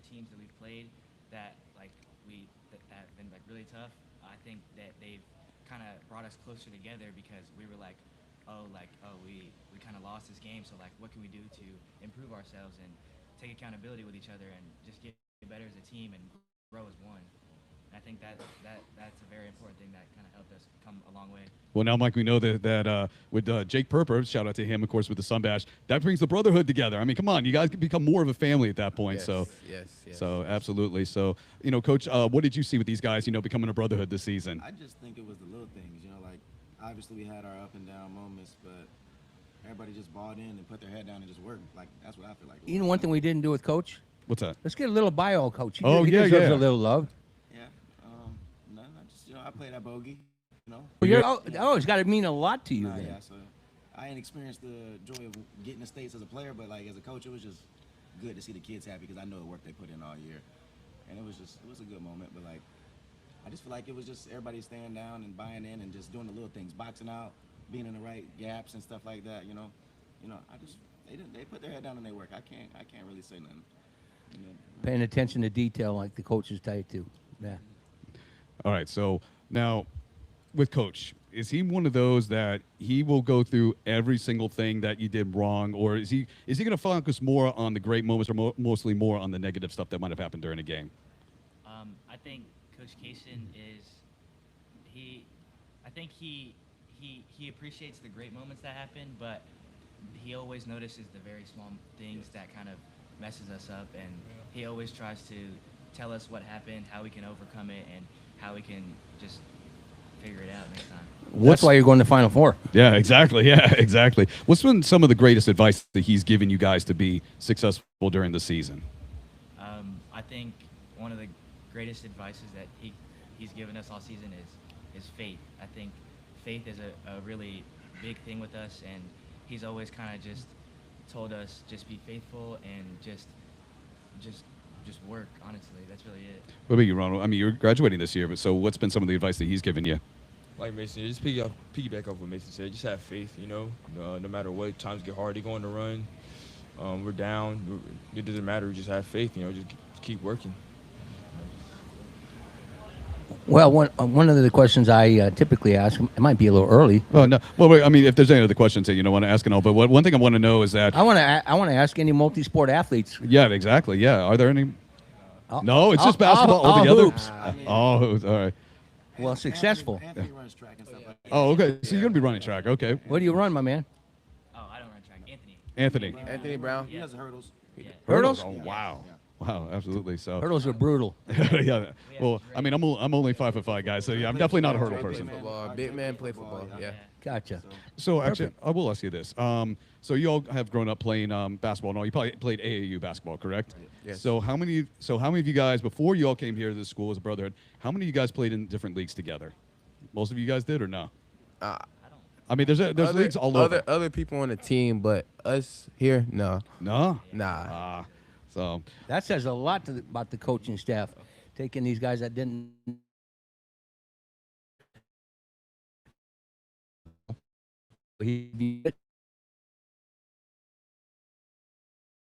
S17: teams that we've played that have been really tough, I think that they've kind of brought us closer together because we were we kind of lost this game, so what can we do to improve ourselves and take accountability with each other and just get better as a team and grow as one. And I think think that's a very important thing that kind of helped us come a long way.
S9: Well, now, Mike, we know that with Jake Perper, shout out to him, of course, with the Sun Bash, that brings the brotherhood together. I mean, come on, you guys can become more of a family at that point.
S19: Yes.
S9: So absolutely. So, Coach, what did you see with these guys, becoming a brotherhood this season?
S20: I just think it was the little things, like obviously we had our up and down moments, but everybody just bought in and put their head down and just worked. Like that's what I feel like.
S1: You know one thing we didn't do with Coach?
S9: What's that?
S1: Let's get a little bio, Coach. He
S9: yeah.
S1: deserves a little love.
S20: Yeah. No, just I played at Bogey.
S1: It's got to mean a lot to you. Then.
S20: Yeah. So I ain't experienced the joy of getting the States as a player, but like as a coach, it was just good to see the kids happy because I know the work they put in all year, and it was a good moment. But like I just feel like it was just everybody staying down and buying in and just doing the little things, boxing out, being in the right gaps and stuff like that. They put their head down and they work. I can't really say nothing.
S1: Paying attention to detail like the coaches tell you to. Yeah.
S9: All right. So now with Coach, is he one of those that he will go through every single thing that you did wrong, or is he going to focus more on the great moments or mostly more on the negative stuff that might have happened during a game?
S17: I think Coach Kaysen he appreciates the great moments that happen, but he always notices the very small things that kind of messes us up, and he always tries to tell us what happened, how we can overcome it, and how we can just figure it out next time.
S1: That's why you're going to Final Four.
S9: Yeah, exactly. Yeah, exactly. What's been some of the greatest advice that he's given you guys to be successful during the season?
S17: I think one of the greatest advices that he's given us all season is faith. I think faith is a really big thing with us, and he's always kind of just told us just be faithful and just work. Honestly, that's really it.
S9: What about you, Ronald? I mean, you're graduating this year, but so what's been some of the advice that he's given you?
S16: Like Mason, just piggyback off what Mason said. Just have faith, no matter what, times get hard, they're going to run. We're down. It doesn't matter. We just have faith, just keep working.
S1: Well, one of the questions I typically ask, it might be a little early.
S9: Oh no. Well, wait, I mean, if there's any other questions that want to ask and all, but one thing I want to know is that
S1: I want to ask any multi-sport athletes.
S9: Yeah, exactly. Yeah, are there any? No, it's just basketball.
S1: All
S9: the
S1: hoops.
S9: All hoops. All right.
S1: Well, successful.
S20: Anthony runs track and stuff like that.
S9: Oh, okay. So you're gonna be running track, okay?
S1: What do you run, my man?
S17: Oh, I don't run track.
S19: Anthony Brown.
S20: He does hurdles.
S1: Hurdles?
S9: Oh, wow. Wow, absolutely. So
S1: hurdles are brutal.
S9: Yeah. Well, I mean, I'm only 5'5" guy, so yeah, I'm definitely not a hurdle person.
S19: Big man play football. Yeah.
S1: Gotcha.
S9: So actually, I will ask you this. So you all have grown up playing basketball and all. You probably played AAU basketball, correct?
S19: Yes.
S9: So how many of you guys, before you all came here to the school as a brotherhood, how many of you guys played in different leagues together? Most of you guys did or no? I mean, there's leagues all over.
S19: Other people on the team, but us here, no.
S9: No?
S19: Nah.
S9: So
S1: that says a lot about the coaching staff, taking these guys that didn't.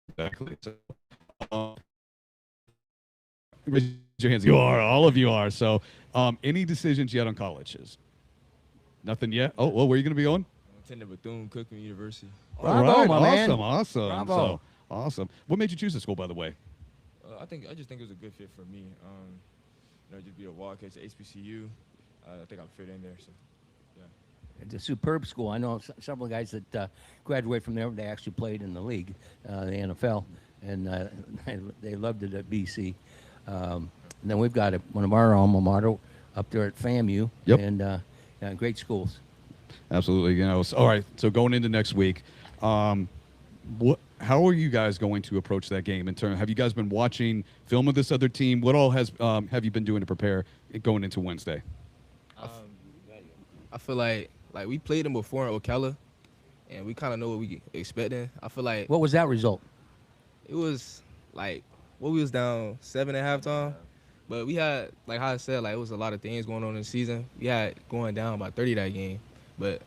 S9: Exactly. So, raise your hands. You are. All of you are. So, any decisions yet on colleges? Nothing yet. Oh, well, where are you going to be going?
S16: I'm attending Bethune-Cookman University.
S1: Bravo,
S9: all right.
S1: my man.
S9: Awesome.
S1: Bravo.
S9: So, awesome. What made you choose the school, by the way?
S16: I just think it was a good fit for me. Just be a Wildcats at HBCU. I think I'm fit in there. So, yeah.
S1: It's a superb school. I know several guys that graduate from there. They actually played in the league, the NFL, and they loved it at BC. And then we've got one of our alma mater up there at FAMU.
S9: Yep.
S1: And great schools.
S9: Absolutely. All right. So going into next week, how are you guys going to approach that game? Have you guys been watching film of this other team? What all have you been doing to prepare going into Wednesday?
S18: I feel like we played them before in Ocala, and we kind of know what we expecting. I feel like
S1: what was that result?
S18: It was we was down 7 at halftime, but we had how I said it was a lot of things going on in the season. We had going down by 30 that game, but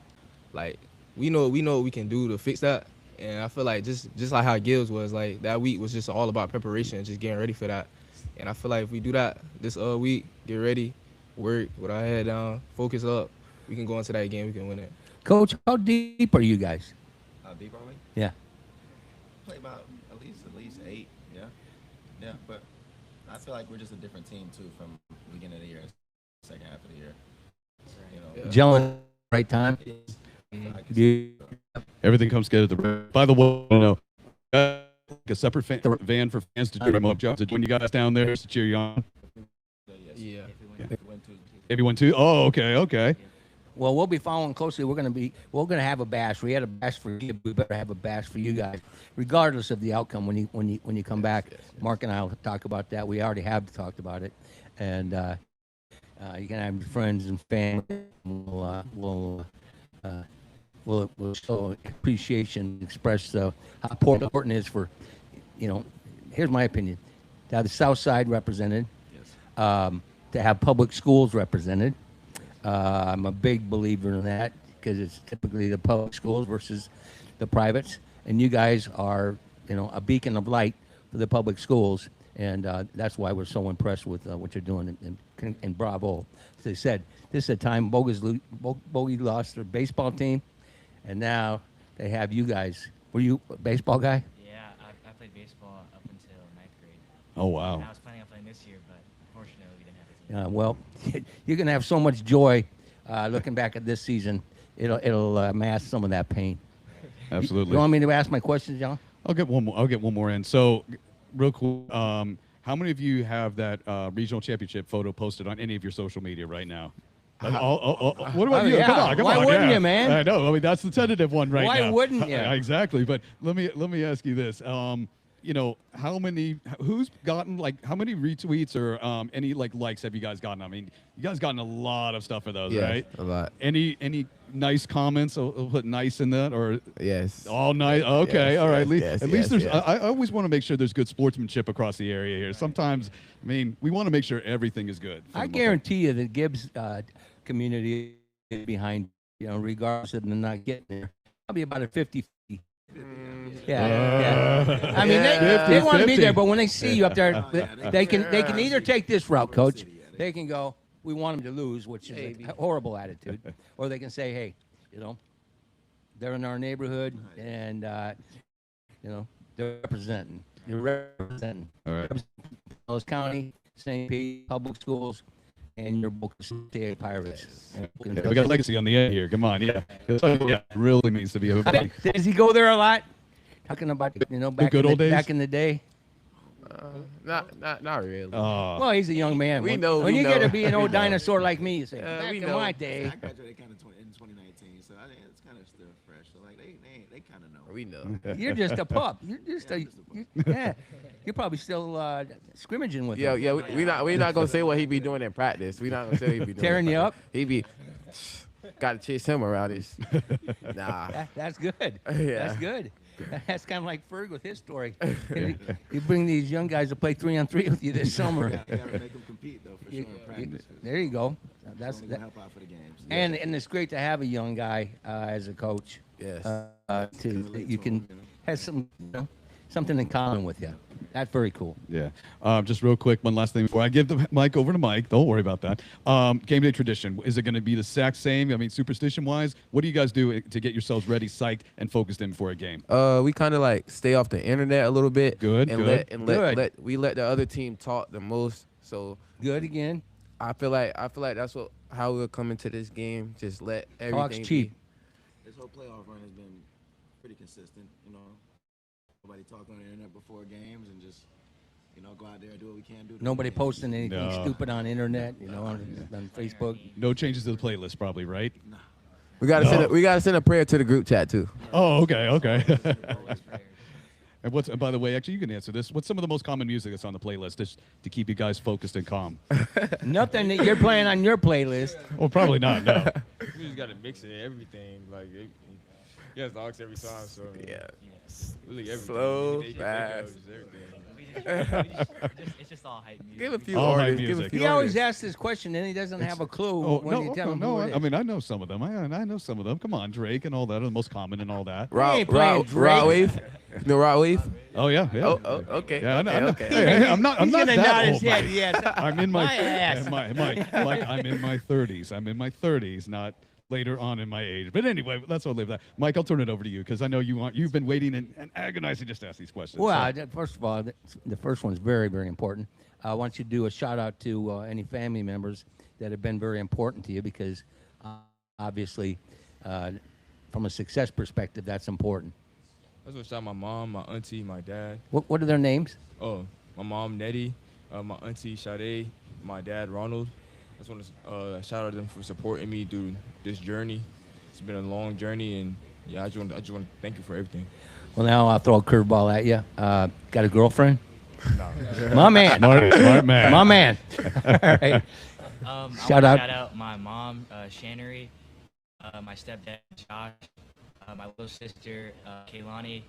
S18: we know what we can do to fix that. And I feel like just like how Gibbs was, that week was just all about preparation, just getting ready for that. And I feel like if we do that this week, get ready, work with our head down, focus up, we can go into that game, we can win it.
S1: Coach, how deep are you guys?
S20: How deep are we?
S1: Yeah.
S20: Play about at least 8. Yeah. Yeah, but I feel like we're just a different team too from the beginning of the year. half of the year. You know,
S1: gelling right time.
S9: Everything comes together. By the way, a separate van for fans to cheer them up. When you guys down there to cheer you on.
S18: Yeah.
S9: Everyone too. Oh, okay.
S1: Well, we'll be following closely. We're gonna have a bash. We had a bash for you. We better have a bash for you guys, regardless of the outcome. When you come back, Mark and I will talk about that. We already have talked about it, and you can have your friends and family. We'll show appreciation, express how important it is for, here's my opinion, to have the South Side represented, to have public schools represented. I'm a big believer in that because it's typically the public schools versus the privates, and you guys are, a beacon of light for the public schools, and that's why we're so impressed with what you're doing, and bravo. As I said, this is a time Bogey lost their baseball team, and now they have you guys. Were you a baseball guy?
S17: Yeah, I played baseball up until 9th grade.
S9: Oh, wow.
S17: And I was planning on playing this year, but unfortunately we didn't have a team.
S1: Well, you're going to have so much joy looking back at this season. It'll mask some of that pain.
S9: Absolutely.
S1: You want me to ask my questions, John?
S9: I'll get one more in. So, real cool. How many of you have that regional championship photo posted on any of your social media right now? What about you?
S1: Yeah.
S9: Come on.
S1: Why wouldn't you, man?
S9: I know. I mean, that's the tentative one right now.
S1: Why wouldn't you?
S9: Exactly. But let me ask you this. Who's gotten how many retweets or any likes have you guys gotten? I mean, you guys gotten a lot of stuff for those, right?
S19: A lot.
S9: Any nice comments? I'll put nice in that, or
S19: yes.
S9: All nice. Okay,
S19: yes,
S9: all right.
S19: yes,
S9: at least there's.
S19: yes.
S9: I always want to make sure there's good sportsmanship across the area here. Sometimes, I mean, we want to make sure everything is good.
S1: I guarantee you the Gibbs community is behind, regardless of them not getting there. Probably about a 50-50. Yeah. I mean, they want to be there, but when they see you up there, they can either take this route, Coach. They can go, we want them to lose, which is a horrible attitude, or they can say, hey, they're in our neighborhood, and they're representing. You're representing.
S9: All right.
S1: Ellis County, St. Pete, public schools, and your Boca State Pirates.
S9: We got a legacy on the end here. Come on, yeah. It really means to be a.
S1: Does he go there a lot? Talking about back
S9: good old days?
S1: Back in the day.
S19: Not really.
S1: Well, he's a young man.
S19: We know.
S1: When you get to be an old dinosaur like me, you say,
S19: Yeah,
S1: back
S19: we
S1: in
S19: know.
S1: my day.
S20: I graduated kind of in 2019, so I think it's kind of still fresh. So they kind of know.
S19: We know.
S1: You're just a pup. You're just you're probably still scrimmaging with him.
S19: Yeah. We're not gonna say what he be doing in practice. We're not gonna say what he be doing.
S1: Tearing you up.
S19: He be. Got to chase him around this. Nah.
S1: That's good.
S19: Yeah.
S1: That's good. That's kind of like Ferg with his story. You bring these young guys to play 3-on-3 with you this summer.
S20: You gotta make them compete though, for sure. In practice.
S1: There you go.
S20: That's gonna help out for the games.
S1: And it's great to have a young guy as a coach.
S19: Yes.
S1: You can have something in common with you. That's very cool.
S9: Yeah. Just real quick, one last thing before I give the mic over to Mike. Don't worry about that. Game day tradition. Is it going to be the exact same? I mean, superstition-wise, what do you guys do to get yourselves ready, psyched, and focused in for a game?
S19: We kind of stay off the internet a little bit.
S9: Good.
S19: We let the other team talk the most. So
S1: good again.
S19: I feel like that's how we'll come into this game. Just let everything.
S1: Talk's cheap.
S20: This whole playoff run has been pretty consistent. Nobody talking on the internet before games and just, go out there and do what we can do.
S1: Nobody posting anything stupid on internet, on Facebook.
S9: No changes to the playlist, probably, right?
S20: No.
S19: We gotta send a prayer to the group chat too.
S9: Oh, okay. And by the way, actually, you can answer this. What's some of the most common music that's on the playlist just to keep you guys focused and calm?
S1: Nothing that you're playing on your playlist.
S9: Well, probably not. No.
S16: We just gotta mix it, everything. He has dogs every song, so
S19: yeah.
S16: Really everything.
S19: Slow, fast.
S17: It's just all hype music.
S19: Give a few
S9: All hype
S19: artists.
S9: music.
S1: He always asks this question, and he doesn't have a clue when you tell him who it is.
S9: I mean, I know some of them. I know some of them. Come on, Drake and all that are the most common and all that.
S1: ain't playing Drake.
S19: Rod Wave. No Rod Wave.
S9: Oh yeah.
S19: Oh, okay.
S9: Yeah, I know.
S19: Okay.
S9: Hey, I'm not
S1: He's gonna nod
S9: that
S1: his
S9: old.
S1: head,
S9: Mike.
S1: yes.
S9: I'm in my
S1: My ass.
S9: I'm in my 30s. I'm in my 30s, not later on in my age. But anyway, let's all leave that. Mike, I'll turn it over to you because I know you've been waiting and agonizing just to ask these questions.
S1: Well, first of all, the first one's very, very important. I want you to do a shout out to any family members that have been very important to you, because obviously, from a success perspective, that's important.
S16: I just want to shout out my mom, my auntie, my dad.
S1: What are their names?
S16: Oh, my mom, Nettie, my auntie, Sade, my dad, Ronald. I just want to shout out them for supporting me through this journey. It's been a long journey, and yeah, I just want to thank you for everything.
S1: Well, now I'll throw a curveball at you. Got a girlfriend?
S16: No.
S1: My man.
S9: Smart man.
S1: My man. All right.
S17: Shout out my mom, Shannery, my stepdad, Josh, my little sister, Kaylani,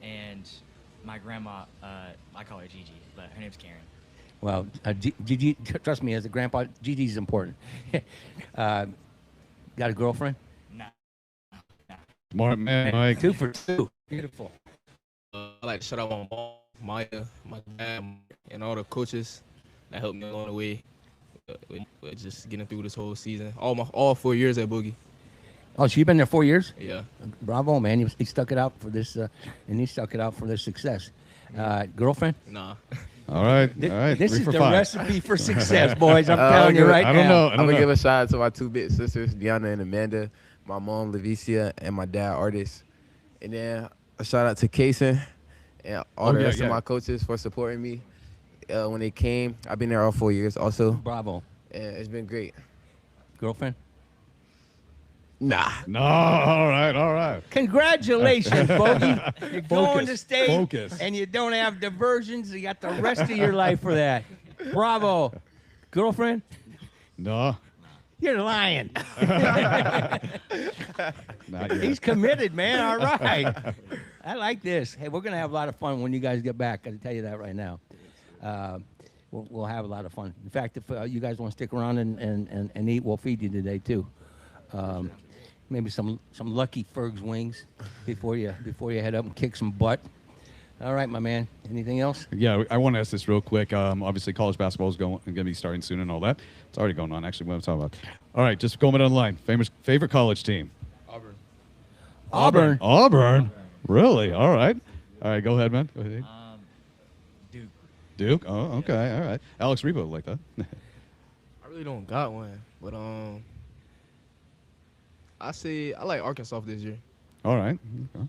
S17: and my grandma, I call her Gigi, but her name's Karen.
S1: Well, Gigi, trust me, as a grandpa, Gigi's important. Got a girlfriend?
S17: No.
S9: Smart man, Mike.
S1: 2 for 2. Beautiful.
S18: I like to shout out my mom, Maya, my dad, and all the coaches that helped me along the way with just getting through this whole season. All 4 years at Boogie.
S1: Oh, so you've been there 4 years?
S18: Yeah.
S1: Bravo, man. He stuck it out for this, and he stuck it out for this success. Girlfriend?
S18: Nah.
S9: All right.
S1: This
S9: 3
S1: is
S9: for
S1: the
S9: 5.
S1: recipe for success, boys. I'm telling you right now.
S9: I don't know.
S19: I'm going to give a shout out to my 2 big sisters, Deanna and Amanda, my mom, Lavicia, and my dad, Artist. And then a shout out to Kason and all the rest of my coaches for supporting me when they came. I've been there all 4 years also.
S1: Bravo.
S19: And it's been great.
S1: Girlfriend?
S19: Nah.
S9: No, all right.
S1: Congratulations, Bogey. You're going to state,
S9: Focus.
S1: and you don't have diversions. You got the rest of your life for that. Bravo. Girlfriend?
S9: No.
S1: You're lying.
S9: Not yet.
S1: He's committed, man. All right. I like this. Hey, we're going to have a lot of fun when you guys get back. I can tell you that right now. We'll have a lot of fun. In fact, if you guys want to stick around and eat, we'll feed you today, too. Maybe some Lucky Ferg's wings before you head up and kick some butt. All right, my man. Anything else?
S9: Yeah, I want to ask this real quick. Obviously, college basketball is going to be starting soon and all that. It's already going on, actually, what I'm talking about. All right, just going online. Favorite college team? Auburn? Really? All right. Go ahead, man. Go ahead. Duke? Oh, okay. All right. Alex Rebo like that.
S18: I really don't got one, but I like Arkansas this year.
S9: All right. Okay.
S19: I'm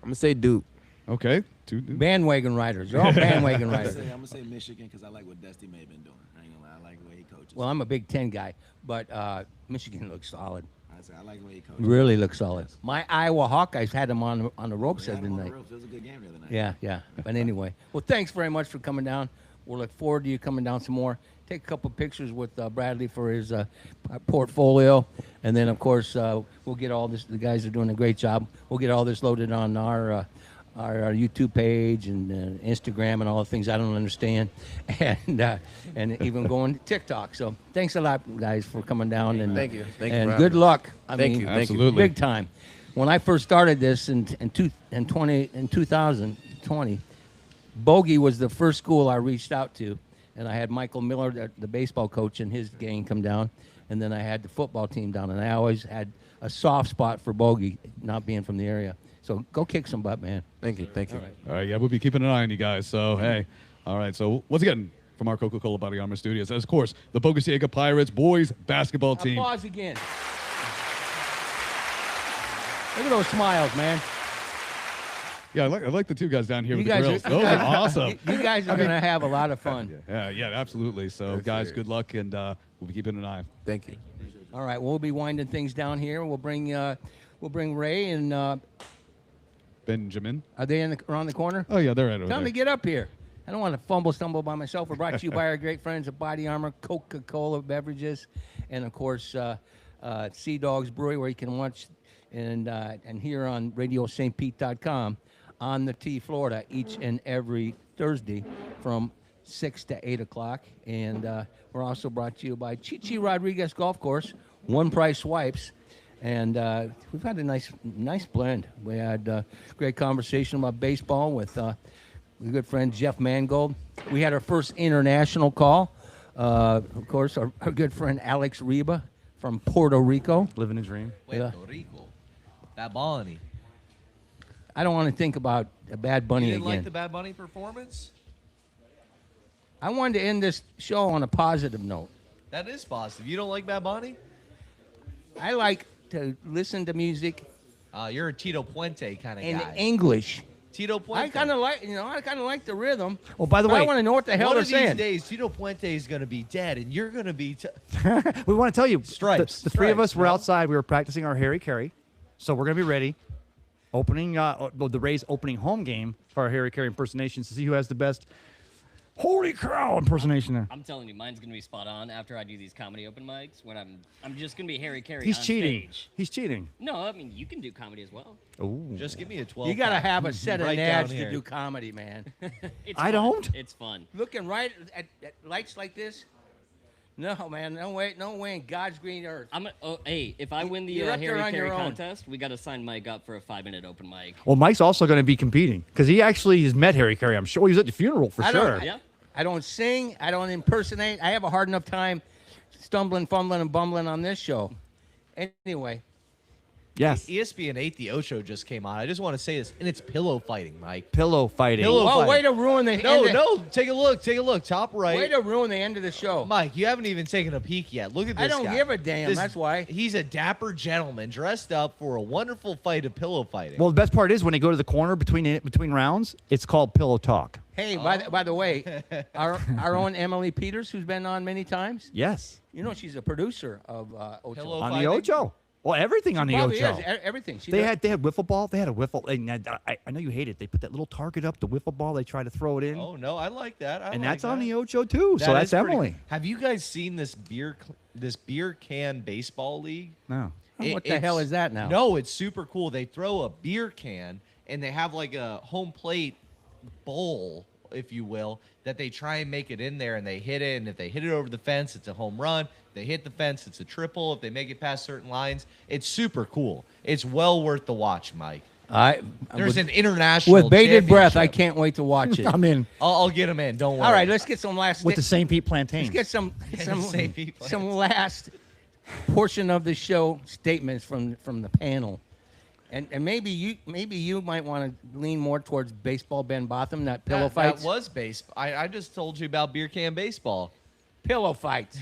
S19: going to say Duke.
S9: Okay. 2 Duke.
S1: Bandwagon riders. They're all bandwagon riders.
S20: I'm going to say Michigan because I like what Dusty May been doing. I ain't going to lie. I like the way he coaches.
S1: Well, I'm a Big Ten guy, but Michigan looks solid.
S20: I like the way he coaches.
S1: Really looks solid. My Iowa Hawkeyes had him on the ropes the other night.
S20: It was a good game the other night.
S1: Yeah. But anyway, well, thanks very much for coming down. We'll look forward to you coming down some more. Take a couple pictures with Bradley for his portfolio, and then of course we'll get all this. The guys are doing a great job. We'll get all this loaded on our YouTube page and Instagram and all the things I don't understand, and even going to TikTok. So thanks a lot, guys, for coming down. And
S19: Thank you.
S1: And good luck.
S19: Thank you.
S9: Absolutely.
S1: Big time. When I first started this in 2020, Bogey was the first school I reached out to. And I had Michael Miller, the baseball coach, and his gang come down. And then I had the football team down. And I always had a soft spot for Bogey, not being from the area. So go kick some butt, man.
S19: Thank you.
S9: All right, yeah, we'll be keeping an eye on you guys. So, hey. All right, so once again, from our Coca-Cola Body Armor Studios, as of course, the Boca Ciega Pirates boys basketball team.
S1: Applause again. Look at those smiles, man.
S9: Yeah, I like the 2 guys down here
S1: You
S9: with the
S1: guys
S9: grills.
S1: are-
S9: Those are awesome.
S1: You guys are going to have a lot of fun.
S9: Yeah, absolutely. So, guys, good luck, and we'll be keeping an eye.
S19: Thank you.
S1: All right, we'll be winding things down here. We'll bring Ray and
S9: Benjamin.
S1: are they around the corner?
S9: Oh, yeah, they're right over
S1: Tell them
S9: there.
S1: to get up here. I don't want to stumble by myself. We're brought to you by our great friends at Body Armor, Coca-Cola beverages, and of course, Sea Dogs Brewery, where you can watch and hear on RadioSt.Pete.com on the T, Florida, each and every Thursday from 6 to 8 o'clock. And we're also brought to you by Chichi Rodriguez Golf Course, One Price Swipes. And we've had a nice blend. We had great conversation about baseball with my good friend Jeff Mangold. We had our first international call. Of course, our good friend Alex Reba from Puerto Rico.
S2: Living a dream.
S3: Puerto Rico. Bad Bunny.
S1: I don't want to think about a Bad Bunny
S3: You didn't
S1: again.
S3: like the Bad Bunny performance?
S1: I wanted to end this show on a positive note.
S3: That is positive. You don't like Bad Bunny?
S1: I like to listen to music.
S3: You're a Tito Puente kind of
S1: in
S3: guy.
S1: English.
S3: Tito Puente.
S1: I kind of like the rhythm.
S2: Well, by the
S1: but
S2: way,
S1: I want to know what the hell
S3: one
S1: they're
S3: of these
S1: saying.
S3: days, Tito Puente is going to be dead, and you're going to be.
S2: We want to tell you,
S3: Stripes.
S2: the three of us
S3: Stripes,
S2: were
S3: no?
S2: outside. We were practicing our Harry Carey, so we're going to be ready. Opening the Rays opening home game for our Harry Carey impersonations to see who has the best. Holy cow! Impersonation there.
S4: I'm telling you, mine's gonna be spot on after I do these comedy open mics. When I'm just gonna be Harry Carey.
S2: He's
S4: on
S2: cheating.
S4: Stage.
S2: He's cheating.
S4: No, I mean you can do comedy as well.
S2: Oh.
S3: Just give me a 12.
S1: You got to have a set of
S3: Right
S1: nads
S3: down
S1: to
S3: here.
S1: do comedy, man.
S4: It's
S2: I
S4: fun.
S2: don't.
S4: It's fun.
S1: Looking right at lights like this. No, man. No way in God's green earth.
S4: Hey, if I win the
S1: You're up there
S4: Harry
S1: on
S4: Carey
S1: your own.
S4: contest, we got to sign Mike up for a 5-minute open mic.
S2: Well, Mike's also going to be competing because he actually has met Harry Carey. I'm sure he was at the funeral for sure.
S1: I don't sing. I don't impersonate. I have a hard enough time stumbling, fumbling, and bumbling on this show. Anyway.
S2: Yes.
S3: ESPN 8, the Ocho just came on. I just want to say this, and it's pillow fighting, Mike.
S2: Pillow fighting.
S1: Way to ruin the
S3: No, take a look. Take a look. Top right.
S1: Way to ruin the end of the show.
S3: Mike, you haven't even taken a peek yet. Look at this
S1: I don't
S3: guy.
S1: give a damn. That's why.
S3: He's a dapper gentleman dressed up for a wonderful fight of pillow fighting.
S2: Well, the best part is when they go to the corner between rounds, it's called pillow talk.
S1: Hey, by the way, our own Emily Peters, who's been on many times.
S2: Yes.
S1: You know, she's a producer of Ocho.
S2: On the Ocho. Well, everything on the
S1: probably
S2: Ocho.
S1: is. Everything. She
S2: They
S1: does.
S2: had wiffle ball. They had a wiffle. And I know you hate it. They put that little target up, the wiffle ball. They try to throw it in.
S3: Oh no, I like that.
S2: And that's on the Ocho too. So that's
S3: is pretty-
S2: Emily.
S3: Have you guys seen this beer can baseball league?
S2: No.
S1: What the hell is that now?
S3: No, it's super cool. They throw a beer can and they have like a home plate bowl, if you will, that they try and make it in there, and they hit it. And if they hit it over the fence, it's a home run. If they hit the fence, it's a triple. If they make it past certain lines, it's super cool. It's well worth the watch, Mike. There's an international
S1: with bated breath. I
S3: championship.
S1: can't wait to watch it.
S2: I'm in.
S3: I'll get him in. Don't worry.
S1: All right, let's get some last.
S2: With the St. Pete plantains.
S1: Let's get some
S3: St. Pete
S1: some last portion of the show statements from the panel. And maybe you might want to lean more towards baseball, Ben Botham, not pillow fights.
S3: That was baseball. I just told you about beer can baseball.
S1: Pillow fights.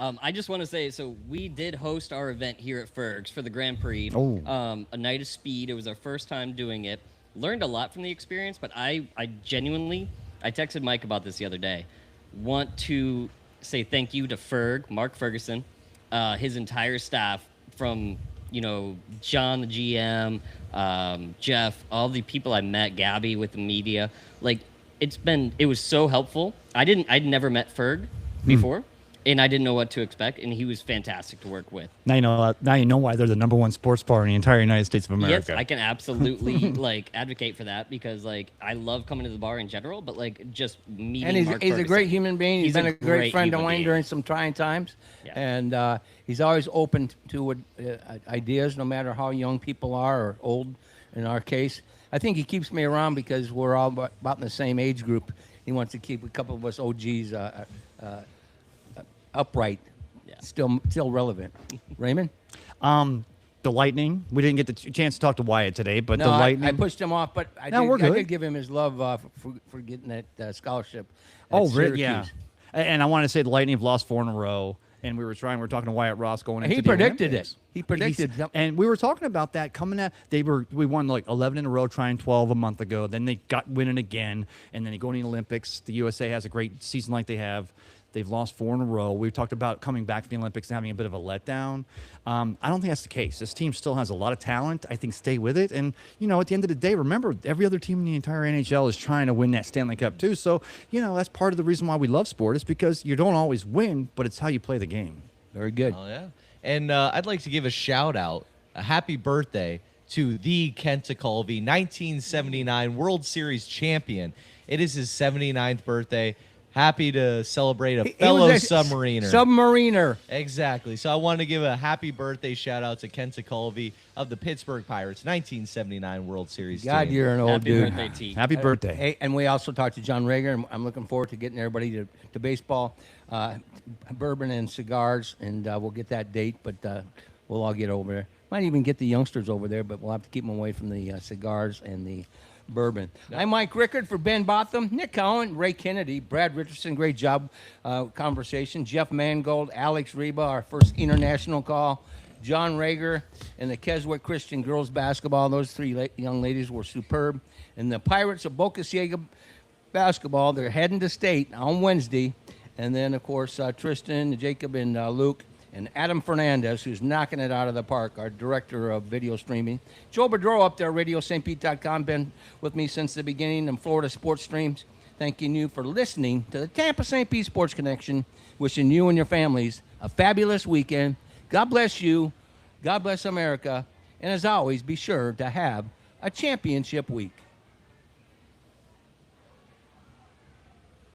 S4: I just want to say, so we did host our event here at Ferg's for the Grand Prix.
S2: Oh.
S4: A night of speed. It was our first time doing it. Learned a lot from the experience, but I genuinely, I texted Mike about this the other day. Want to say thank you to Mark Ferguson, his entire staff, from John the GM, Jeff, all the people I met, Gabby with the media. Like it was so helpful. I'd never met Ferg before. And I didn't know what to expect, and he was fantastic to work with.
S2: Now you know why they're the #1 sports bar in the entire United States of America.
S4: Yes, I can absolutely advocate for that, because I love coming to the bar in general, but just meeting.
S1: And he's
S4: Mark
S1: a
S4: Ferguson.
S1: great human being. He's been a great friend of
S4: human
S1: mine
S4: being.
S1: during some trying times, and he's always open to ideas, no matter how young people are or old. In our case, I think he keeps me around because we're all about in the same age group. He wants to keep a couple of us OGs upright, still relevant. Raymond?
S2: The Lightning. We didn't get the chance to talk to Wyatt today, but
S1: No,
S2: the Lightning.
S1: I pushed him off, but I did give him his love for getting that scholarship. at
S2: Really? Yeah.
S1: Syracuse.
S2: And I want to say the Lightning have lost 4 in a row. And we were talking to Wyatt Ross going into
S1: He
S2: the
S1: predicted
S2: Olympics.
S1: it. He predicted
S2: He's- And we were talking about that coming at. We won 11 in a row, trying 12 a month ago. Then they got winning again, and then they go to the Olympics. The USA has a great season like they have. They've lost 4 in a row. We've talked about coming back to the Olympics and having a bit of a letdown. I don't think that's the case. This team still has a lot of talent. I think stay with it. And, at the end of the day, remember, every other team in the entire NHL is trying to win that Stanley Cup too. So, that's part of the reason why we love sport, is because you don't always win, but it's how you play the game.
S1: Very good.
S3: Oh, yeah. And I'd like to give a shout out, a happy birthday to the Kenta Colby, 1979 World Series champion. It is his 79th birthday. Happy to celebrate a fellow submariner.
S1: Submariner.
S3: Exactly. So I wanted to give a happy birthday shout out to Kenta Colby of the Pittsburgh Pirates, 1979 World Series
S1: God,
S3: team.
S1: you're an old dude.
S4: Happy birthday, T.
S2: Happy birthday.
S1: Hey, and we also talked to John Rager, and I'm looking forward to getting everybody to baseball, bourbon and cigars, and we'll get that date, but we'll all get over there. Might even get the youngsters over there, but we'll have to keep them away from the cigars and the bourbon. I'm Mike Rickard for Ben Botham, Nick Cowan, Ray Kennedy, Brad Richardson. Great job conversation. Jeff Mangold, Alex Reba, our first international call. John Rager and the Kezwick Christian girls basketball. Those three young ladies were superb. And the Pirates of Boca Ciega basketball, they're heading to state on Wednesday. And then, of course, Tristan, Jacob, and Luke, and Adam Fernandez, who's knocking it out of the park, our director of video streaming. Joe Bedreau up there, RadioSt.Pete.com, been with me since the beginning in Florida Sports Streams. Thanking you for listening to the Tampa St. Pete Sports Connection. Wishing you and your families a fabulous weekend. God bless you. God bless America. And as always, be sure to have a championship week.